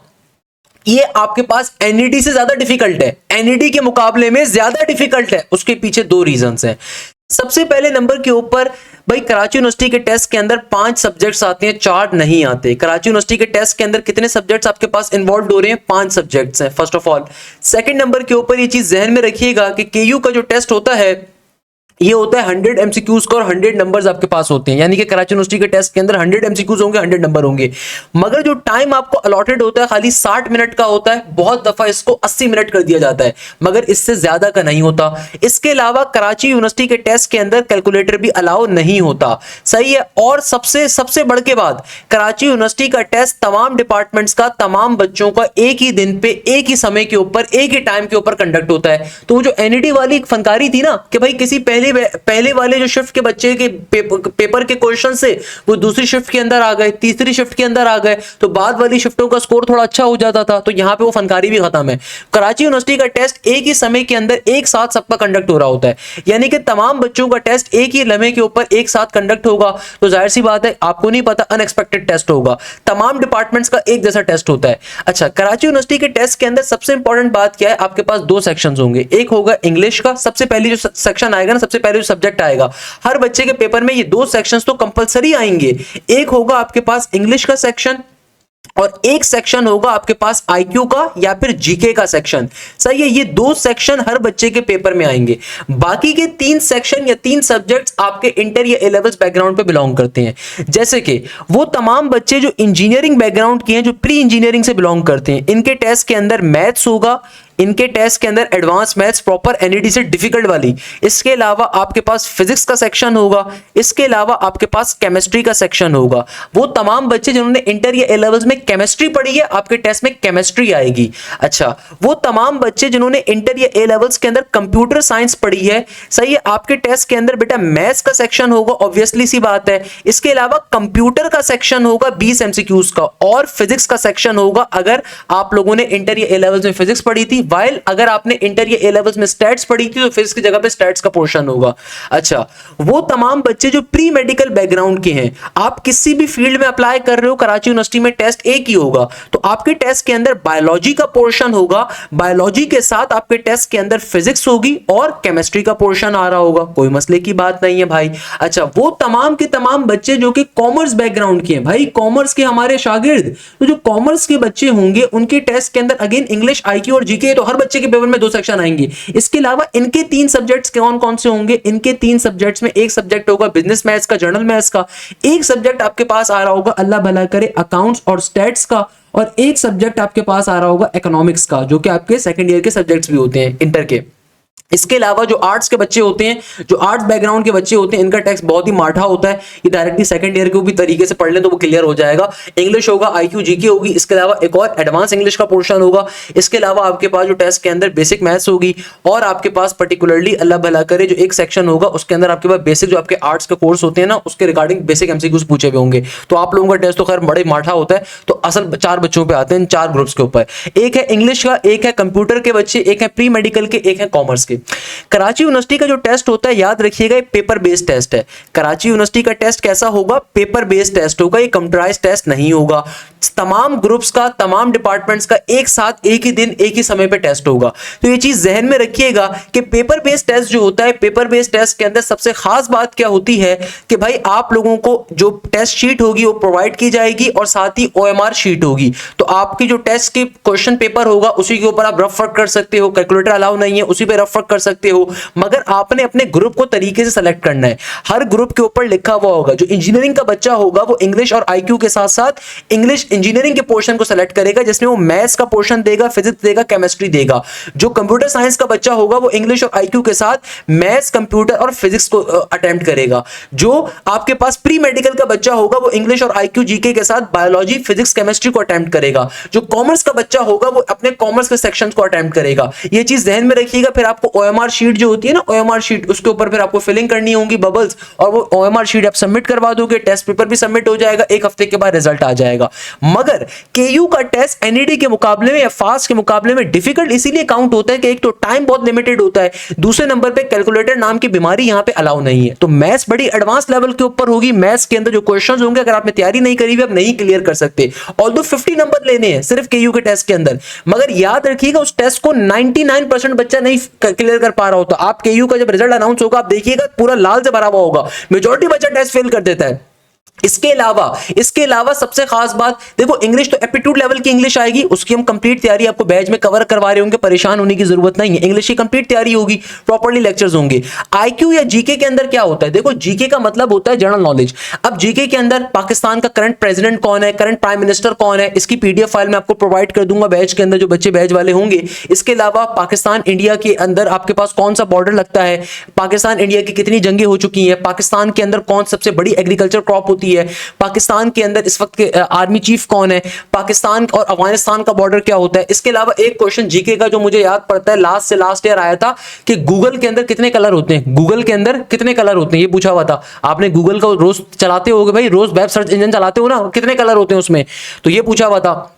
ये आपके पास एनईडी से ज्यादा डिफिकल्ट है, एनईडी के मुकाबले में ज्यादा डिफिकल्ट है। उसके पीछे 2 रीजंस हैं। सबसे पहले नंबर के ऊपर भाई कराची यूनिवर्सिटी के टेस्ट के अंदर 5 सब्जेक्ट्स आते हैं, 4 नहीं आते। कराची यूनिवर्सिटी के टेस्ट के अंदर कितने सब्जेक्ट्स आपके पास इन्वॉल्व हो रहे हैं, 5 सब्जेक्ट्स हैं first of all. Second number के ऊपर ये चीज जहन में रखिएगा कि केयू का जो टेस्ट होता है ये होता है 100 एमसीक्यूज का और 100 नंबर्स आपके पास होते हैं, यानी कि कराची यूनिवर्सिटी के टेस्ट के अंदर 100 एमसीक्यूज होंगे, 100 नंबर होंगे, मगर जो टाइम आपको अलॉटेड होता है खाली 60 मिनट का होता है। बहुत दफा इसको 80 मिनट कर दिया जाता है, मगर इससे ज्यादा का नहीं होता। इसके अलावा कराची यूनिवर्सिटी के टेस्ट के अंदर कैलकुलेटर भी अलाउ नहीं होता, सही है। और सबसे बढ़ के बाद कराची यूनिवर्सिटी का टेस्ट तमाम डिपार्टमेंट्स का, तमाम बच्चों का एक ही दिन पे, एक ही समय के ऊपर, एक ही टाइम के ऊपर कंडक्ट होता है। तो वो जो एनईडी वाली फनकारी थी ना कि भाई किसी पहले वाले जो शिफ्ट के बच्चे के पेपर के क्वेश्चन से वो दूसरी शिफ्ट के अंदर आ गए, तीसरी शिफ्ट के अंदर आ गए, तो बाद वाली शिफ्टों का स्कोर थोड़ा अच्छा हो जाता था। तो यहां पे वो फनकारी भी खत्म है। कराची यूनिवर्सिटी का टेस्ट एक ही समय के अंदर एक साथ सबका कंडक्ट हो रहा होता है, यानी कि तमाम बच्चों का टेस्ट एक ही लम्हे के ऊपर एक साथ कंडक्ट होगा। तो जाहिर सी बात है, आपको नहीं पता, अनएक्सपेक्टेड टेस्ट होगा। तमाम डिपार्टमेंट्स का एक जैसा टेस्ट होता है। अच्छा, कराची यूनिवर्सिटी के टेस्ट के अंदर सबसे इंपॉर्टेंट बात क्या है, आपके पास 2 सेक्शंस होंगे। एक होगा इंग्लिश का, सबसे पहले जो सेक्शन आएगा ना, सबसे पहले जो सब्जेक्ट आएगा हर बच्चे के पेपर में, ये 2 सेक्शंस तो कंपलसरी आएंगे। एक होगा आपके पास इंग्लिश का सेक्शन और एक सेक्शन होगा आपके पास आईक्यू का या फिर जीके का सेक्शन, सही है। ये 2 सेक्शन हर बच्चे के पेपर में आएंगे। बाकी के 3 सेक्शन या 3 सब्जेक्ट्स आपके इंटर या ए लेवल्स बैकग्राउंड पे बिलोंग करते हैं। जैसे कि वो तमाम बच्चे जो इंजीनियरिंग बैकग्राउंड के हैं, जो प्री इंजीनियरिंग से बिलोंग करते हैं, इनके टेस्ट के अंदर मैथ्स होगा, इनके टेस्ट के अंदर एडवांस मैथ्स प्रॉपर एनईडी से डिफिकल्ट वाली। इसके अलावा आपके पास फिजिक्स का सेक्शन होगा, इसके अलावा आपके पास केमिस्ट्री का सेक्शन होगा। वो तमाम बच्चे जिन्होंने इंटर या ए लेवल्स में केमिस्ट्री पढ़ी है, आपके टेस्ट में केमिस्ट्री आएगी। अच्छा, वो तमाम बच्चे जिन्होंने इंटर या ए लेवल्स के अंदर कंप्यूटर साइंस पढ़ी है, सही है, आपके टेस्ट के अंदर बेटा मैथ्स का सेक्शन होगा, ऑब्वियसली सी बात है। इसके अलावा कंप्यूटर का सेक्शन होगा 20 एमसीक्यूज का, और फिजिक्स का सेक्शन होगा अगर आप लोगों ने इंटर या ए लेवल्स में फिजिक्स पढ़ी थी, वाइल अगर आपने इंटर या ए लेवल्स में स्टैट्स पढ़ी थी तो फिजिक्स की जगह पे स्टैट्स का पोर्शन होगा। अच्छा, वो तमाम बच्चे जो प्री मेडिकल बैकग्राउंड के हैं, आप किसी भी फील्ड में अप्लाई कर रहे हो, कराची यूनिवर्सिटी में टेस्ट एक ही होगा। तो आपके टेस्ट के अंदर बायोलॉजी का पोर्शन होगा, बायोलॉजी के साथ आपके टेस्ट के अंदर फिजिक्स होगी और केमिस्ट्री का पोर्शन आ रहा होगा, कोई मसले की बात नहीं है भाई। अच्छा, वो तमाम के तमाम बच्चे जो कि कॉमर्स बैकग्राउंड के हैं, भाई कॉमर्स के हमारे शागिर्द, तो जो कॉमर्स के बच्चे होंगे उनके टेस्ट के अंदर अगेन इंग्लिश, आईक्यू और जीके, तो हर बच्चे के पेपर में 2 सेक्शन आएंगे। इसके अलावा इनके 3 सब्जेक्ट्स कौन कौन से होंगे, इनके 3 सब्जेक्ट्स में एक सब्जेक्ट होगा बिजनेस मैथ्स का, जनरल मैथ्स का, एक सब्जेक्ट आपके पास आ रहा होगा, अल्लाह भला करे, अकाउंट्स और स्टैट्स का, और एक सब्जेक्ट आपके पास आ रहा होगा इकोनॉमिक्स का, जो कि आपके सेकंड ईयर के सब्जेक्ट्स भी होते हैं इंटर के। इसके अलावा जो आर्ट्स के बच्चे होते हैं, जो आर्ट्स बैकग्राउंड के बच्चे होते हैं, इनका टेक्स्ट बहुत ही माठा होता है। ये डायरेक्टली सेकंड ईयर के भी तरीके से पढ़ लें तो वो क्लियर हो जाएगा। इंग्लिश होगा, आईक्यू जीके होगी, इसके अलावा एक और एडवांस इंग्लिश का पोर्शन होगा। इसके अलावा आपके पास जो टेस्ट के अंदर बेसिक मैथ्स होगी, और आपके पास पर्टिकुलरली अल्लाह भला करे जो एक सेक्शन होगा उसके अंदर आपके पास बेसिक जो आपके आर्ट्स के कोर्स होते हैं ना, उसके रिगार्डिंग बेसिक एमसीक्यूज पूछे हुए होंगे। तो आप लोगों का टेस्ट तो खैर बड़े माठा होता है। तो असल 4 बच्चों पे आते हैं, 4 ग्रुप्स के ऊपर, एक है इंग्लिश का, एक है कंप्यूटर के बच्चे, एक है प्री मेडिकल के, एक है कॉमर्स के। कराची यूनिवर्सिटी का जो टेस्ट होता है, याद रखिएगा, एक पेपर बेस्ड टेस्ट है। कराची यूनिवर्सिटी का टेस्ट कैसा होगा, पेपर बेस्ड टेस्ट होगा, ये कंप्यूटराइज्ड टेस्ट नहीं होगा। तमाम ग्रुप्स का, तमाम डिपार्टमेंट्स का एक साथ एक ही दिन एक ही समय पे टेस्ट होगा। तो ये चीज जहन में रखिएगा कि पेपर बेस्ड टेस्ट जो होता है, पेपर बेस्ड टेस्ट के अंदर सबसे खास बात क्या होती है कि भाई आप लोगों को जो टेस्ट शीट होगी वो प्रोवाइड की जाएगी और साथ ही OMR शीट होगी। तो आपकी जो टेस्ट की क्वेश्चन पेपर होगा उसी के ऊपर आप रफ वर्क कर सकते हो, कैलकुलेटर अलाउ नहीं है उसी पे रफ वर्क कर सकते हो, मगर आपने अपने ग्रुप को तरीके से सेलेक्ट करना है। हर ग्रुप के ऊपर लिखा हुआ होगा, जो इंजीनियरिंग का बच्चा होगा वो इंग्लिश और IQ के साथ साथ इंग्लिश इंजीनियरिंग के पोर्शन को सेलेक्ट करेगा, जिसमें वो मैथ्स का पोर्शन देगा, फिजिक्स देगा, केमिस्ट्री देगा। जो कंप्यूटर साइंस का बच्चा होगा वो इंग्लिश और IQ के साथ मैथ्स, कंप्यूटर और फिजिक्स को अटेम्प्ट करेगा। जो आपके पास प्री मेडिकल का बच्चा होगा वो इंग्लिश और IQ GK के साथ बायोलॉजी, फिजिक्स, केमिस्ट्री को अटेम्प्ट करेगा। जो कॉमर्स का बच्चा होगा वो अपने कॉमर्स के सेक्शंस को अटेम्प्ट करेगा। ये चीज ध्यान में रखिएगा। फिर आपको OMR शीट जो होती है ना, OMR शीट, उसके ऊपर फिर आपको फिलिंग करनी होगी बबल्स, और वो OMR शीट आप सबमिट करवा दोगे, टेस्ट पेपर भी सबमिट हो जाएगा, एक हफ्ते के बाद रिजल्ट आ जाएगा। मगर KU का टेस्ट NED के मुकाबले में या फास्ट के मुकाबले में डिफिकल्ट इसीलिए काउंट होता है कि एक तो टाइम बहुत लिमिटेड होता है, दूसरे नंबर पे कैलकुलेटर नाम की बीमारी यहां पे अलाउ नहीं है। तो मैथ्स बड़ी एडवांस लेवल के ऊपर होगी। मैथ्स के अंदर जो क्वेश्चंस होंगे अगर आपने तैयारी नहीं करी हुई आप नहीं क्लियर कर सकते। ऑल्दो 50 नंबर लेने हैं सिर्फ KU के टेस्ट के अंदर, मगर याद रखिएगा उस टेस्ट को 99% बच्चा नहीं क्लियर कर पा रहा होता। आप KU का जब रिजल्ट अनाउंस होगा आप देखिएगा पूरा लाल से भरा हुआ होगा, मेजॉरिटी बच्चा टेस्ट फेल कर देता है। इसके अलावा सबसे खास बात देखो, इंग्लिश तो एप्टीट्यूड लेवल की इंग्लिश आएगी, उसकी हम कंप्लीट तैयारी आपको बैच में कवर करवा रहे होंगे, परेशान होने की जरूरत नहीं है। इंग्लिश की कंप्लीट तैयारी होगी, प्रॉपर्ली लेक्चर्स होंगे। IQ या GK के अंदर क्या होता है, देखो GK का मतलब होता है जनरल नॉलेज। अब GK के अंदर पाकिस्तान का करंट प्रेसिडेंट कौन है, करंट प्राइम मिनिस्टर कौन है, इसकी PDF फाइल में आपको प्रोवाइड कर दूंगा बैच के अंदर, जो बच्चे बैच वाले होंगे। इसके अलावा पाकिस्तान इंडिया के अंदर आपके पास कौन सा बॉर्डर लगता है, पाकिस्तान इंडिया की कितनी जंगें हो चुकी हैं, पाकिस्तान के अंदर कौन सबसे बड़ी एग्रीकल्चर क्रॉप होती है, पाकिस्तान के अंदर इस वक्त के आर्मी चीफ कौन है, पाकिस्तान और अफगानिस्तान का बॉर्डर क्या होता है। इसके अलावा एक क्वेश्चन GK का जो मुझे याद पड़ता है लास्ट से लास्ट ईयर आया था कि गूगल के अंदर कितने कलर होते हैं, गूगल के अंदर कितने कलर होते हैं, ये पूछा हुआ था। आपने गूगल का रोज चलाते होगे भाई, रोज वेब सर्च इंजन चलाते हो ना, कितने कलर होते हैं उसमें, तो ये पूछा हुआ था।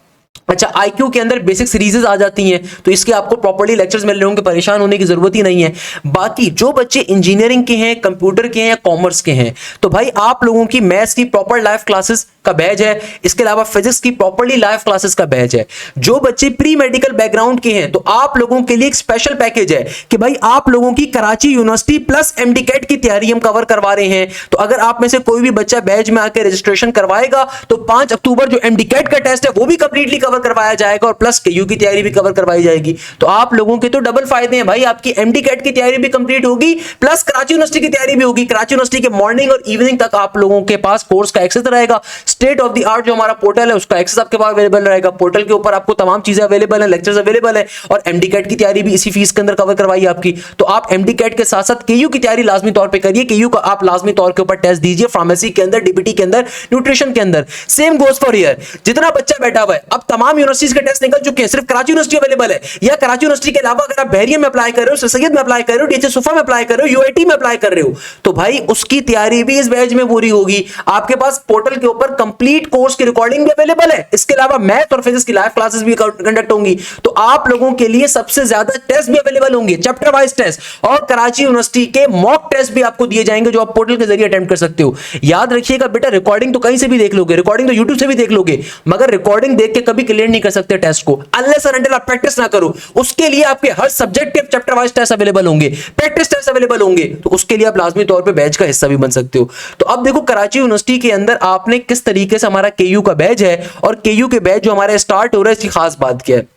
अच्छा, IQ के अंदर बेसिक सीरीजेस आ जाती हैं, तो इसके आपको प्रॉपर्ली लेक्चर्स मिल रहे होंगे, परेशान होने की जरूरत ही नहीं है। बाकी जो बच्चे इंजीनियरिंग के हैं, कंप्यूटर के हैं या कॉमर्स के हैं, तो भाई आप लोगों की मैथ्स की प्रॉपर लाइव क्लासेस का बैच है, इसके अलावा फिजिक्स की प्रॉपर्ली लाइव क्लासेस का बैच है। जो बच्चे प्री मेडिकल बैकग्राउंड के हैं तो आप लोगों के लिए एक स्पेशल पैकेज है कि भाई आप लोगों की Karachi university plus MD CAT की तैयारी हम कवर करवा रहे हैं। तो अगर आप में से कोई भी बच्चा बैच में आकर रजिस्ट्रेशन करवाएगा तो 5 अक्टूबर जो MD कैट का टेस्ट है वो भी कंप्लीटली कवर करवाया जाएगा और प्लस KU की तैयारी भी कवर करवाई जाएगी। तो आप लोगों के तो डबल फायदे हैं भाई, आपकी MD कैट की तैयारी भी कंप्लीट होगी प्लस कराची यूनिवर्सिटी की तैयारी भी होगी। कराची यूनिवर्सिटी के मॉर्निंग और इवनिंग तक आप लोगों के पास कोर्स का एक्सेस रहेगा। स्टेट ऑफ द आर्ट जो हमारा पोर्टल है उसका एक्सेस आपके पास अवेलेबल रहेगा। पोर्टल के ऊपर आपको तमाम चीजें अवेलेबल है, लेक्चर्स अवेलेबल है और MD कैट की तैयारी भी इसी फीस के अंदर कवर करवाई आपकी। तो आप MD कैट के साथ साथ KU की तैयारी लाजमी तौर पे करिए। KU का आप लाजमी तौर के ऊपर टेस्ट दीजिए, फार्मेसी के अंदर, DPT के अंदर, न्यूट्रिशन के अंदर। सेम गोज फॉर ईयर, जितना बच्चा बैठा हुआ है, अब तमाम यूनिवर्सिटीज के टेस्ट निकल चुके हैं, सिर्फ कराची यूनिवर्सिटी अवेलेबल है। या कराची यूनिवर्सिटी के अलावा अगर आप बहरिया में अप्लाई कर रहे हो, सर सैयद में अप्लाई कर रहे हो, DH सुफा में अप्लाई कर रहे हो, UIT में अप्लाई कर रहे हो, तो भाई उसकी तैयारी भी इस बैच में पूरी होगी। आपके पास पोर्टल के ऊपर कंप्लीट कोर्स की रिकॉर्डिंग भी अवेलेबल है। इसके अलावा मैथ और फिजिक्स की लाइव क्लासेस भी कंडक्ट होंगी। तो आप लोगों के लिए सबसे ज्यादा टेस्ट भी अवेलेबल होंगे, चैप्टर वाइज टेस्ट, और कराची यूनिवर्सिटी के मॉक टेस्ट भी आपको दिए जाएंगे जो आप पोर्टल के जरिए अटेम्प्ट कर सकते हो। याद रखिएगा बेटा, रिकॉर्डिंग तो कहीं से भी देख लोगे, रिकॉर्डिंग तो यूट्यूब से भी देख लोगे, मगर रिकॉर्डिंग देख के कभी क्लियर नहीं कर सकते टेस्ट को अनलेस एंड अनटिल आप प्रैक्टिस ना करो। उसके लिए आपके हर सब्जेक्ट के चैप्टर वाइज टेस्ट अवेलेबल होंगे, प्रैक्टिस टेस्ट अवेलेबल होंगे, तो उसके लिए आप लाजमी तौर पे बैच का हिस्सा भी बन सकते हो। तो अब देखो कराची यूनिवर्सिटी के अंदर आपने किस तरीके से, हमारा KU का बैच है और KU के बैच जो हमारे स्टार्ट हो रहा है, इसकी खास बात क्या है,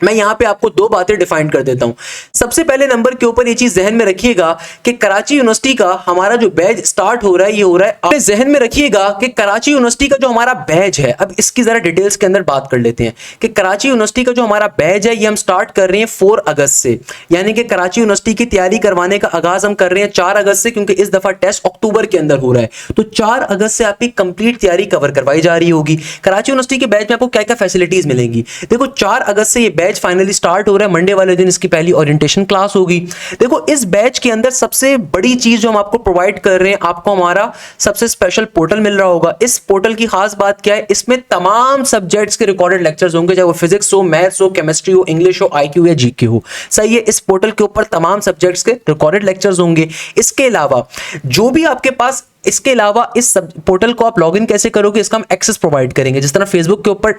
मैं यहां पे आपको दो बातें डिफाइन कर देता हूं। सबसे पहले नंबर के ऊपर ये चीज जहन में रखिएगा कि कराची यूनिवर्सिटी का हमारा जो बैच स्टार्ट हो रहा है, ये हो रहा है, अपने जहन में रखिएगा कि कराची यूनिवर्सिटी का जो हमारा बैच है, अब इसकी जरा डिटेल्स के अंदर बात कर लेते हैं कि कराची यूनिवर्सिटी का जो हमारा बैच है ये हम स्टार्ट कर रहे हैं 4 अगस्त से, यानी कि कराची यूनिवर्सिटी की तैयारी करवाने का आगाज हम कर रहे हैं 4 अगस्त से, क्योंकि इस दफा टेस्ट अक्टूबर के अंदर हो रहा है। तो 4 अगस्त से आपकी कंप्लीट तैयारी कवर करवाई जा रही होगी। कराची यूनिवर्सिटी के बैच में आपको क्या क्या फैसिलिटीज मिलेंगी, देखो 4 अगस्त से ये बैच फाइनली स्टार्ट हो रहा है। मंडे वाले दिन इसकी पहली ओरिएंटेशन क्लास होगी। देखो इस बैच के अंदर सबसे बड़ी चीज जो हम आपको प्रोवाइड कर रहे हैं, आपको हमारा सबसे स्पेशल पोर्टल मिल रहा होगा। इस पोर्टल की खास बात क्या है, इसमें तमाम सब्जेक्ट्स के रिकॉर्डेड लेक्चर्स होंगे, चाहे वो फिजिक्स हो, मैथ्स हो, केमिस्ट्री हो, इंग्लिश हो, IQ या GK हो। सही है, इस पोर्टल के ऊपर तमाम सब्जेक्ट्स के रिकॉर्डेड लेक्चर्स होंगे। इसके अलावा जो भी आपके पास इसके अलावा इस पोर्टल को आप लॉगिन कैसे करोगे, इसका हम एक्सेस प्रोवाइड करेंगे। जिस तरह फेसबुक के ऊपर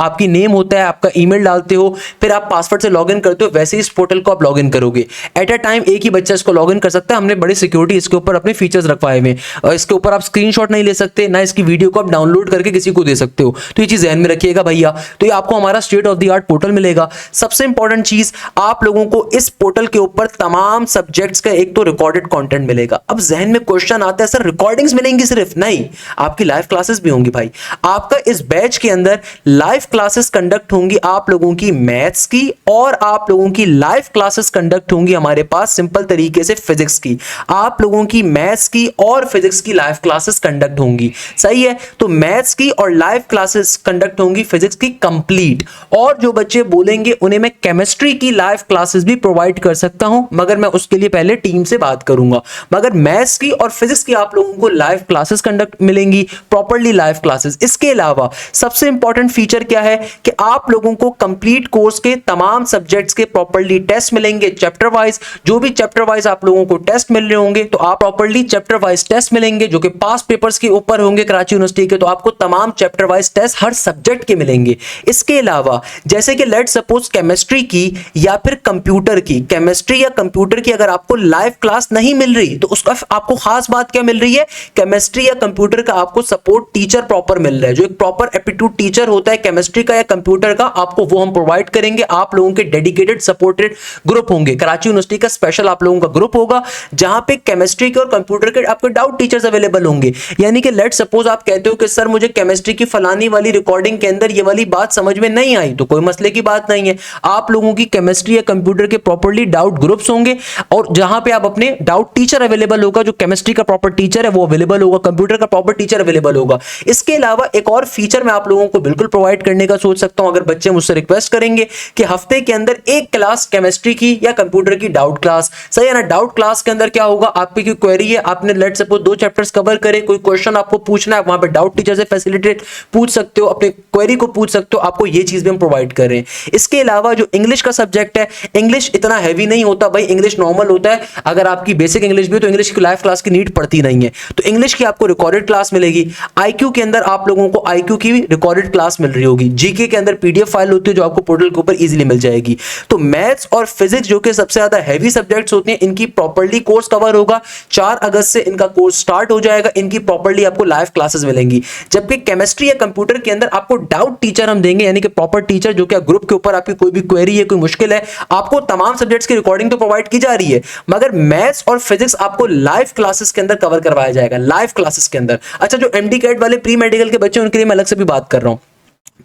आपकी नेम होता है, आपका ईमेल डालते हो, फिर आप पासवर्ड से लॉगिन करते हो, वैसे ही इस पोर्टल को आप लॉगिन करोगे। एट अ टाइम एक ही बच्चा इसको लॉगिन कर सकता है। हमने बड़ी सिक्योरिटी इसके ऊपर अपने फीचर्स रखवाए हुए, और इसके ऊपर आप स्क्रीनशॉट नहीं ले सकते, ना इसकी वीडियो को आप डाउनलोड करके किसी को दे सकते हो। तो ये चीज ध्यान में रखिएगा भैया। तो ये आपको हमारा state of the art portal मिलेगा। सबसे इंपॉर्टेंट चीज, आप लोगों को इस पोर्टल के ऊपर तमाम सब्जेक्ट्स का एक तो रिकॉर्डेड कंटेंट मिलेगा। अब जहन में क्वेश्चन आता है, सर रिकॉर्डिंग्स मिलेंगी सिर्फ? नहीं, आपकी लाइव क्लासेस भी होंगी भाई। आपका इस बैच के अंदर लाइव क्लासेस कंडक्ट होंगी आप लोगों की मैथ्स की, और आप लोगों की लाइव क्लासेस कंडक्ट होंगी हमारे पास सिंपल तरीके से फिजिक्स की। आप लोगों की मैथ्स की और फिजिक्स की लाइव क्लासेस कंडक्ट होंगी, सही है। तो मैथ्स की और लाइव क्लासेस कंडक्ट होंगी, फिजिक्स की कंप्लीट। और जो बच्चे बोलेंगे उन्हें मैं केमिस्ट्री की लाइव क्लासेस भी प्रोवाइड कर सकता हूं, मगर मैं उसके लिए पहले टीम से बात करूंगा। मगर मैथ्स की और फिजिक्स की आप लोगों को लाइव क्लासेस कंडक्ट मिलेंगी, प्रॉपर्ली लाइव क्लासेस। इसके अलावा सबसे इंपॉर्टेंट फीचर क्या है कि आप लोगों को कंप्लीट कोर्स के तमाम सब्जेक्ट्स के प्रॉपर्ली टेस्ट मिलेंगे, चैप्टर वाइज। जो भी चैप्टर वाइज आप लोगों को टेस्ट मिल रहे होंगे, तो आप प्रॉपर्ली चैप्टर वाइज टेस्ट मिलेंगे जो कि पास पेपर्स के ऊपर होंगे कराची यूनिवर्सिटी के। तो आपको तमाम चैप्टर वाइज टेस्ट हर सब्जेक्ट के मिलेंगे। इसके अलावा जैसे कि लेट सपोज केमिस्ट्री की या फिर कंप्यूटर की, केमिस्ट्री या कंप्यूटर की अगर आपको लाइव क्लास नहीं मिल रही, तो उसका आपको खास बात क्या मिल रही है, केमिस्ट्री या कंप्यूटर का आपको सपोर्ट टीचर प्रॉपर मिल रहा है। जो एक प्रॉपर एप्टीट्यूड टीचर होता है केमिस्ट्री का या कंप्यूटर का, आपको वो हम प्रोवाइड करेंगे। आप लोगों के डेडिकेटेड सपोर्टेड ग्रुप होंगे, कराची यूनिवर्सिटी का स्पेशल आप लोगों का ग्रुप होगा, जहां पे केमिस्ट्री के और कंप्यूटर के आपके डाउट टीचर्स अवेलेबल होंगे। यानी कि लेट सपोज आप कहते हो कि सर मुझे केमिस्ट्री की फलानी वाली रिकॉर्डिंग के अंदर ये वाली बात समझ में नहीं आई, तो कोई मसले की बात नहीं है। आप लोगों की केमिस्ट्री या कंप्यूटर के प्रॉपर्ली डाउट ग्रुप्स होंगे, और जहां पे आप अपने डाउट टीचर अवेलेबल होगा। जो केमिस्ट्री का प्रॉपर टीचर है वो अवेलेबल होगा, कंप्यूटर का प्रॉपर टीचर अवेलेबल होगा। इसके अलावा एक और फीचर मैं आप लोगों को बिल्कुल प्रोवाइड करने का सोच सकता हूं, अगर बच्चे मुझसे रिक्वेस्ट करेंगे कि हफ्ते के अंदर एक क्लास केमिस्ट्री की या कंप्यूटर की डाउट क्लास, सही है ना। डाउट क्लास के अंदर क्या होगा, आपकी कोई क्वेरी है, आपने लेट सपोज 2 चैप्टर्स कवर करे, कोई क्वेश्चन आपको पूछना है, वहां पे डाउट टीचर से फैसिलिटेट पूछ सकते हो, अपने क्वेरी को पूछ सकते हो। आपको ये चीज भी हम प्रोवाइड कर रहे हैं। इसके अलावा जो इंग्लिश का सब्जेक्ट है, इंग्लिश इतना हैवी नहीं होता भाई, इंग्लिश नॉर्मल होता है। अगर आपकी बेसिक इंग्लिश भी, तो इंग्लिश की लाइव क्लास की नीड पड़ती नहीं है। तो इंग्लिश की आपको रिकॉर्डेड क्लास मिलेगी। आईक्यू के अंदर आप लोगों को आईक्यू की रिकॉर्डेड क्लास मिल रही होगी। जीके के अंदर पीडीएफ फाइल होती है जो आपको पोर्टल के ऊपर इजीली मिल जाएगी। तो मैथ्स और फिजिक्स जो कि सबसे ज्यादा हैवी सब्जेक्ट्स होते हैं, इनकी प्रॉपर्ली कोर्स कवर होगा। 4 अगस्त से इनका कोर्स स्टार्ट हो जाएगा। इनकी प्रॉपर्ली आपको लाइव क्लासेस मिलेंगी। जबकि केमिस्ट्री या कंप्यूटर के अंदर आपको डाउट टीचर हम देंगे, यानी कि प्रॉपर टीचर जो कि ग्रुप के ऊपर आपकी कोई भी क्वेरी है, कोई मुश्किल है, आपको तमाम सब्जेक्ट्स की रिकॉर्डिंग तो प्रोवाइड की जा रही है, मगर मैथ्स और फिजिक्स आपको लाइव क्लासेस के अंदर कवर करवाया जाएगा, लाइव क्लासेस के अंदर। अच्छा, जो एमडी कैट वाले प्री मेडिकल के बच्चे, उनके लिए मैं अलग से भी बात कर रहा हूं।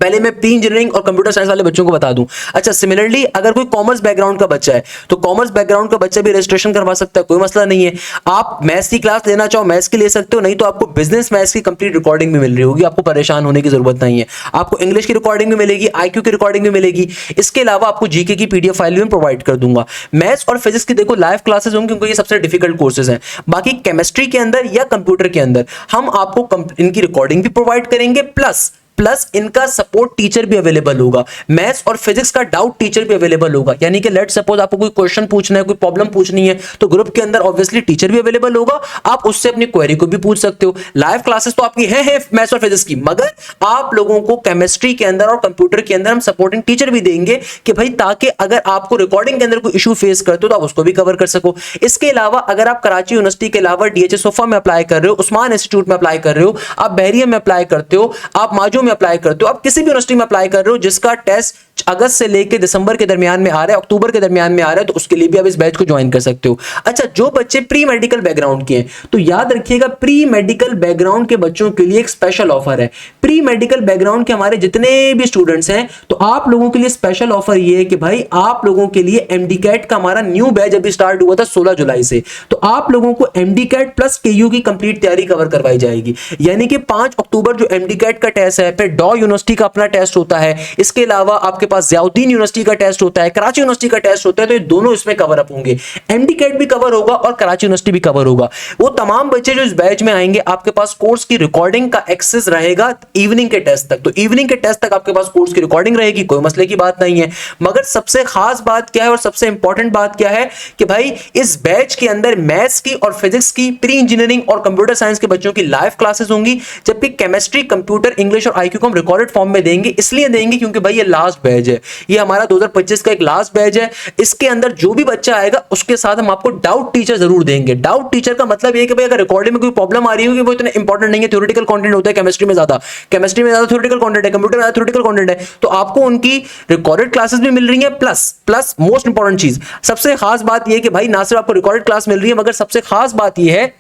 पहले मैं प्री इंजीनियरिंग और कंप्यूटर साइंस वाले बच्चों को बता दूं। अच्छा, सिमिलरली अगर कोई कॉमर्स बैकग्राउंड का बच्चा है, तो कॉमर्स बैकग्राउंड का बच्चा भी रजिस्ट्रेशन करवा सकता है, कोई मसला नहीं है। आप मैथ्स की क्लास लेना चाहो मैथ्स की ले सकते हो, नहीं तो आपको बिजनेस मैथ्स की कंप्लीट रिकॉर्डिंग भी मिल रही होगी। आपको परेशान होने की जरूरत नहीं है। आपको इंग्लिश की रिकॉर्डिंग भी मिलेगी, आईक्यू की रिकॉर्डिंग भी मिलेगी। इसके अलावा आपको जीके की पीडीएफ फाइल भी प्रोवाइड कर दूंगा। मैथ्स और फिजिक्स की देखो लाइव क्लासेस होंगी, क्योंकि ये सबसे डिफिकल्ट कोर्सेज हैं। बाकी केमिस्ट्री के अंदर या कंप्यूटर के अंदर हम आपको इनकी रिकॉर्डिंग भी प्रोवाइड करेंगे, प्लस इनका सपोर्ट टीचर भी अवेलेबल होगा। मैथ्स और फिजिक्स का डाउट टीचर भी अवेलेबल होगा। यानी कि लेट सपोज आपको कोई क्वेश्चन पूछना है, कोई प्रॉब्लम पूछनी है, तो ग्रुप के अंदर ऑब्वियसली टीचर भी अवेलेबल होगा। आप उससे अपनी क्वेरी को भी पूछ सकते हो। लाइव क्लासेस तो आपकी है मैथ्स और फिजिक्स की, मगर आप लोगों को केमिस्ट्री के अंदर और कंप्यूटर के अंदर हम सपोर्टिंग टीचर भी देंगे कि भाई ताकि अगर आपको रिकॉर्डिंग के अंदर कोई इशू फेस करते हो तो आप उसको भी कवर कर सको। इसके अलावा अगर आप कराची यूनिवर्सिटी के अलावा डीएचएस सोफा में अप्लाई कर रहे हो, उस्मान इंस्टीट्यूट में अप्लाई कर रहे हो, आप बहरिया में अप्लाई करते हो, आप माजो में अप्लाई करते हो, आप किसी भी यूनिवर्सिटी में अप्लाई कर रहे हो जिसका टेस्ट अगस्त से लेकर दिसंबर के दरमियान में आ रहा है, अक्टूबर के दरमियान में आ रहा है, तो उसके लिए भी आप इस बैच को ज्वाइन कर सकते हो। अच्छा, जो बच्चे प्री मेडिकल बैकग्राउंड के हैं, तो याद रखिएगा प्री मेडिकल बैकग्राउंड के बच्चों के लिए एक स्पेशल ऑफर है। प्री मेडिकल बैकग्राउंड के हमारे जितने भी स्टूडेंट्स हैं, तो आप लोगों के लिए स्पेशल ऑफर ये है कि भाई आप लोगों के लिए एमडीकैट का हमारा न्यू बैच अभी स्टार्ट हुआ था 16 जुलाई से, तो आप लोगों को एमडीकैट प्लस केयू की कंप्लीट तैयारी कवर करवाई जाएगी। यानी कि 5 अक्टूबर जो एमडीकैट का टेस्ट है, फिर डॉ यूनिवर्सिटी का अपना टेस्ट होता है, इसके अलावा आपके पास ज़ियाउद्दीन यूनिवर्सिटी का टेस्ट होता है, कराची यूनिवर्सिटी का टेस्ट होता है, तो ये दोनों इसमें कवर अप होंगे। एमडी कैट भी कवर होगा और कराची यूनिवर्सिटी भी कवर होगा। वो तमाम बच्चे जो इस बैच में आएंगे, आपके पास कोर्स की रिकॉर्डिंग का एक्सेस रहेगा इवनिंग के टेस्ट तक। तो इवनिंग के टेस्ट तक आपके पास कोर्स की रिकॉर्डिंग रहेगी, कोई मसले की बात नहीं है। मगर सबसे खास बात क्या है और सबसे इंपॉर्टेंट बात क्या है कि भाई इस बैच के अंदर मैथ्स की और फिजिक्स की, प्री इंजीनियरिंग और कंप्यूटर साइंस के बच्चों की लाइव क्लासेस होंगी, जबकि केमिस्ट्री, कंप्यूटर, इंग्लिश और आईक्यू को हम रिकॉर्डेड फॉर्म में देंगे। इसलिए देंगे क्योंकि भाई ये लास्ट बैच है, ये हमारा 2025 का एक लास्ट बैच है। इसके अंदर जो भी बच्चा आएगा उसके साथ हम आपको डाउट टीचर जरूर देंगे। डाउट टीचर का मतलब ये कि भाई अगर रिकॉर्डिंग में कोई प्रॉब्लम आ रही होगी, वो इतना इंपॉर्टेंट नहीं है, थ्योरेटिकल कंटेंट होता है केमिस्ट्री में ज्यादा, थ्योरेटिकल कंटेंट है, कंप्यूटर में ज्यादा थ्योरेटिकल कंटेंट है, तो आपको उनकी रिकॉर्डेड क्लासेस भी मिल रही है। प्लस मोस्ट इंपॉर्टेंट चीज, सबसे खास बात यह कि भाई ना सिर्फ आपको रिकॉर्डेड क्लास मिल रही है, मगर सबसे खास बात यह है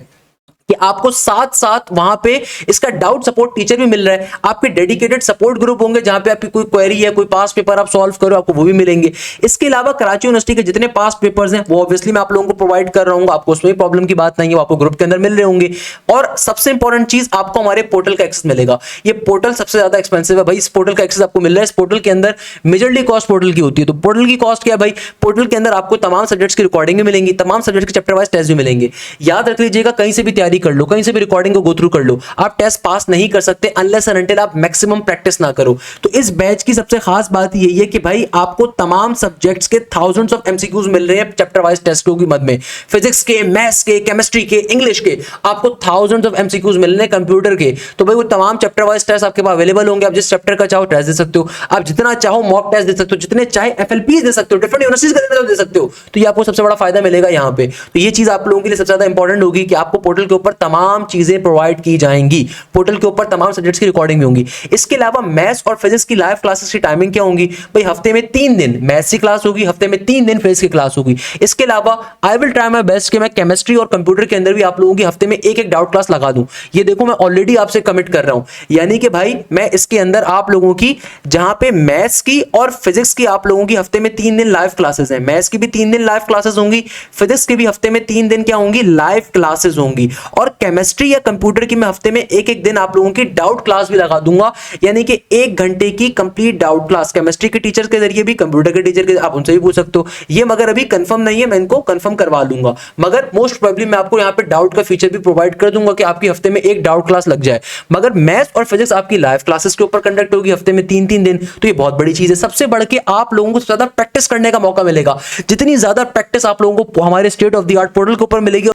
कि आपको साथ साथ वहां पे इसका डाउट सपोर्ट टीचर भी मिल रहा है। आपके डेडिकेटेड सपोर्ट ग्रुप होंगे, जहां पे आपकी कोई क्वेरी है, कोई पास पेपर आप सॉल्व करो, आपको वो भी मिलेंगे। इसके अलावा कराची यूनिवर्सिटी के जितने पास पेपर्स हैं वो ऑब्वियसली मैं आप लोगों को प्रोवाइड कर रहा हूँ, आपको उसमें प्रॉब्लम की बात नहीं है, वो आपको ग्रुप के अंदर मिल रहे होंगे। और सबसे इंपॉर्टेंट चीज, आपको हमारे पोर्टल का एक्सेस मिलेगा। ये पोर्टल सबसे ज्यादा एक्सपेंसिव है भाई, इस पोर्टल का एक्सेस आपको मिल रहा है। इस पोर्टल के अंदर मेजरली कॉस्ट पोर्टल की होती है। तो पोर्टल की कॉस्ट क्या है भाई? पोर्टल के अंदर आपको तमाम सब्जेक्ट्स की रिकॉर्डिंग भी मिलेंगी, तमाम सब्जेक्ट के चैप्टर वाइज टेस्ट भी मिलेंगे। याद रख लीजिएगा, कहीं से भी तैयारी कर लो, कहीं से भी रिकॉर्डिंग को गो थ्रू कर लो, आप टेस्ट पास नहीं कर सकते अनलेस एंड अनटिल आप मैक्सिमम प्रैक्टिस ना करो। तो इस बैच की सबसे खास बात यही है कि भाई आपको तमाम सब्जेक्ट्स के थाउजेंड्स ऑफ एमसीक्यूज मिल रहे हैं चैप्टर वाइज टेस्टों की मद में। फिजिक्स के, मैथ्स के, केमिस्ट्री के, इंग्लिश के आपको थाउजेंड्स ऑफ एमसीक्यूज मिल रहे हैं, कंप्यूटर के। तो भाई वो तमाम चैप्टर वाइज टेस्ट आपके पास अवेलेबल होंगे। आप जिस चैप्टर का चाहो टेस्ट दे सकते हो, आप जितना चाहो मॉक टेस्ट दे सकते हो, जितने चाहे एफएलपी दे सकते हो, डिफरेंट यूनिवर्सिटीज का दे सकते हो। तो ये आपको सबसे बड़ा फायदा मिलेगा यहाँ पे। तो ये चीज आप लोगों के लिए सबसे ज्यादा इंपॉर्टेंट होगी कि आपको पोर्टल के ऊपर तमाम चीजें प्रोवाइड की जाएंगी। पोर्टल के ऊपर तमाम सब्जेक्ट्स की रिकॉर्डिंग भी होंगी। इसके अलावा मैथ्स और फिजिक्स की लाइव क्लासेस की टाइमिंग क्या होंगी भाई? हफ्ते में 3 दिन मैथ्स की क्लास होगी, हफ्ते में 3 दिन फिजिक्स की क्लास होगी। इसके अलावा I will try my best कि मैं केमिस्ट्री और कंप्यूटर के अंदर भी आप लोगों की हफ्ते में एक डाउट क्लास लगा दूं। ये देखो मैं ऑलरेडी आपसे कमिट कर रहा हूं, यानी कि भाई मैं इसके अंदर आप लोगों की, जहां पे मैथ्स की और फिजिक्स की आप लोगों की हफ्ते में 3 दिन लाइव क्लासेस हैं, मैथ्स की भी 3 दिन लाइव क्लासेस होंगी, फिजिक्स की भी हफ्ते में 3 दिन क्या होंगी? लाइव क्लासेस होंगी। और केमिस्ट्री या कंप्यूटर की मैं हफ्ते में एक दिन आप लोगों की डाउट क्लास भी लगा दूंगा, यानी कि 1 घंटे की कंप्लीट डाउट क्लास, केमिस्ट्री के टीचर के जरिए भी, कंप्यूटर के टीचर के, आप उनसे भी पूछ सकते हो। ये मगर अभी कंफर्म नहीं है, मैं इनको कंफर्म करवा लूंगा, मगर मोस्ट प्रोबेबली मैं आपको यहाँ पे डाउट का फीचर भी प्रोवाइड कर दूंगा कि आपकी हफ्ते में एक डाउट क्लास लग जाए। मगर मैथ्स और फिजिक्स आपकी लाइव क्लासेस के ऊपर कंडक्ट होगी हफ्ते में 3-3 दिन। तो ये बहुत बड़ी चीज है। सबसे बढ़ के आप लोगों को सबसे ज्यादा प्रैक्टिस करने का मौका मिलेगा। जितनी ज्यादा प्रैक्टिस आप लोगों को हमारे state of the art portal के ऊपर मिलेगी।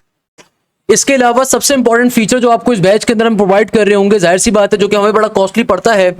इसके अलावा सबसे इंपॉर्टेंट फीचर जो आपको इस बैच के अंदर हम प्रोवाइड कर रहे होंगे, जाहिर सी बात है जो कि हमें बड़ा कॉस्टली पड़ता है,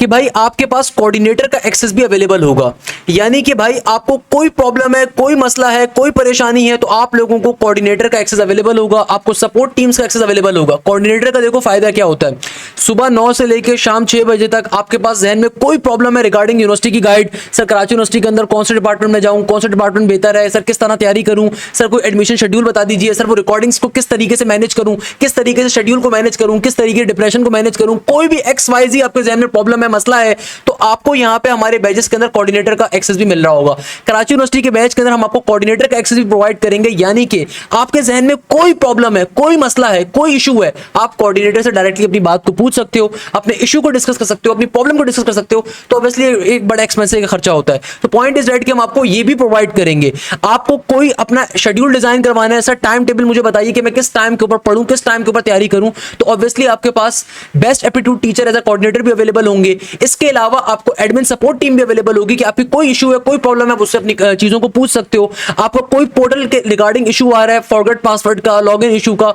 कि भाई आपके पास कोऑर्डिनेटर का एक्सेस भी अवेलेबल होगा। यानी कि भाई आपको कोई प्रॉब्लम है, कोई मसला है, कोई परेशानी है, तो आप लोगों को कोऑर्डिनेटर का एक्सेस अवेलेबल होगा, आपको सपोर्ट टीम्स का एक्सेस अवेलेबल होगा। कोऑर्डिनेटर का देखो फायदा क्या होता है, सुबह 9 से लेकर शाम 6 बजे तक आपके पास जहन में कोई प्रॉब्लम है रिगार्डिंग यूनिवर्सिटी की गाइड, सर कराची यूनिवर्सिटी के अंदर कौन से डिपार्टमेंट में जाऊं, कौन सा डिपार्टमेंट बेहतर है, सर किस तरह तैयारी करूं, सर कोई एडमिशन शेड्यूल बता दीजिए, सर वो रिकॉर्डिंग्स को किस तरीके से मैनेज करूं, किस तरीके से शेड्यूल को मैनेज करूं, किस तरीके से डिप्रेशन को मैनेज करूं, कोई भी XYZ आपके जहन में प्रॉब्लम है, मसला है, तो आपको यहां पे हमारे बैचेस के अंदर कोऑर्डिनेटर का एक्सेस भी मिल रहा होगा। कराची यूनिवर्सिटी के बैच के अंदर हम आपको कोऑर्डिनेटर का एक्सेस भी प्रोवाइड करेंगे, यानी कि आपके जहन में कोई प्रॉब्लम है, कोई मसला है, कोई इशू है, आप कोऑर्डिनेटर से डायरेक्टली अपनी बात को पूछ सकते हो, अपने इशू को डिस्कस कर सकते हो, अपनी प्रॉब्लम को डिस्कस कर सकते हो। तो ऑब्वियसली एक बड़ा एक्सपेंसिव का खर्चा होता है। तो पॉइंट इज राइट कि हम आपको ये भी प्रोवाइड करेंगे। आपको कोई अपना शेड्यूल डिजाइन करवाना है, सर टाइम टेबल मुझे बताइए कि मैं किस टाइम के ऊपर पढ़ूं, किस टाइम के ऊपर तैयारी करूं, तो ऑब्वियसली आपके पास best aptitude teacher as a coordinator भी अवेलेबल होंगे। इसके अलावा आपको एडमिन सपोर्ट टीम भी अवेलेबल होगी कि आपकी कोई इशू है, कोई प्रॉब्लम है, आप उससे अपनी चीजों को पूछ सकते हो। आपको कोई पोर्टल के रिगार्डिंग इशू आ रहा है, फॉरगेट पासवर्ड का, लॉगिन इशू का,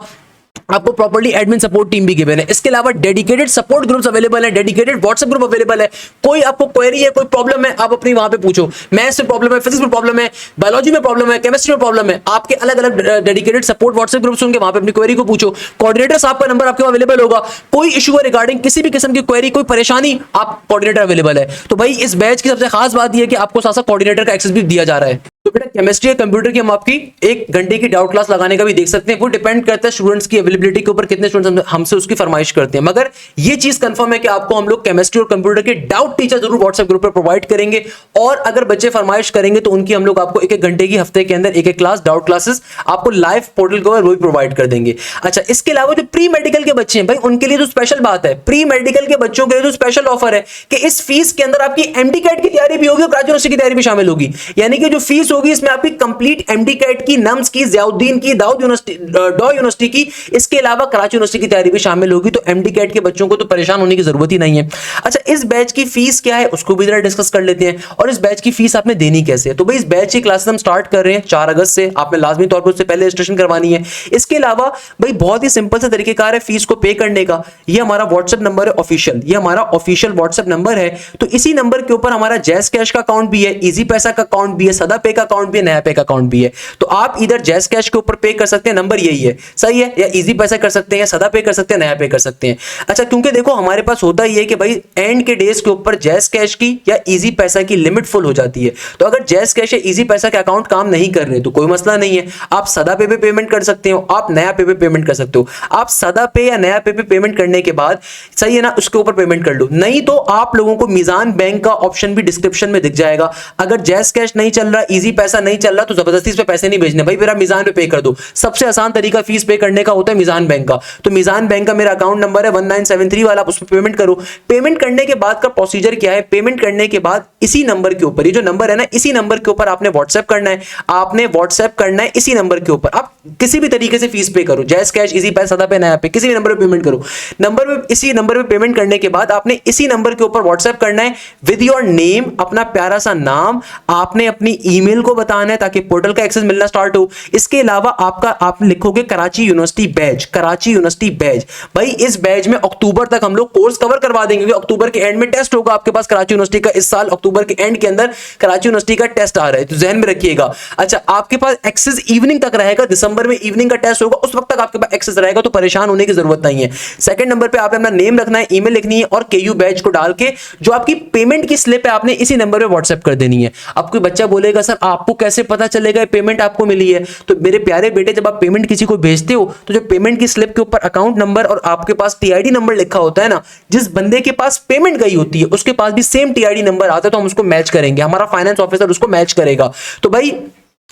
आपको प्रॉपर्ली एडमिन सपोर्ट टीम भी गिवन है। इसके अलावा डेडिकेटेड सपोर्ट ग्रुप्स अवेलेबल है, डेडिकेटेड व्हाट्सएप ग्रुप अवेलेबल है। कोई आपको क्वेरी है, कोई प्रॉब्लम है, आप अपनी वहां पे पूछो। मैथ्स में प्रॉब्लम है, फिजिक्स में प्रॉब्लम है, बायोलॉजी में प्रॉब्लम है, केमिस्ट्री में प्रॉब्लम है, आपके अलग अलग डेडिकेटेड सपोर्ट व्हाट्सएप ग्रुप्स होंगे, वहां पे अपनी क्वेरी को पूछो। कोऑर्डिनेटर साहब का नंबर आपके पास अवेलेबल होगा। कोई इशू है रिगार्डिंग किसी भी किस्म की क्वेरी, कोई परेशानी, आप कोऑर्डिनेटर अवेलेबल है। तो भाई इस बैच की सबसे खास बात यह है कि आपको साथ साथ कोऑर्डिनेटर का एक्सेस भी दिया जा रहा है। तो बेटा केमिस्ट्री या कंप्यूटर की हम आपकी 1 घंटे की डाउट क्लास लगाने का भी देख सकते हैं, वो डिपेंड करता है स्टूडेंट्स की अवेलेबिलिटी के ऊपर, कितने स्टूडेंट्स हमसे उसकी फरमाइश करते हैं। मगर ये चीज कंफर्म है कि आपको हम लोग केमिस्ट्री और कंप्यूटर के डाउट टीचर जरूर व्हाट्सएप ग्रुप पर प्रोवाइड करेंगे, और अगर बच्चे फरमाइश करेंगे तो उनकी हम लोग आपको 1-1 घंटे की हफ्ते के अंदर 1-1 क्लास डाउट क्लासेस आपको लाइव पोर्टल के ऊपर वो भी प्रोवाइड कर देंगे। अच्छा, इसके अलावा जो प्री मेडिकल के बच्चे हैं भाई, उनके लिए तो स्पेशल बात है, प्री मेडिकल के बच्चों के लिए तो स्पेशल ऑफर है कि इस फीस के अंदर आपकी एमडी कैट की तैयारी भी होगी और ग्रेजुएट यूनिवर्सिटी की तैयारी भी शामिल होगी। यानी कि जो फीस होगी इसमें आपकी कंप्लीट एमडी कैट की, नम्स की, ज़ियाउद्दीन की, दाऊद यूनिवर्सिटी, डॉ यूनिवर्सिटी की, इसके अलावा कराची यूनिवर्सिटी की तैयारी भी शामिल होगी। तो एमडी कैट के बच्चों को तो परेशान होने की जरूरत ही नहीं है। अच्छा, इस बैच की फीस क्या है उसको भी जरा डिस्कस कर लेते हैं, और इस बैच की फीस आपने देनी कैसे है। तो भाई इस बैच की क्लासेस हम स्टार्ट कर रहे हैं 4 अगस्त से, आपने लाजमी तौर पर उससे पहले रजिस्ट्रेशन करवानी है। इसके अलावा भाई बहुत ही सिंपल सा तरीकेकार है फीस को पे करने का। ये हमारा व्हाट्सएप नंबर है ऑफिशियल, ये हमारा ऑफिशियल व्हाट्सएप नंबर है। तो इसी नंबर के ऊपर हमारा जैस कैश का अकाउंट भी है, इजी पैसा का अकाउंट भी है, सदा पे का अकाउंट भी है, नया पे का अकाउंट भी है। तो आप इधर जैस कैश के ऊपर पे कर सकते हैं, नंबर यही है, सही है, या इजी पैसा कर सकते हैं, सदा पे कर सकते हैं, नया पे कर सकते हैं। अच्छा, क्योंकि देखो हमारे पास होता ही है कि भाई एंड के डेज के ऊपर जैस कैश की या इजी पैसा की लिमिट फुल हो जाती है। तो अगर जैस कैश या इजी पैसा के अकाउंट काम नहीं कर रहे तो कोई मसला नहीं है, आप सदा पे पेमेंट कर सकते हो, आप नया पे पेमेंट कर सकते हो। आप सदा पे या नया पे पेमेंट करने के बाद, सही है ना, उसके ऊपर पेमेंट कर लो। नहीं तो आप लोगों को मीजान बैंक का ऑप्शन भी डिस्क्रिप्शन में दिख जाएगा। अगर जैस कैश नहीं चल रहा, इजी पैसा नहीं चल रहा, तो जबरदस्ती इस पे पैसे नहीं भेजने भाई, मेरा मीजान पे कर दो। सबसे आसान तरीका फीस पे करने का होता है मीजान बैंक का। तो मीजान बैंक का मेरा अकाउंट नंबर है 1973 वाला, आप उस पर पेमेंट करो। पेमेंट करने के बाद का प्रोसीजर क्या है, पेमेंट करने के बाद इसी नंबर के ऊपर, ये जो नंबर है ना, इसी नंबर के ऊपर आपने व्हाट्सएप करना है, आपने व्हाट्सएप करना है इसी नंबर के ऊपर। आप किसी भी तरीके से फीस पे करो, जैस कैश, इजी पैसा, सदा पे, नया पे, किसी भी नंबर पे पेमेंट करो। नंबर पे, इसी नंबर पे पेमेंट करने के बाद आपने इसी नंबर के ऊपर व्हाट्सएप करना है विद योर नेम, अपना प्यारा सा नाम, आपने अपनी ईमेल को बताना है ताकि पोर्टल का एक्सेस मिलना स्टार्ट हो। इसके अलावा आप लिखोगे Karachi university batch, Karachi university batch. भाई इस बैच में अक्टूबर तक हम लोग कोर्स कवर करवा देंगे, क्योंकि अक्टूबर के एंड में टेस्ट होगा आपके पास कराची यूनिवर्सिटी का। इस साल अक्टूबर के एंड के अंदर कराची यूनिवर्सिटी का टेस्ट आ रहा है, तो ध्यान में रखिएगा। अच्छा, आपके पास एक्सेस इवनिंग तक रहेगा, दिसंबर में इवनिंग का टेस्ट होगा, उस वक्त तक आपके पास एक्सेस रहेगा, तो परेशान होने की जरूरत नहीं है। सेकंड नंबर पे आपने अपना नेम रखना है, ईमेल लिखनी है, और केयू बैच को डाल के जो आपकी पेमेंट की स्लिप है आपने इसी नंबर पे व्हाट्सएप कर देनी है। अब कोई बच्चा बोलेगा सर आपको कैसे पता चलेगा पेमेंट आपको मिली है। तो मेरे प्यारे बेटे, जब आप पेमेंट किसी को भेजते हो तो जो पेमेंट की स्लिप के ऊपर अकाउंट नंबर और आपके पास टीआईडी नंबर लिखा होता है ना, जिस बंदे के पास पेमेंट गई होती है उसके पास भी सेम टीआईडी नंबर आता है, तो हम उसको मैच करेंगे, हमारा फाइनेंस ऑफिसर उसको मैच करेगा। तो भाई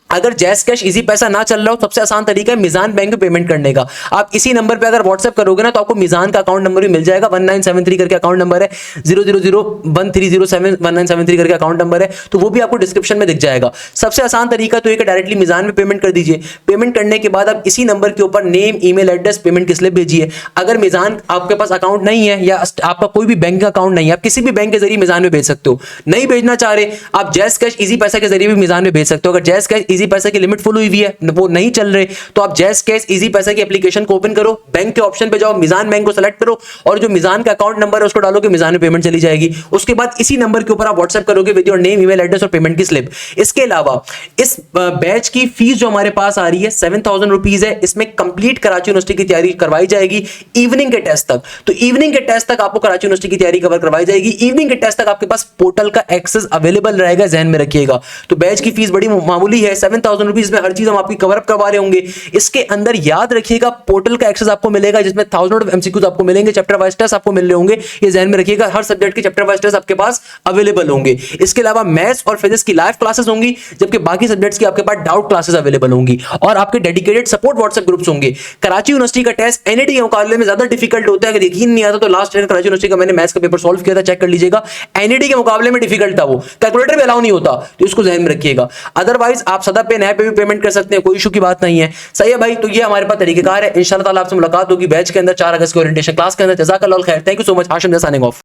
अगर जैस कैश इजी पैसा ना चल रहा हो, सबसे आसान तरीका है मीजान बैंक में पेमेंट करने का। आप इसी नंबर पे अगर व्हाट्सएप करोगे ना तो आपको मीजान का अकाउंट नंबर भी मिल जाएगा, 1973 करके अकाउंट नंबर है, 0001307 करके अकाउंट नंबर है, तो वो भी आपको डिस्क्रिप्शन में दिख जाएगा। सबसे आसान तरीका तो एक डायरेक्टली मीजान में पेमेंट कर दीजिए। पेमेंट करने के बाद आप इसी नंबर के ऊपर नेम, ईमेल एड्रेस, पेमेंट की स्लिप भेजिए। अगर मीजान आपके पास अकाउंट नहीं है या आपका कोई भी बैंक का अकाउंट नहीं है, आप किसी भी बैंक के जरिए मीजान में भेज सकते हो। नहीं भेजना चाह रहे, आप जैस कैश इजी पैसा के जरिए भी मीजान में भेज सकते हो। अगर जैस कैश इजी पैसा की लिमिट फुल हुई है, वो नहीं चल रहे, तो आप जैस कैश इजी पैसा की एप्लीकेशन को ओपन करो, बैंक के ऑप्शन पे जाओ, मीजान बैंक को सेलेक्ट करो, और जो मीजान का अकाउंट नंबर है उसको डालोगे, मीजान में पेमेंट चली जाएगी। उसके बाद इसी नंबर के ऊपर आप व्हाट्सएप करोगे with your name, email address और पेमेंट की स्लिप। इसके अलावा इस बैच की फीस जो हमारे पास आ रही है 7000 रुपीज है। इसमें कंप्लीट कराची यूनिवर्सिटी की तैयारी करवाई जाएगी इवनिंग के टेस्ट तक। तो इवनिंग के टेस्ट तक आपको कराची यूनिवर्सिटी की तैयारी कवर करवाई जाएगी। इवनिंग के टेस्ट तक आपके पास पोर्टल का एक्सेस अवेलेबल रहेगा, ध्यान में रखिएगा। तो बैच की फीस बड़ी मामूली है, 7000 रुपीज में हर चीज हम आपकी कवर अप करवा रहे होंगे। इसके अंदर याद रखिएगा पोर्टल का एक्सेस आपको मिलेगा, जिसमें 1000 ऑफ एमसीक्यूज आपको मिलेंगे, चैप्टर वाइज टेस्ट आपको मिल रहे होंगे, ये ध्यान में रखिएगा। हर सब्जेक्ट के चैप्टर वाइज टेस्ट आपके पास अवेलेबल होंगे। इसके अलावा मैथ्स और फिजिक्स की लाइव क्लासेस होंगी, जबकि बाकी सब्जेक्ट्स की आपके पास डाउट क्लासेस अवेलेबल होंगी, और आपके डेडिकेटेड सपोर्ट व्हाट्सएप ग्रुप्स होंगे। कराची यूनिवर्सिटी का टेस्ट एनईटी के मुकाबले में ज्यादा डिफिकल्ट होता है, अगर यकीन नहीं आता तो लास्ट ईयर कराची यूनिवर्सिटी का मैंने मैथ्स का पेपर सॉल्व किया था, चेक कर लीजिएगा। एनईटी के मुकाबले में डिफिकल्ट था, वो कैलकुलेटर भी अलाउ नहीं होता, तो इसको ध्यान में रखिएगा। अदरवाइज आप सदा पे नए पे भी पेमेंट कर सकते हैं, कोई इशू की बात नहीं है, सही है भाई। तो ये हमारे पास तरीकेकार है। इंशाल्लाह ताला आपसे मुलाकात होगी बैच के अंदर 4 अगस्त की ओरिएंटेशन क्लास के अंदर। जज़ाकल्लाह खैर, thank you so much. Hashim signing off.